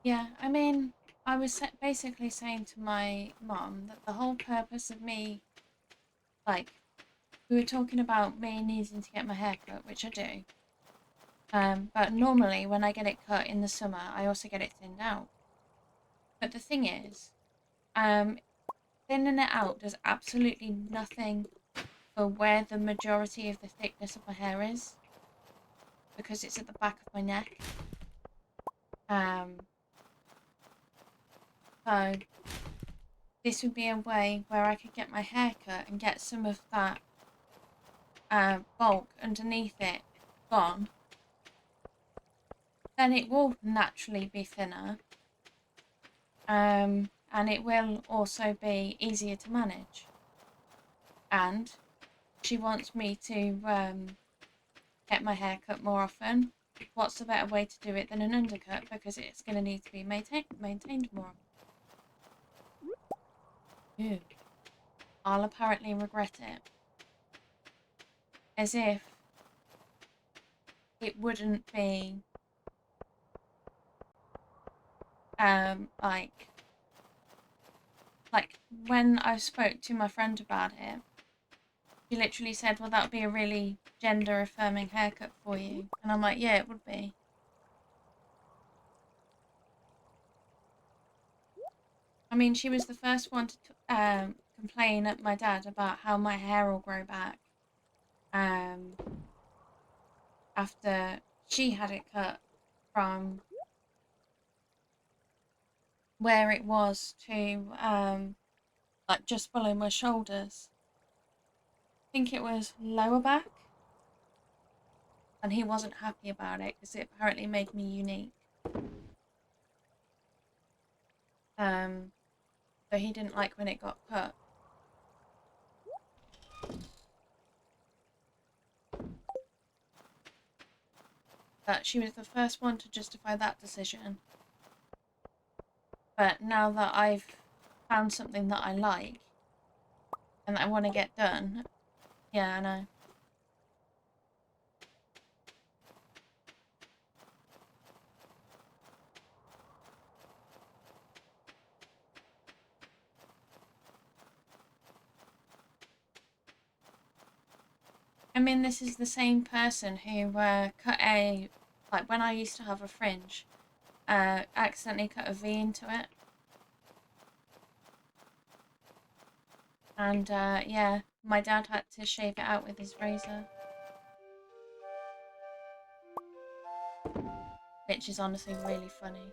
Yeah, I mean, I was basically saying to my mom that the whole purpose of me, like, we were talking about me needing to get my hair cut, which I do. But normally when I get it cut in the summer, I also get it thinned out. But the thing is, thinning it out does absolutely nothing for where the majority of the thickness of my hair is, because it's at the back of my neck. So this would be a way where I could get my hair cut and get some of that bulk underneath it gone. Then it will naturally be thinner. And it will also be easier to manage. And she wants me to get my hair cut more often. What's a better way to do it than an undercut, because it's going to need to be maintained more often. Ew. I'll apparently regret it. As if it wouldn't be like when I spoke to my friend about it, she literally said, well, that would be a really gender affirming haircut for you. And I'm like, yeah, it would be. I mean, she was the first one to complain at my dad about how my hair will grow back after she had it cut from where it was to like just below my shoulders. I think it was lower back, and he wasn't happy about it because it apparently made me unique. So he didn't like when it got cut. So but she was the first one to justify that decision. But now that I've found something that I like and that I want to get done, yeah, I know. I mean, this is the same person who cut a, like when I used to have a fringe, accidentally cut a V into it. And yeah, my dad had to shave it out with his razor. Which is honestly really funny.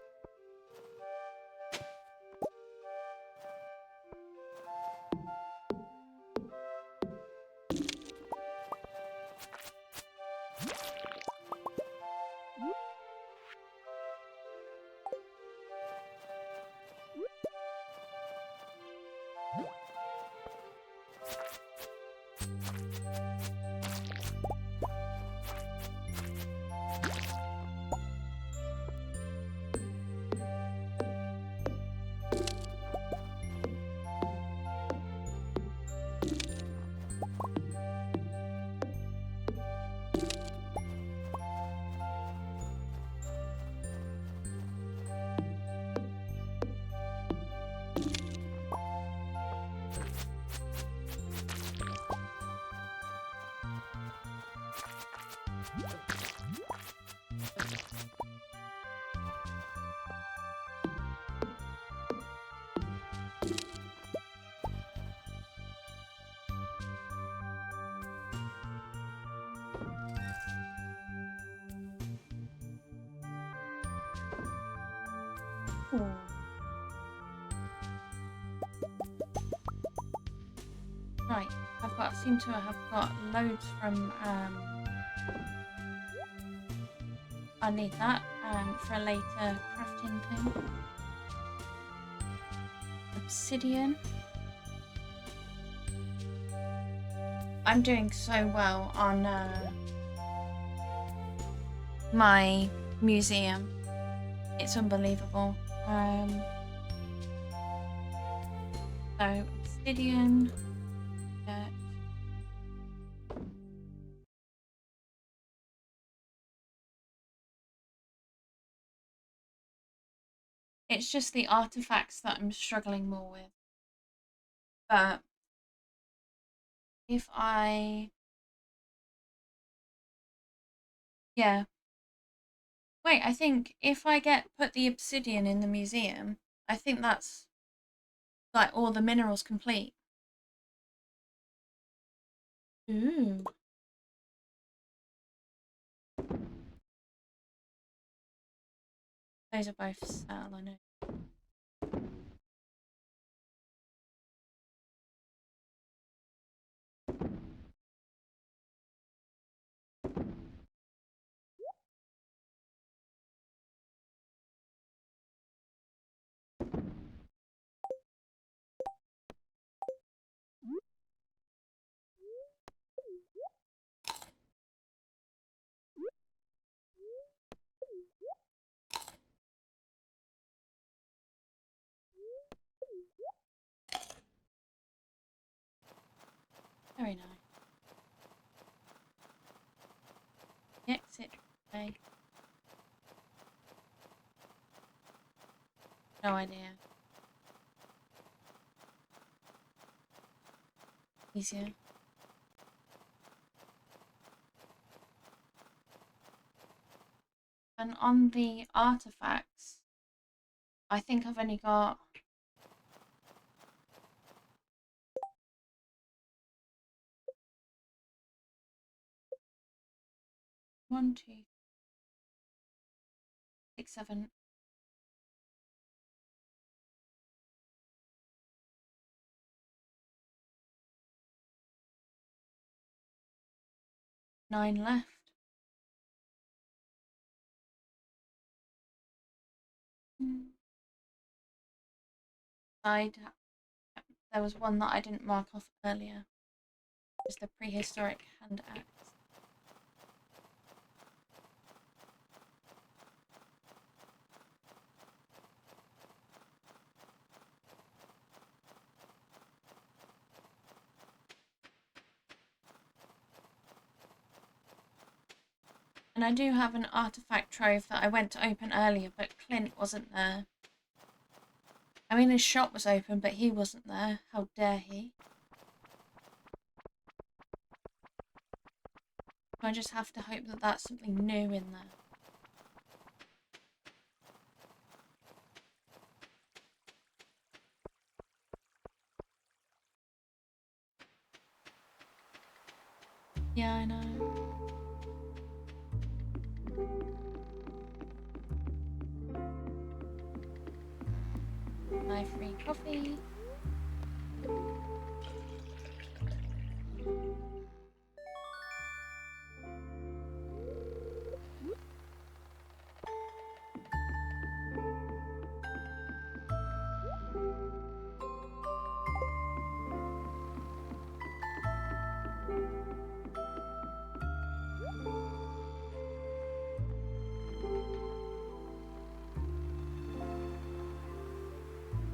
Ooh. Right, seem to have got loads from, I need that, for a later crafting thing. Obsidian. I'm doing so well on, my museum. It's unbelievable. So, obsidian. It's just the artifacts that I'm struggling more with. But if I... Yeah. Wait, I think if I put the obsidian in the museum, I think that's like all the minerals complete. Ooh. Those are both sell, I know. Very nice. Exit. Okay. No idea. Easier. And on the artifacts, I think I've only got... One, two, 6, 7... 9 left. There was one that I didn't mark off earlier. Just the prehistoric hand axe. And I do have an artifact trove that I went to open earlier, but Clint wasn't there. I mean, his shop was open, but he wasn't there. How dare he? I just have to hope that that's something new in there. Yeah, I know. My free coffee.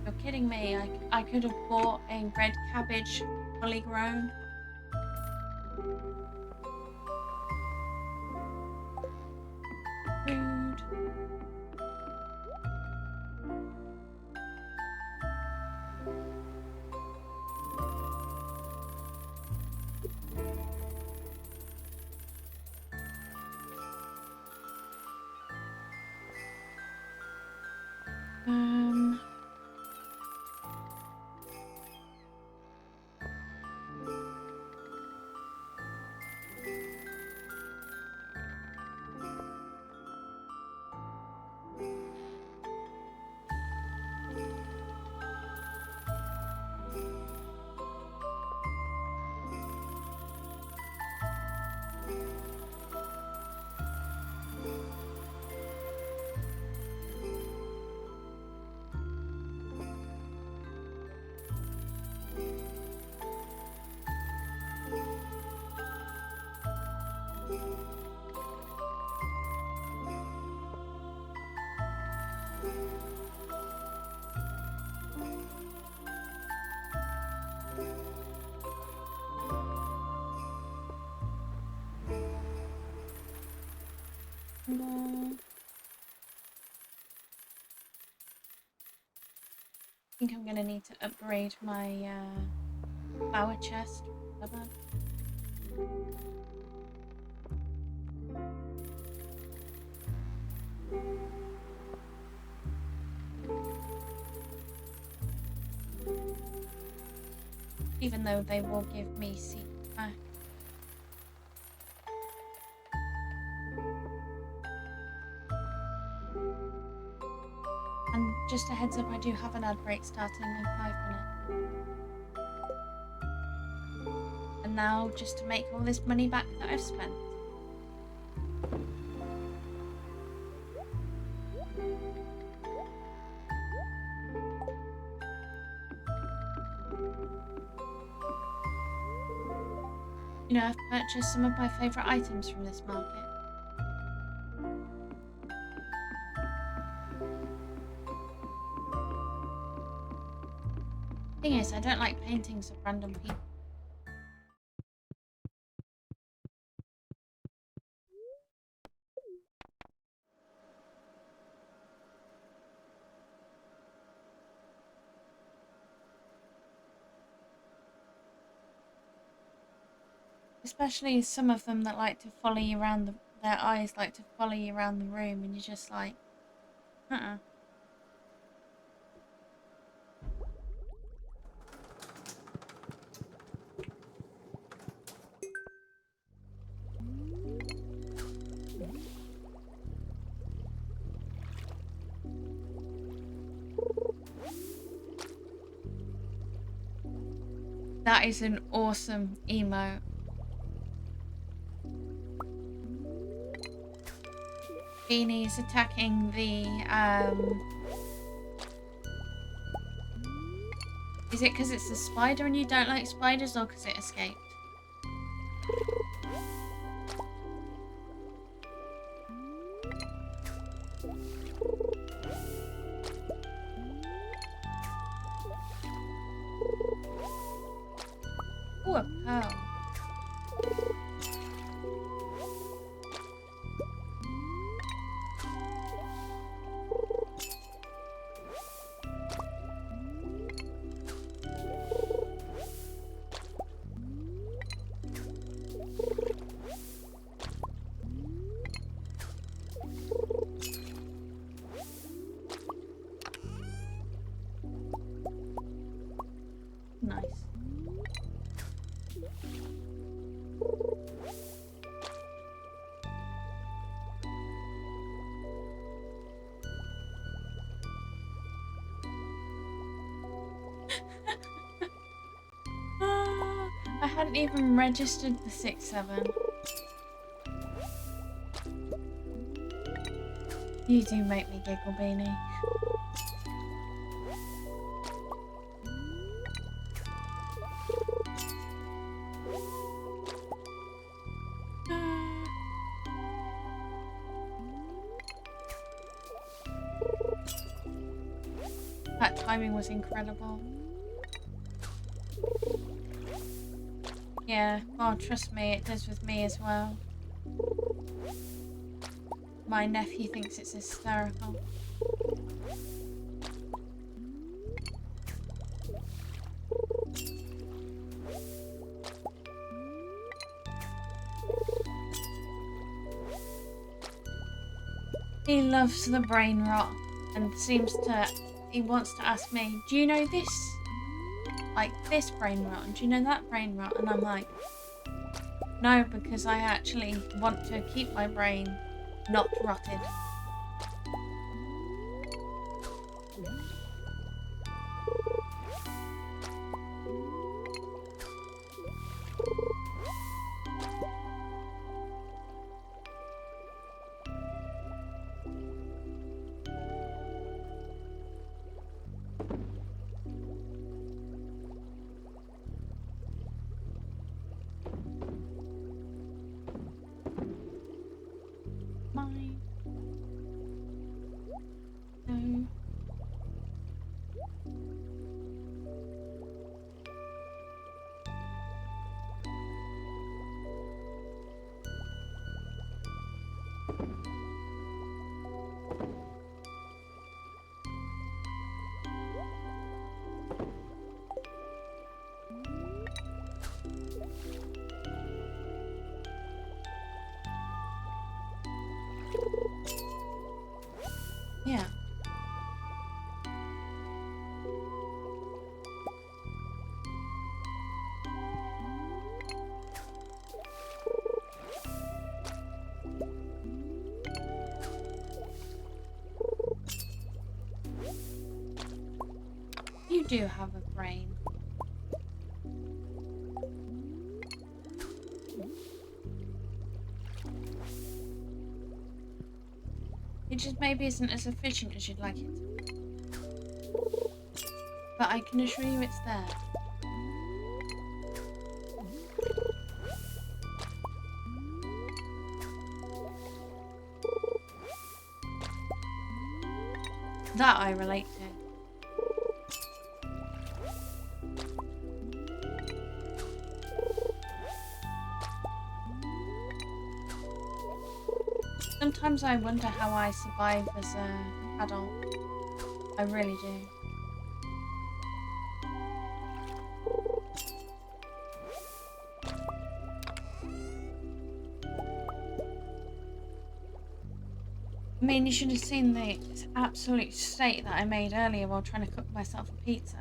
You're kidding me. I could have bought a red cabbage fully grown. Rude. No. I think I'm going to need to upgrade my flower chest. Even though they will give me seeds back. And just a heads up, I do have an ad break starting in 5 minutes. And now, just to make all this money back that I've spent. You know, I've purchased some of my favourite items from this market. Thing is, I don't like paintings of random people. Especially some of them that like to follow you around their eyes like to follow you around the room, and you're just like, That is an awesome emote. Beanie's attacking the, Is it because it's a spider and you don't like spiders, or because it escaped? Oh, a pearl. hadn't even registered the 6-7. You do make me giggle, Beanie. That timing was incredible. Yeah, well, trust me, it does with me as well. My nephew thinks it's hysterical. He loves the brain rot and he wants to ask me, do you know this? Like this brain rot, and do you know that brain rot? And I'm like, no, because I actually want to keep my brain not rotted. Mine. No. Yeah. You do have a brain. It just maybe isn't as efficient as you'd like it to be. But I can assure you it's there. That I relate to. Sometimes I wonder how I survive as an adult. I really do. I mean, you should have seen the absolute state that I made earlier while trying to cook myself a pizza.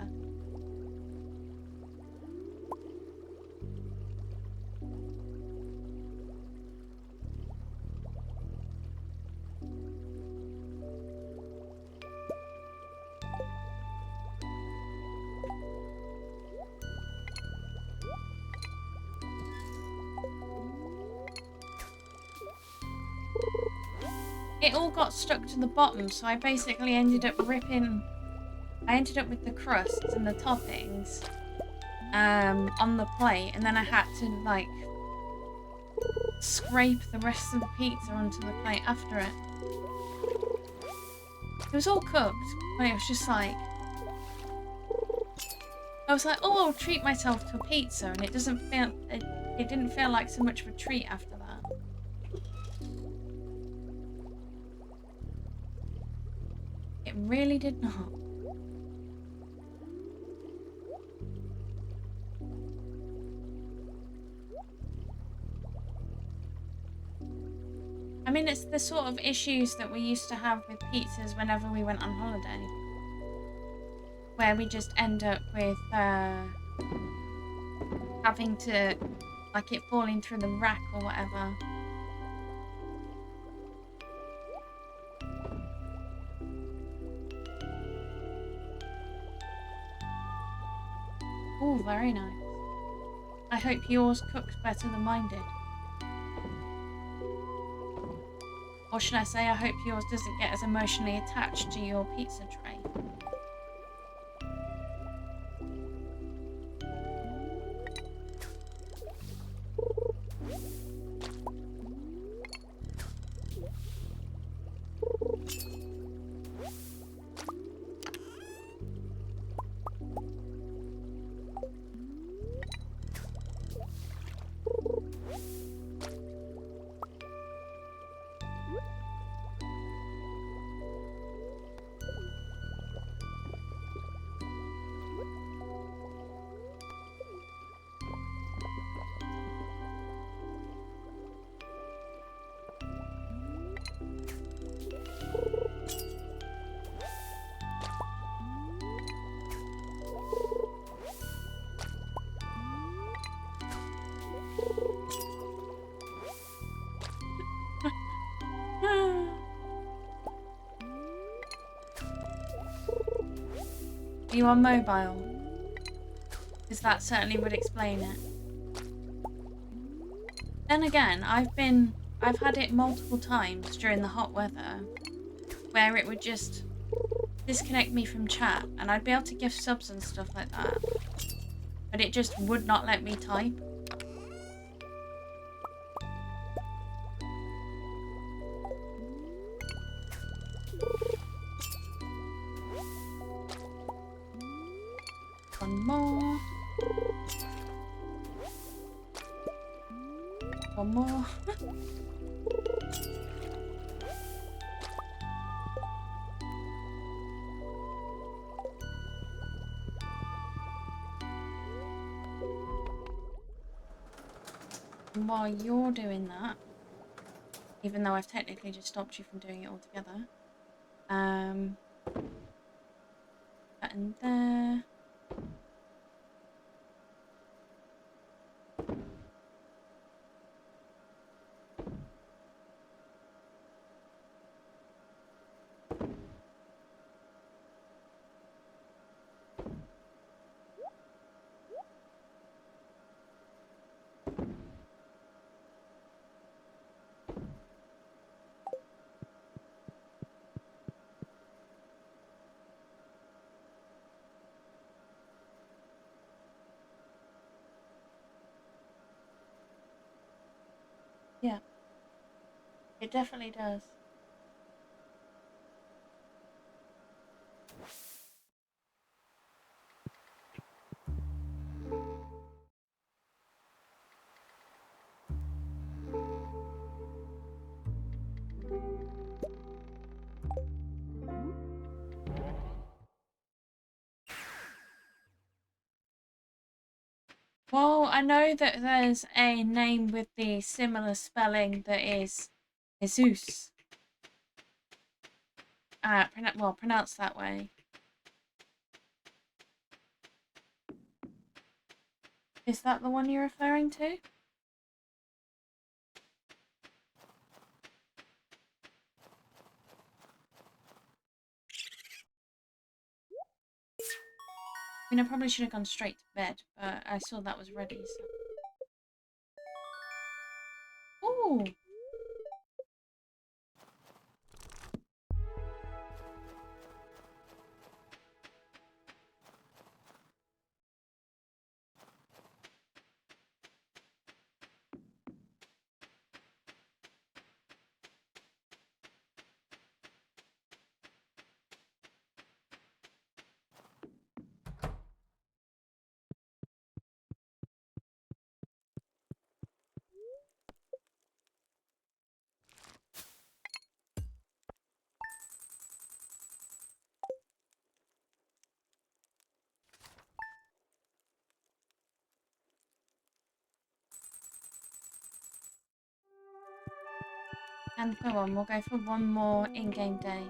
It all got stuck to the bottom, so I basically ended up with the crusts and the toppings on the plate, and then I had to like scrape the rest of the pizza onto the plate after it. It was all cooked, but it was just like, I was like, oh, I'll treat myself to a pizza, and it didn't feel like so much of a treat after that. It really did not. I mean, it's the sort of issues that we used to have with pizzas whenever we went on holiday. Where we just end up with having to, like, it falling through the rack or whatever. Oh, very nice. I hope yours cooks better than mine did. Or should I say, I hope yours doesn't get as emotionally attached to your pizza tray. Are you on mobile? Because that certainly would explain it. Then again, I've had it multiple times during the hot weather where it would just disconnect me from chat and I'd be able to give subs and stuff like that. But it just would not let me type. One more. One more. And while you're doing that, even though I've technically just stopped you from doing it altogether, that in there. Yeah, it definitely does. Well, I know that there's a name with the similar spelling that is Jesus. Well, pronounced that way. Is that the one you're referring to? I mean, I probably should have gone straight to bed, but I saw that was ready, so... Ooh! And go on, we'll go for one more in-game day.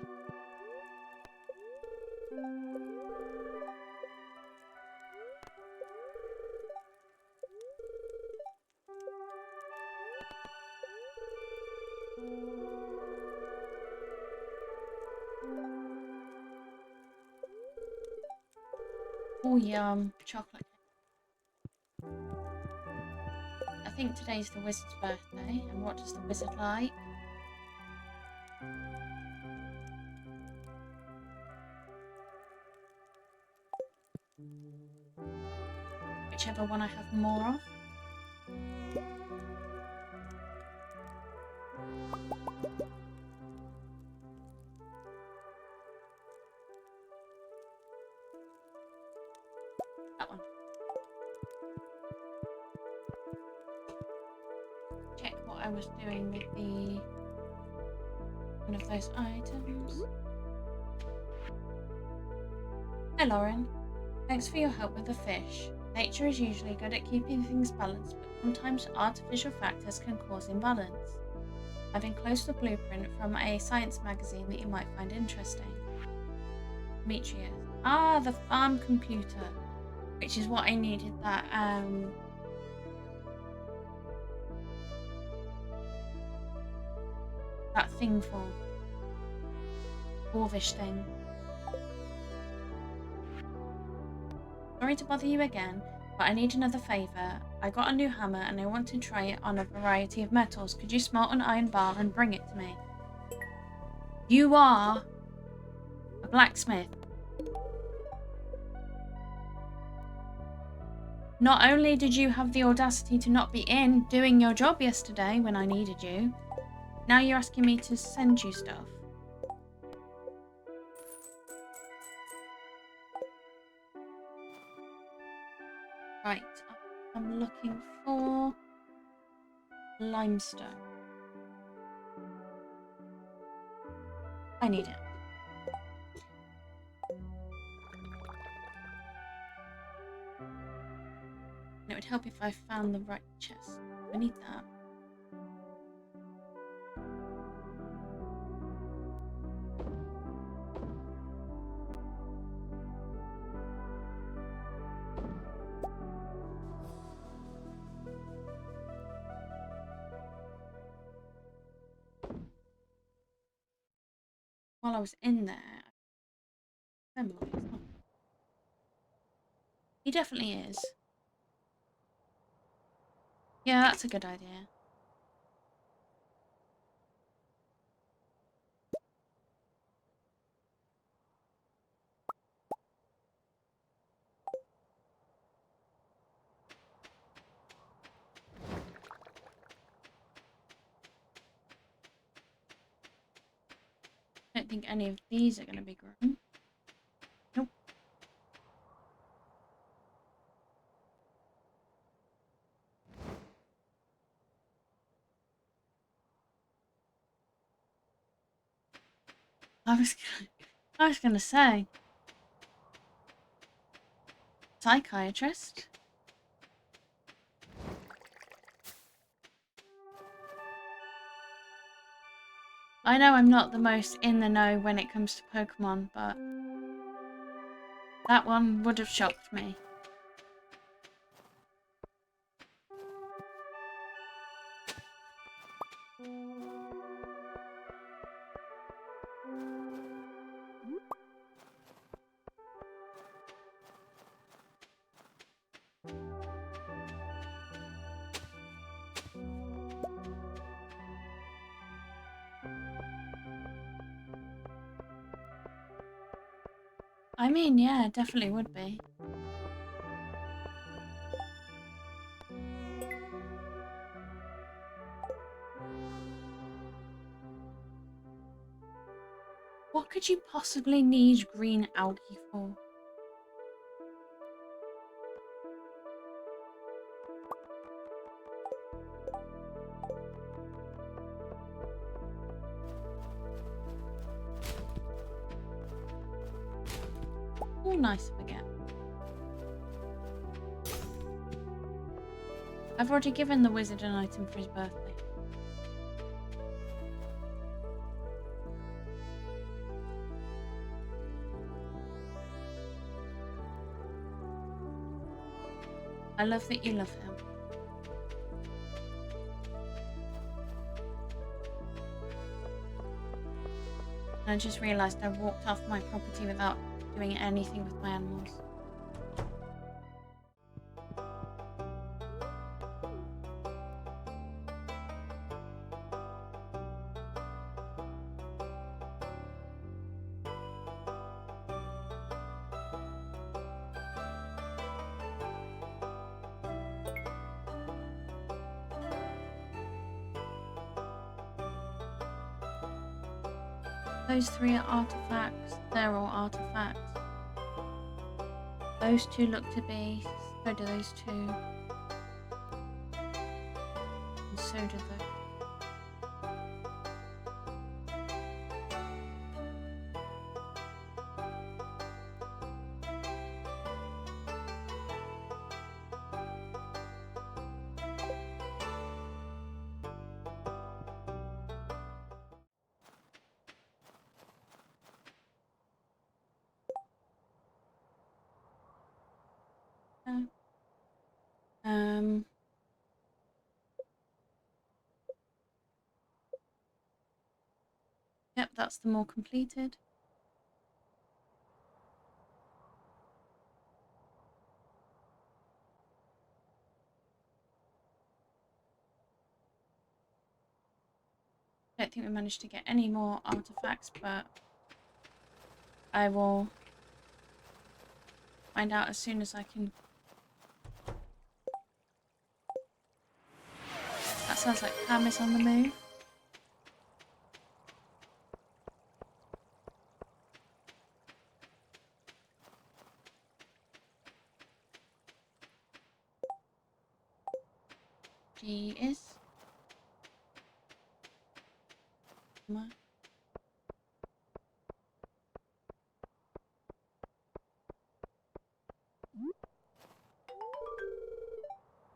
Oh, yum. Chocolate. think today's the wizard's birthday. And what does the wizard like? Whichever one I have more of. That one. Check what I was doing with the one of those items. Hi Lauren. Thanks for your help with the fish. Nature is usually good at keeping things balanced, but sometimes artificial factors can cause imbalance. I've enclosed a blueprint from a science magazine that you might find interesting. Demetrius. Ah, the farm computer. Which is what I needed that that thing for. Dwarvish thing. Sorry to bother you again, but I need another favour. I got a new hammer and I want to try it on a variety of metals. Could you smelt an iron bar and bring it to me? You are a blacksmith. Not only did you have the audacity to not be in doing your job yesterday when I needed you, now you're asking me to send you stuff. Right, I'm looking for limestone. I need it. And it would help if I found the right chest. I need that. While I was in there, he definitely is. Yeah, that's a good idea. I don't think any of these are going to be grown. Nope. I was gonna say. Psychiatrist. I know I'm not the most in the know when it comes to Pokemon, but that one would have shocked me. I mean, yeah, it definitely would be. What could you possibly need green algae for? Oh, nice baguette. I've already given the wizard an item for his birthday. I love that you love him. And I just realised I walked off my property without doing anything with my animals. Those 3 are artifacts. They're all artifacts. Those 2 look to be. So do those 2. And so do those. Um, yep, that's them all completed. I don't think we managed to get any more artifacts, but I will find out as soon as I can. That sounds like Pam is on the move. She is.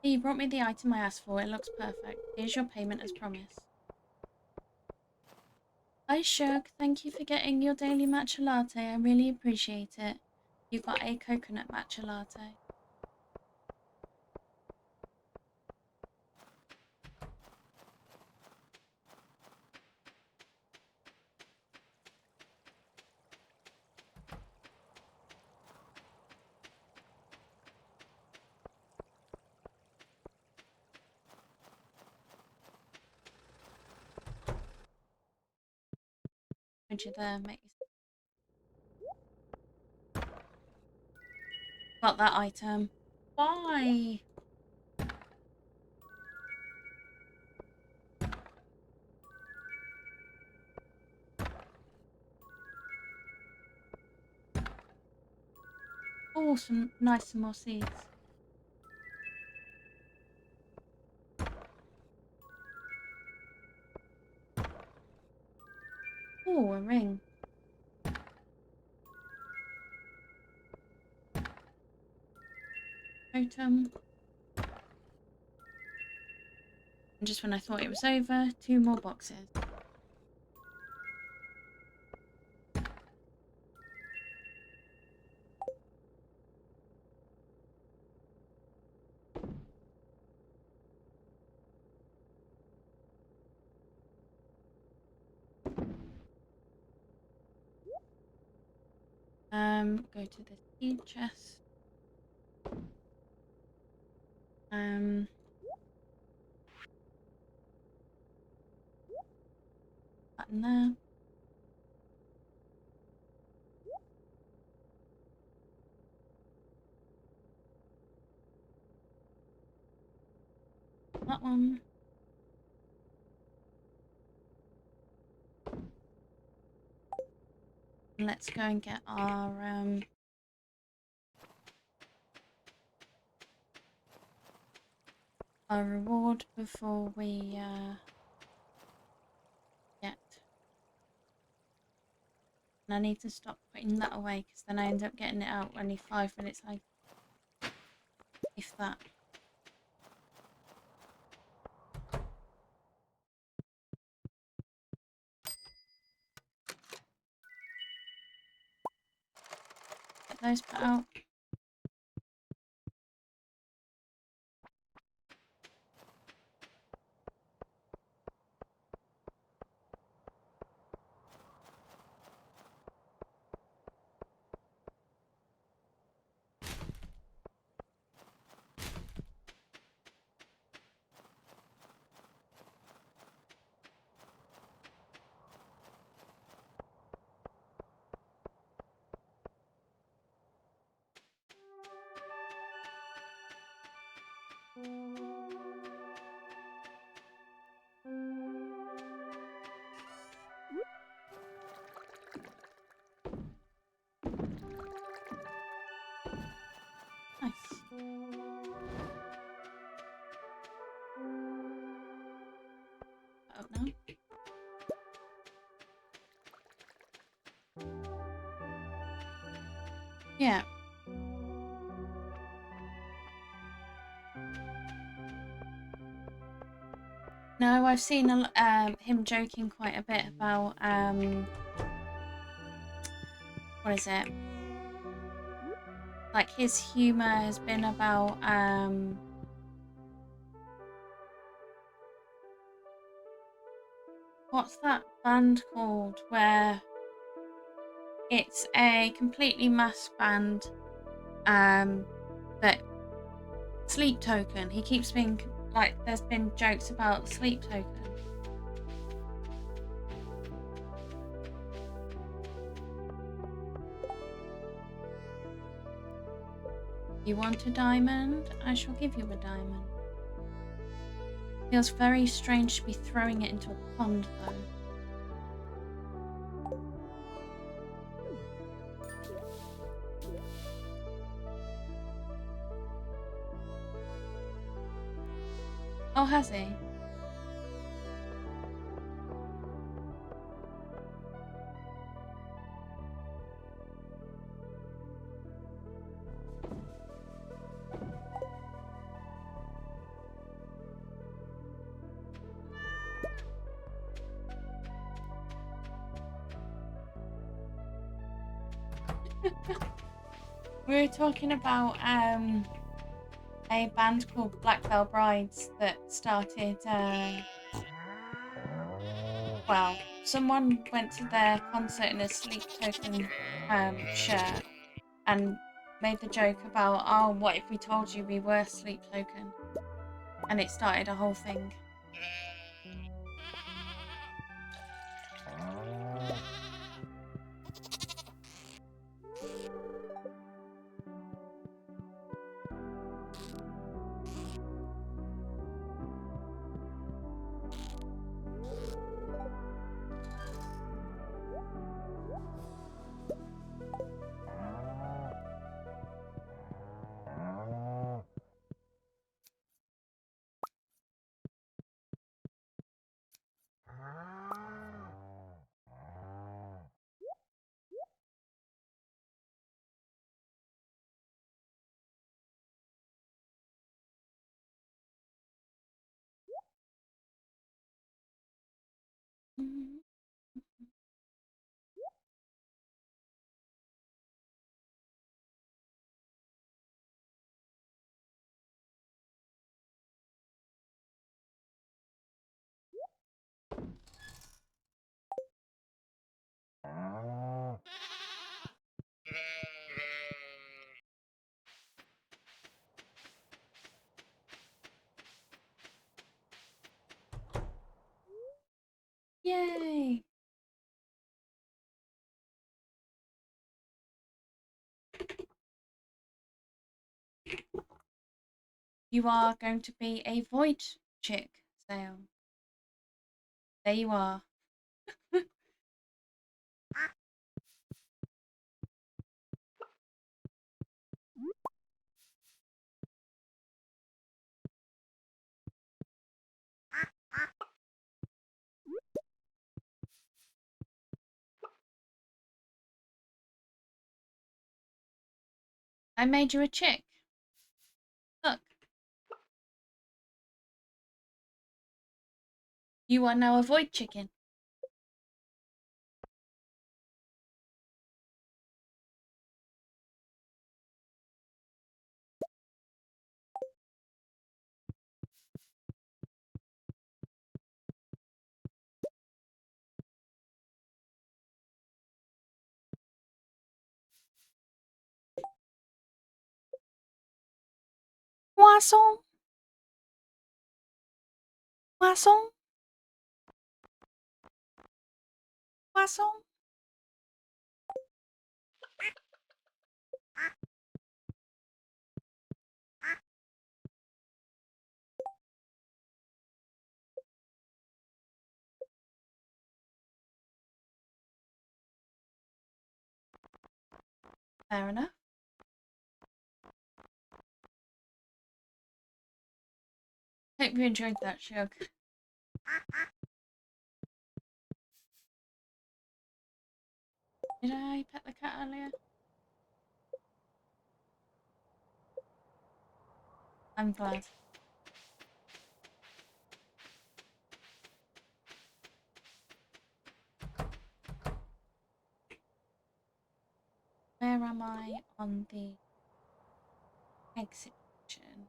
Hey, you brought me the item I asked for. It looks perfect. Here's your payment as promised. Hi Shug, thank you for getting your daily matcha latte. I really appreciate it. You got a coconut matcha latte. Would you there, mate? Got that item. Why? Oh, some more seeds. Oh, a ring. Totem. And just when I thought it was over, 2 more boxes. Go to the seed chest. Button there. That one. Let's go and get our reward before we get. And I need to stop putting that away because then I end up getting it out only 5 minutes later. If that. Get those put out. Up now. Yeah. No, I've seen him joking quite a bit about what is it? Like his humor has been about what's that band called where it's a completely masked band that Sleep Token. He keeps being like there's been jokes about Sleep Token. You want a diamond? I shall give you a diamond. Feels very strange to be throwing it into a pond though. Oh, has he? We were talking about a band called Black Veil Brides that started well, someone went to their concert in a Sleep Token shirt and made the joke about, oh, what if we told you we were Sleep Token? And it started a whole thing. Yay! You are going to be a void chick, Sale. There you are. I made you a chick. Look. You are now a void chicken. Poisson. Poisson. Poisson. Fair enough. Hope you enjoyed that, Shug. Did I pet the cat earlier? I'm glad. Where am I on the egg situation?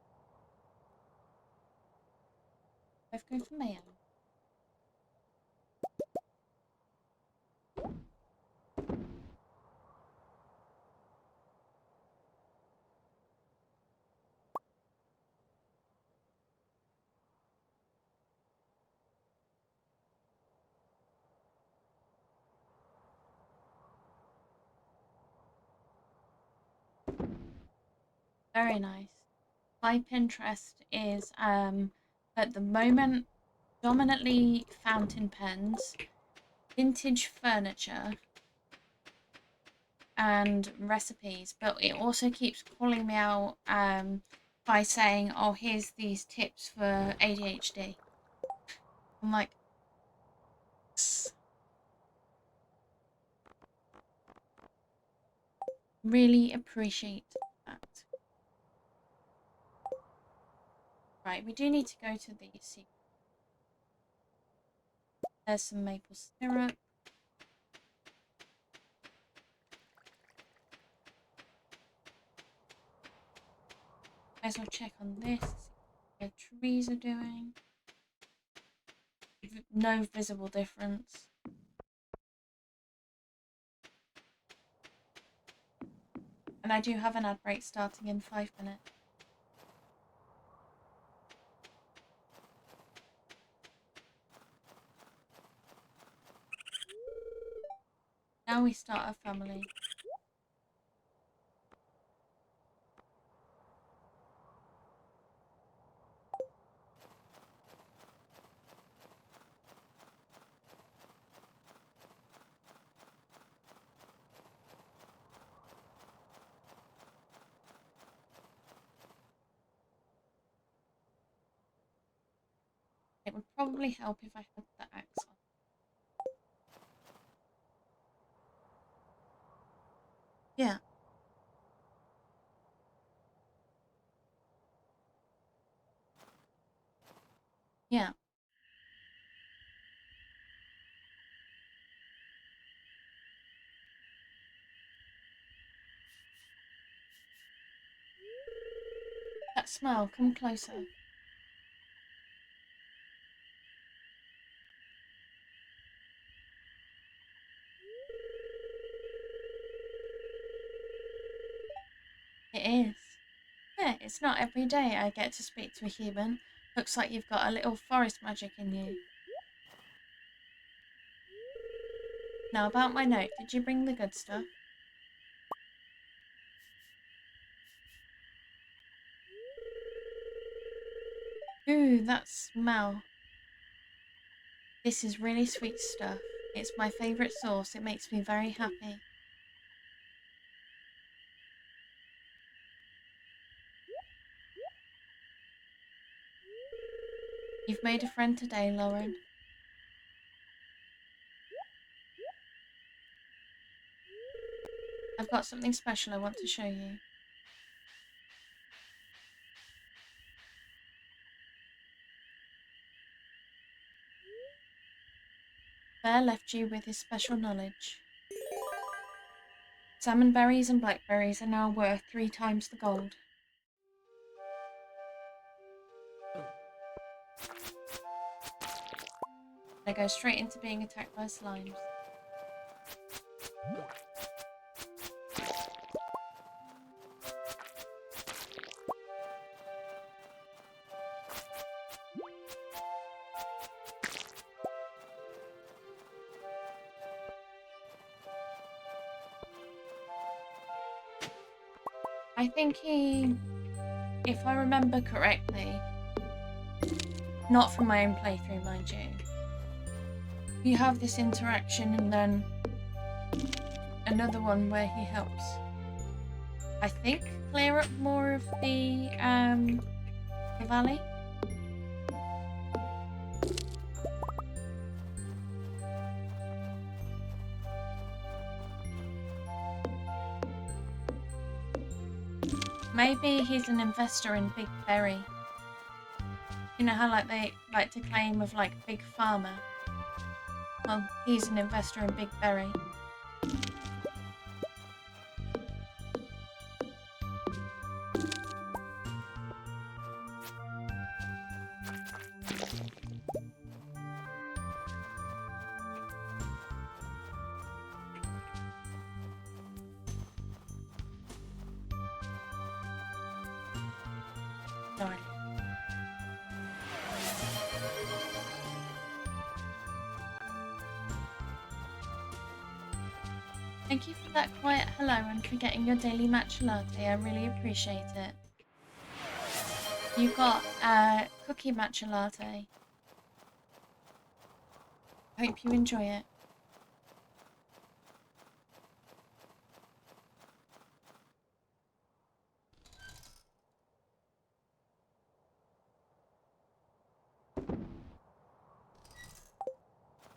Both going for mayo. Very nice. My Pinterest is at the moment dominantly fountain pens, vintage furniture, and recipes, but it also keeps calling me out by saying, oh, here's these tips for ADHD. I'm like, really appreciate that. Right, we do need to go to the secret. There's some maple syrup. Might as well check on this, see what the trees are doing. No visible difference. And I do have an ad break starting in 5 minutes. Now we start a family. It would probably help if I had the axe on. Yeah. Yeah. That smell, come closer. It is. Yeah, it's not every day I get to speak to a human. Looks like you've got a little forest magic in you. Now about my note, did you bring the good stuff? Ooh, that smell. This is really sweet stuff. It's my favourite sauce. It makes me very happy. You've made a friend today, Lauren. I've got something special I want to show you. Bear left you with his special knowledge. Salmon berries and blackberries are now worth 3 times the gold. They go straight into being attacked by slimes. I think he, if I remember correctly, not from my own playthrough, mind you, you have this interaction and then another one where he helps, I think, clear up more of the valley. Maybe he's an investor in Big Berry. You know how like they like to claim of like Big Pharma? Well, he's an investor in Big Berry. No idea. Thank you for that quiet hello and for getting your daily matcha latte. I really appreciate it. You got a cookie matcha latte. Hope you enjoy it.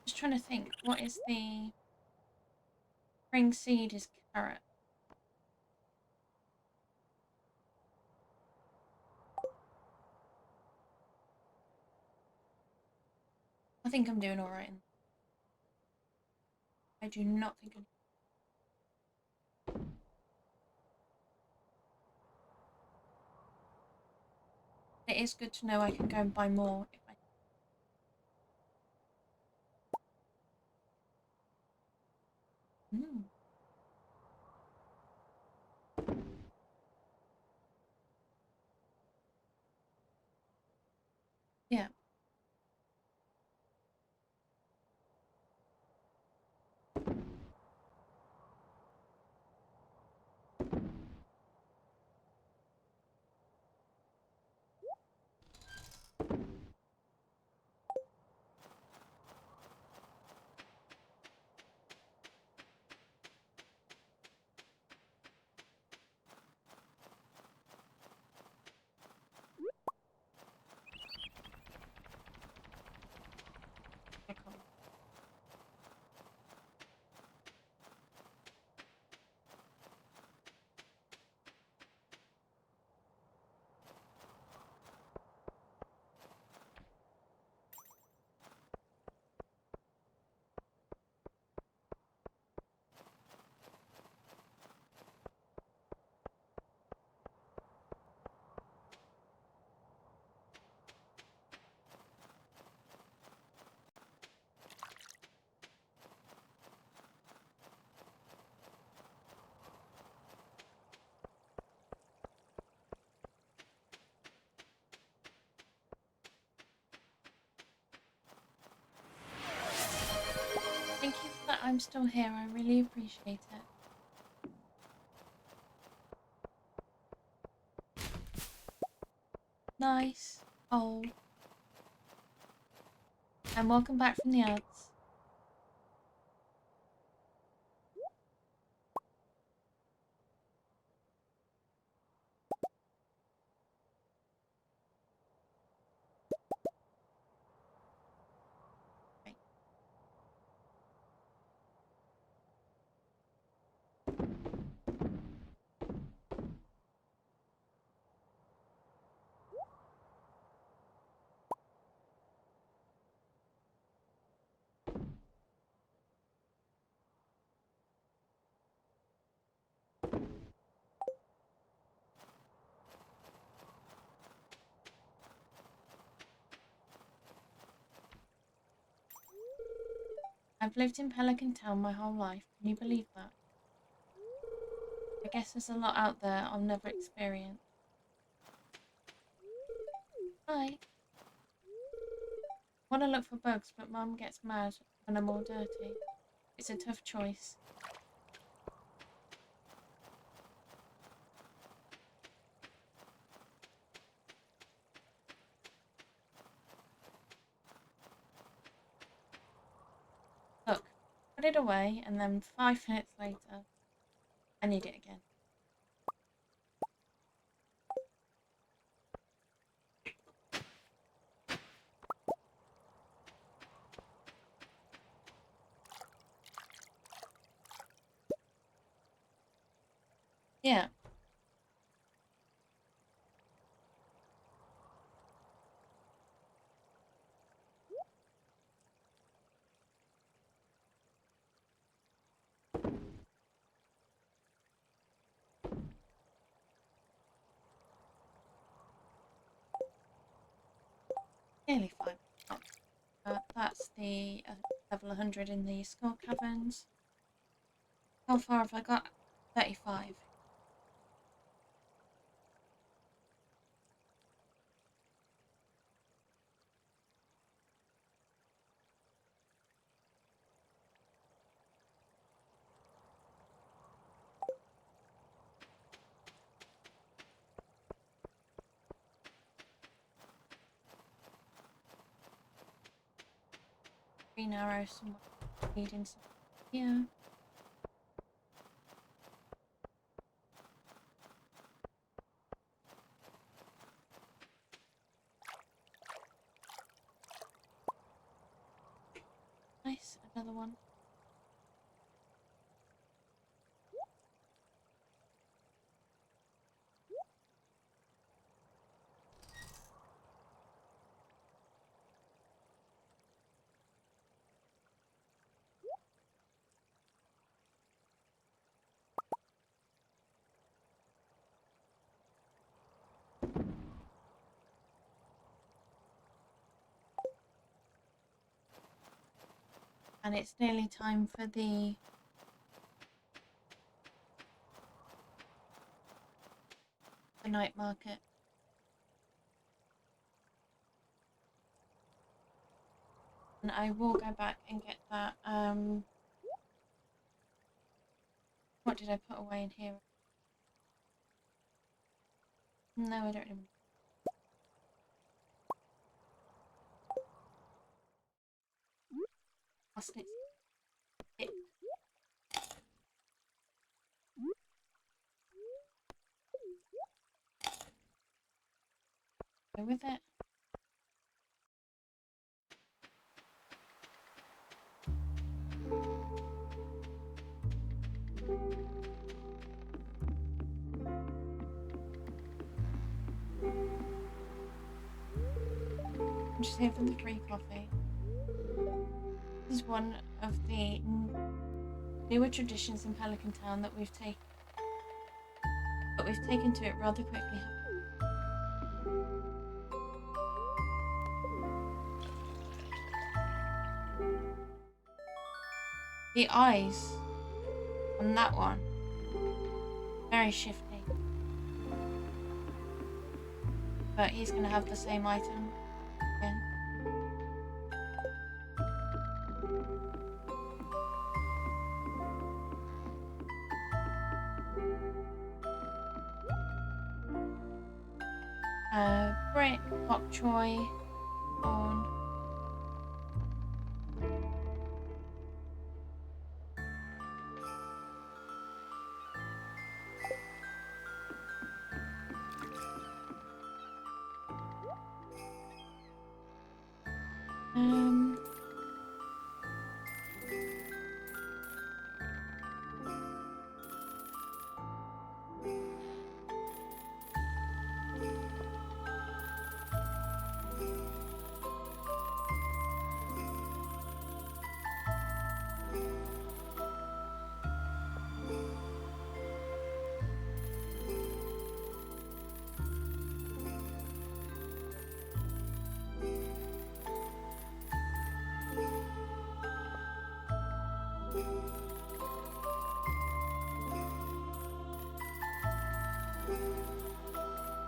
Just trying to think, what is the spring seed is carrot. I think I'm doing alright. I do not think I'm... It is good to know I can go and buy more if I... Yeah. Thank you that I'm still here. I really appreciate it. Nice. Oh. And welcome back from the ads. I've lived in Pelican Town my whole life. Can you believe that? I guess there's a lot out there I'll never experience. Hi. Want to look for bugs, but Mum gets mad when I'm all dirty. It's a tough choice. Look, put it away, and then 5 minutes later, I need it again. Yeah. Nearly 5. That's the level 100 in the skull caverns. How far have I got? 35. Green arrow somewhere leading here. Nice, another one. And it's nearly time for the night market. And I will go back and get that, what did I put away in here? No, I don't remember. Parsnips. Go with it. I'm just here for the free coffee. This is one of the newer traditions in Pelican Town that we've taken to it rather quickly. The eyes on that one, very shifty. But he's going to have the same item again. Brick, bok choy, corn.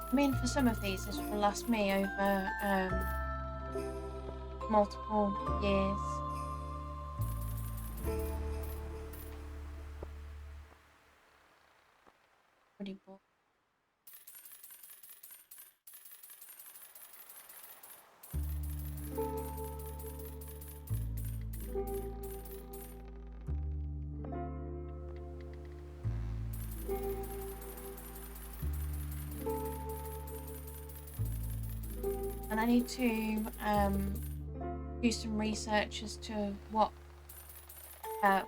I mean, for some of these, this will last me over multiple years. Pretty bored. And I need to do some research as to what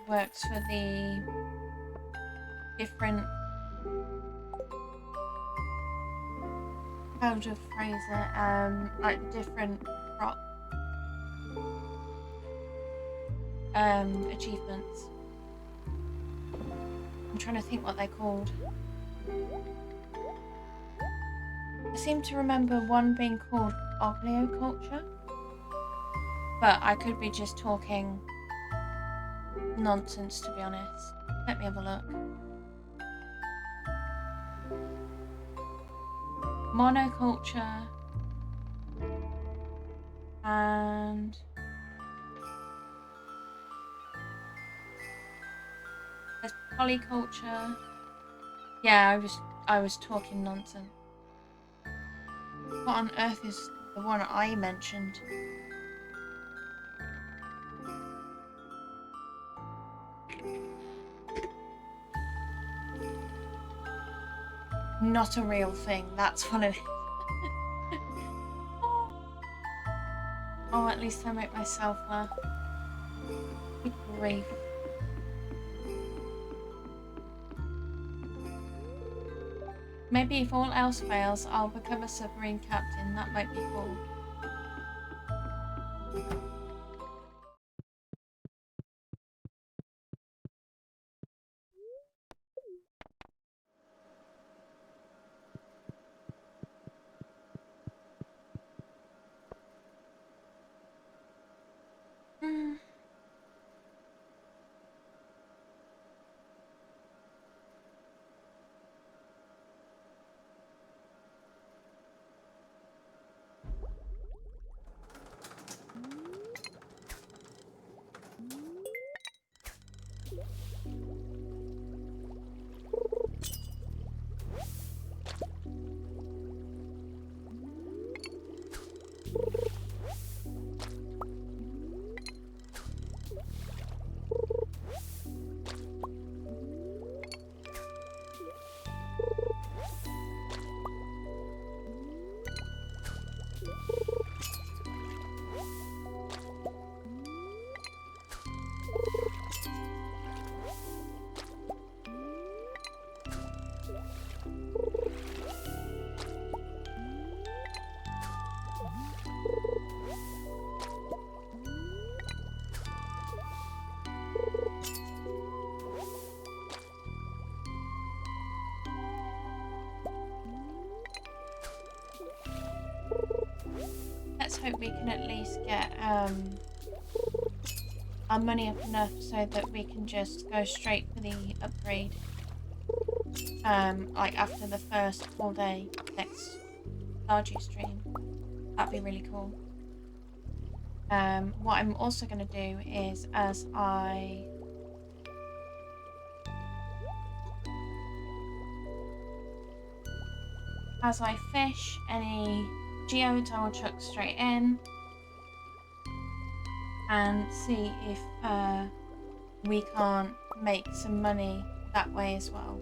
works for the different, how to phrase it, like different crop achievements. I'm trying to think what they're called. I seem to remember one being called oglioculture. But I could be just talking nonsense, to be honest. Let me have a look. Monoculture and there's polyculture. Yeah, I was talking nonsense. What on earth is the one I mentioned? Not a real thing, that's what it is. Oh, at least I make myself laugh. Good grief. Maybe if all else fails, I'll become a submarine captain. That might be cool. Let's hope we can at least get our money up enough so that we can just go straight for the upgrade. Like after the first full day next Stardew stream. That'd be really cool. What I'm also going to do is as I fish any geodes, I will chuck straight in and see if we can't make some money that way as well.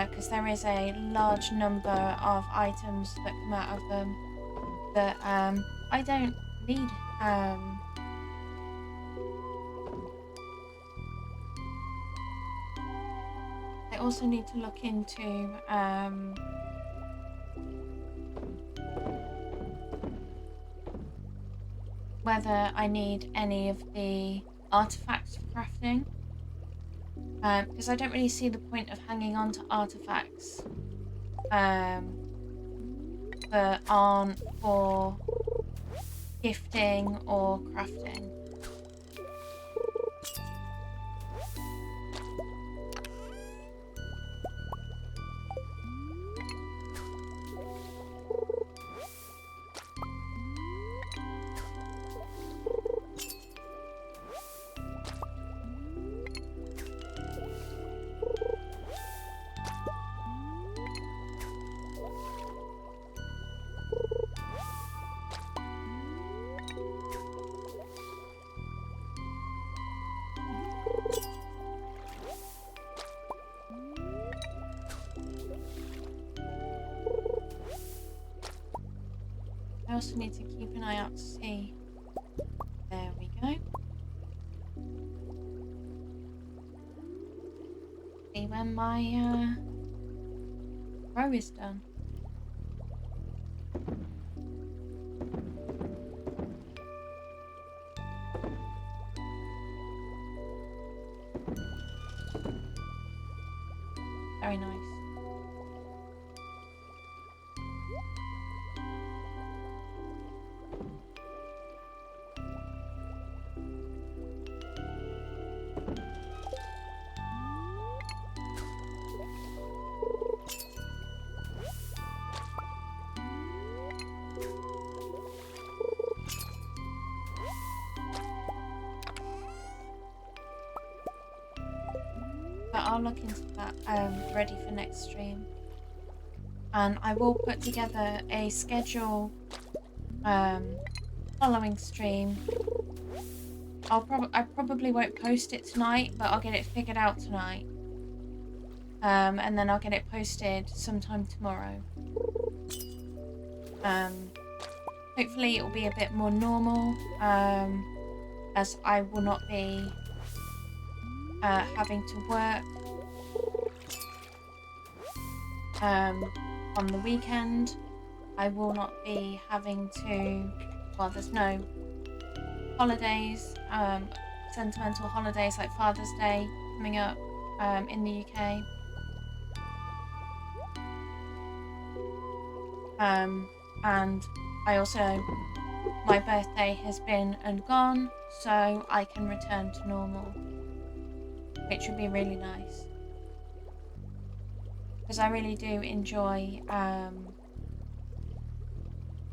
Because there is a large number of items that come out of them that I don't need. I also need to look into whether I need any of the artifacts for crafting. Because I don't really see the point of hanging on to artifacts that aren't for gifting or crafting. I also need to keep an eye out to see. There we go. See when my row is done. Very nice. I'll look into that ready for next stream. And I will put together a schedule following stream. I probably won't post it tonight, but I'll get it figured out tonight. And then I'll get it posted sometime tomorrow. Hopefully it will be a bit more normal, as I will not be having to work on the weekend. I will not be having to, well, there's no holidays, sentimental holidays like Father's Day coming up in the UK. And I also, my birthday has been and gone, so I can return to normal, which would be really nice. Because I really do enjoy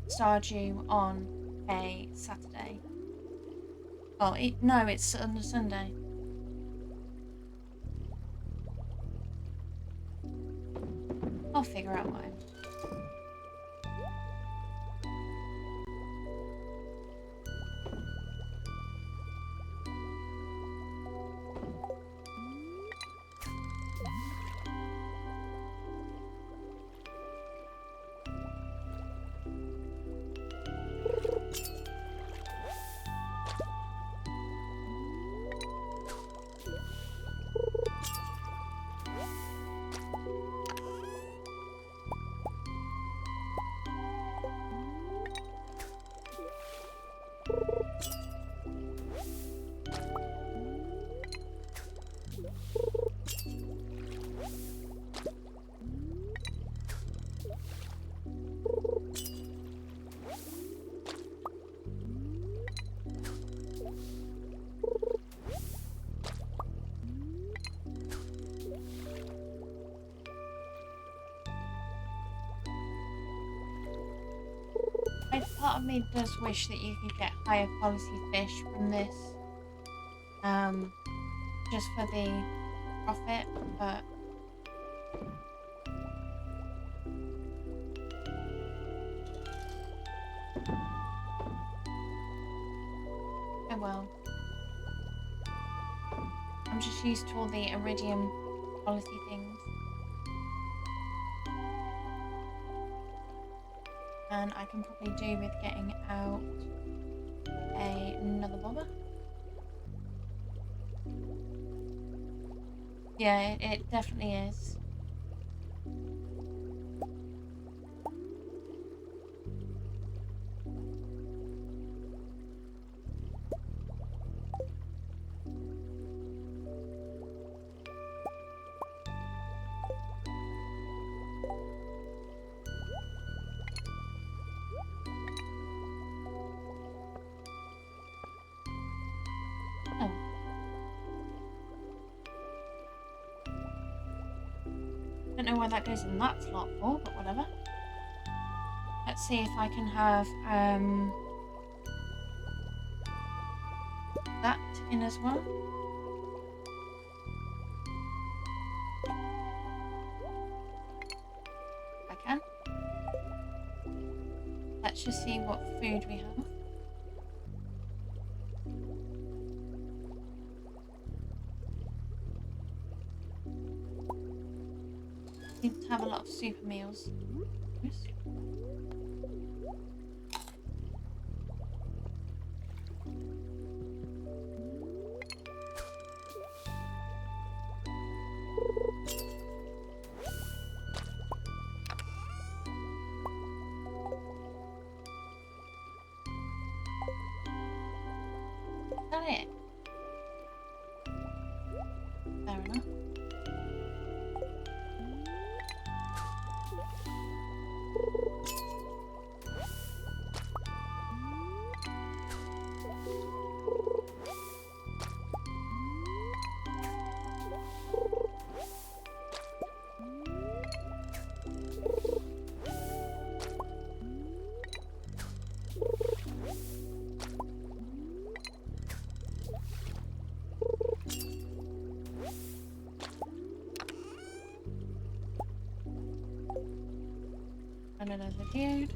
Stardew on a Saturday. Well, no, it's on a Sunday. I'll figure out what I'm doing. Part of me does wish that you could get higher quality fish from this, just for the profit, but oh well. I'm just used to all the iridium quality things. And I can probably do with getting out another bobber. Yeah, it definitely is. Don't know why that goes in that slot for, but whatever. Let's see if I can have that in as well. I can. Let's just see what food we have. Seem to have a lot of super meals. Is that it? Fair enough. And another dude.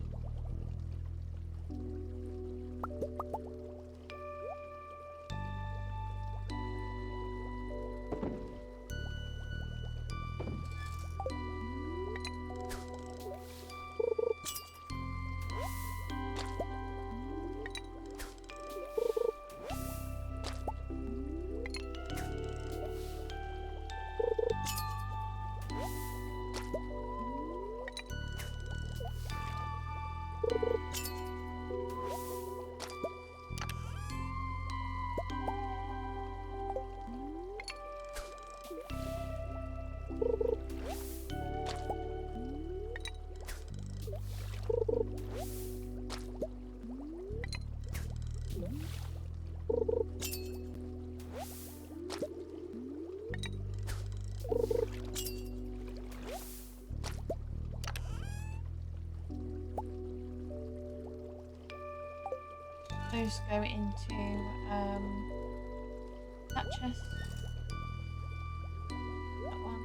Those go into that chest. That one.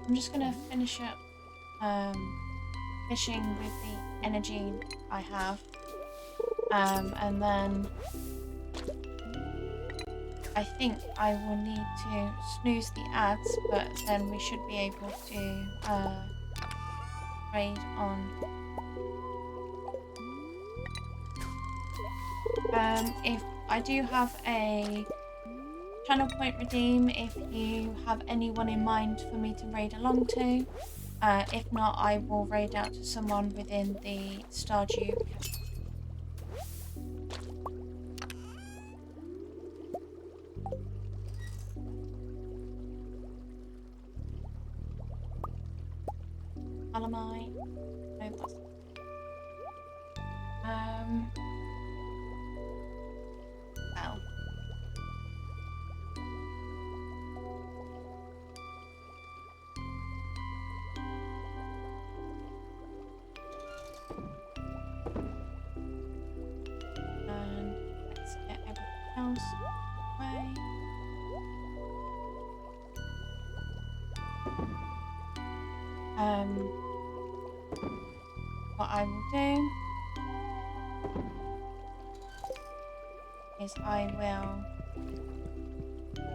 I'm just gonna finish up fishing with the energy I have, and then I think I will need to snooze the ads, but then we should be able to trade on. If I do have a channel point redeem, if you have anyone in mind for me to raid along to. If not, I will raid out to someone within the Stardew. Alamite. No, that's well. cows away. What I will do is I will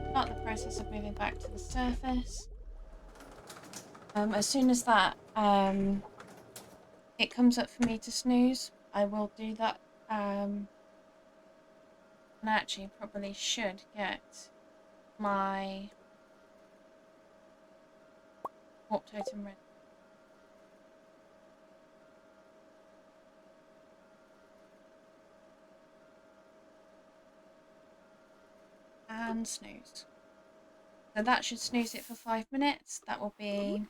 start the process of moving back to the surface. As soon as that it comes up for me to snooze, I will do that. And actually probably should get my warp totem ready. And snooze. So that should snooze it for 5 minutes. That will be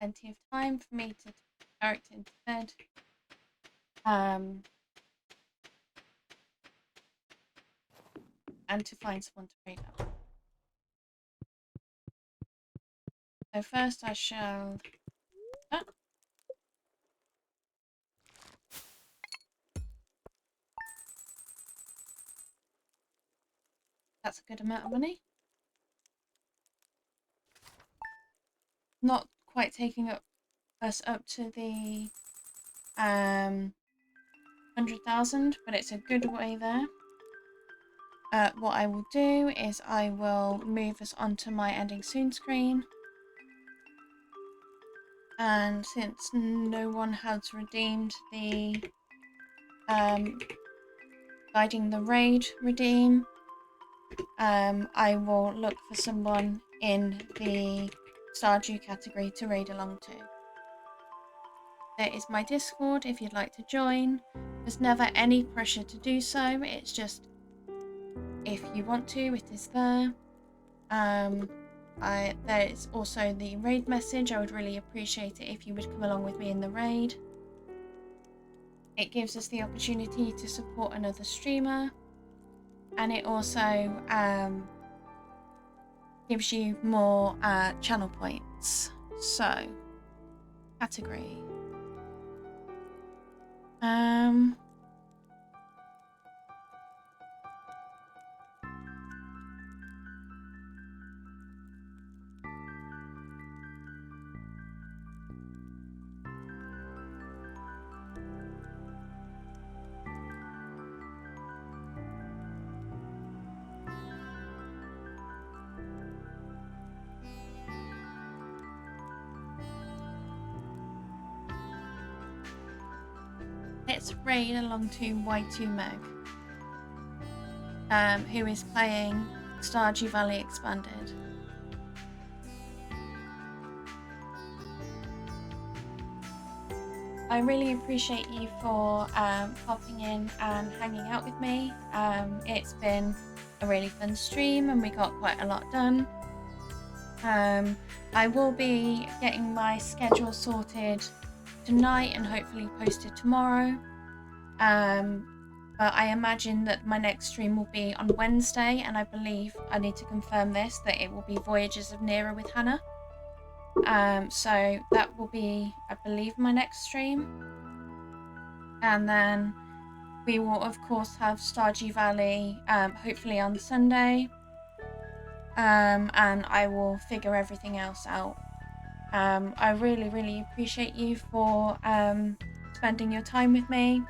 plenty of time for me to direct it into bed. And to find someone to read up. So first I shall... Oh. That's a good amount of money. Not quite taking us up to the 100,000, but it's a good way there. What I will do is I will move us onto my ending soon screen. And since no one has redeemed the guiding the raid redeem, I will look for someone in the Stardew category to raid along to. There is my Discord if you'd like to join. There's never any pressure to do so, it's just if you want to, it is there. There is also the raid message. I would really appreciate it if you would come along with me in the raid. It gives us the opportunity to support another streamer, and it also gives you more channel points. So, category. Let's raid along to Y2 Meg, who is playing Stardew Valley Expanded. I really appreciate you for popping in and hanging out with me. It's been a really fun stream and we got quite a lot done. I will be getting my schedule sorted tonight and hopefully posted tomorrow. But I imagine that my next stream will be on Wednesday, and I believe I need to confirm this, that it will be Voyages of Nera with Hannah. So that will be, I believe, my next stream. And then we will of course have Stardew Valley, hopefully on Sunday. And I will figure everything else out. I really appreciate you for spending your time with me.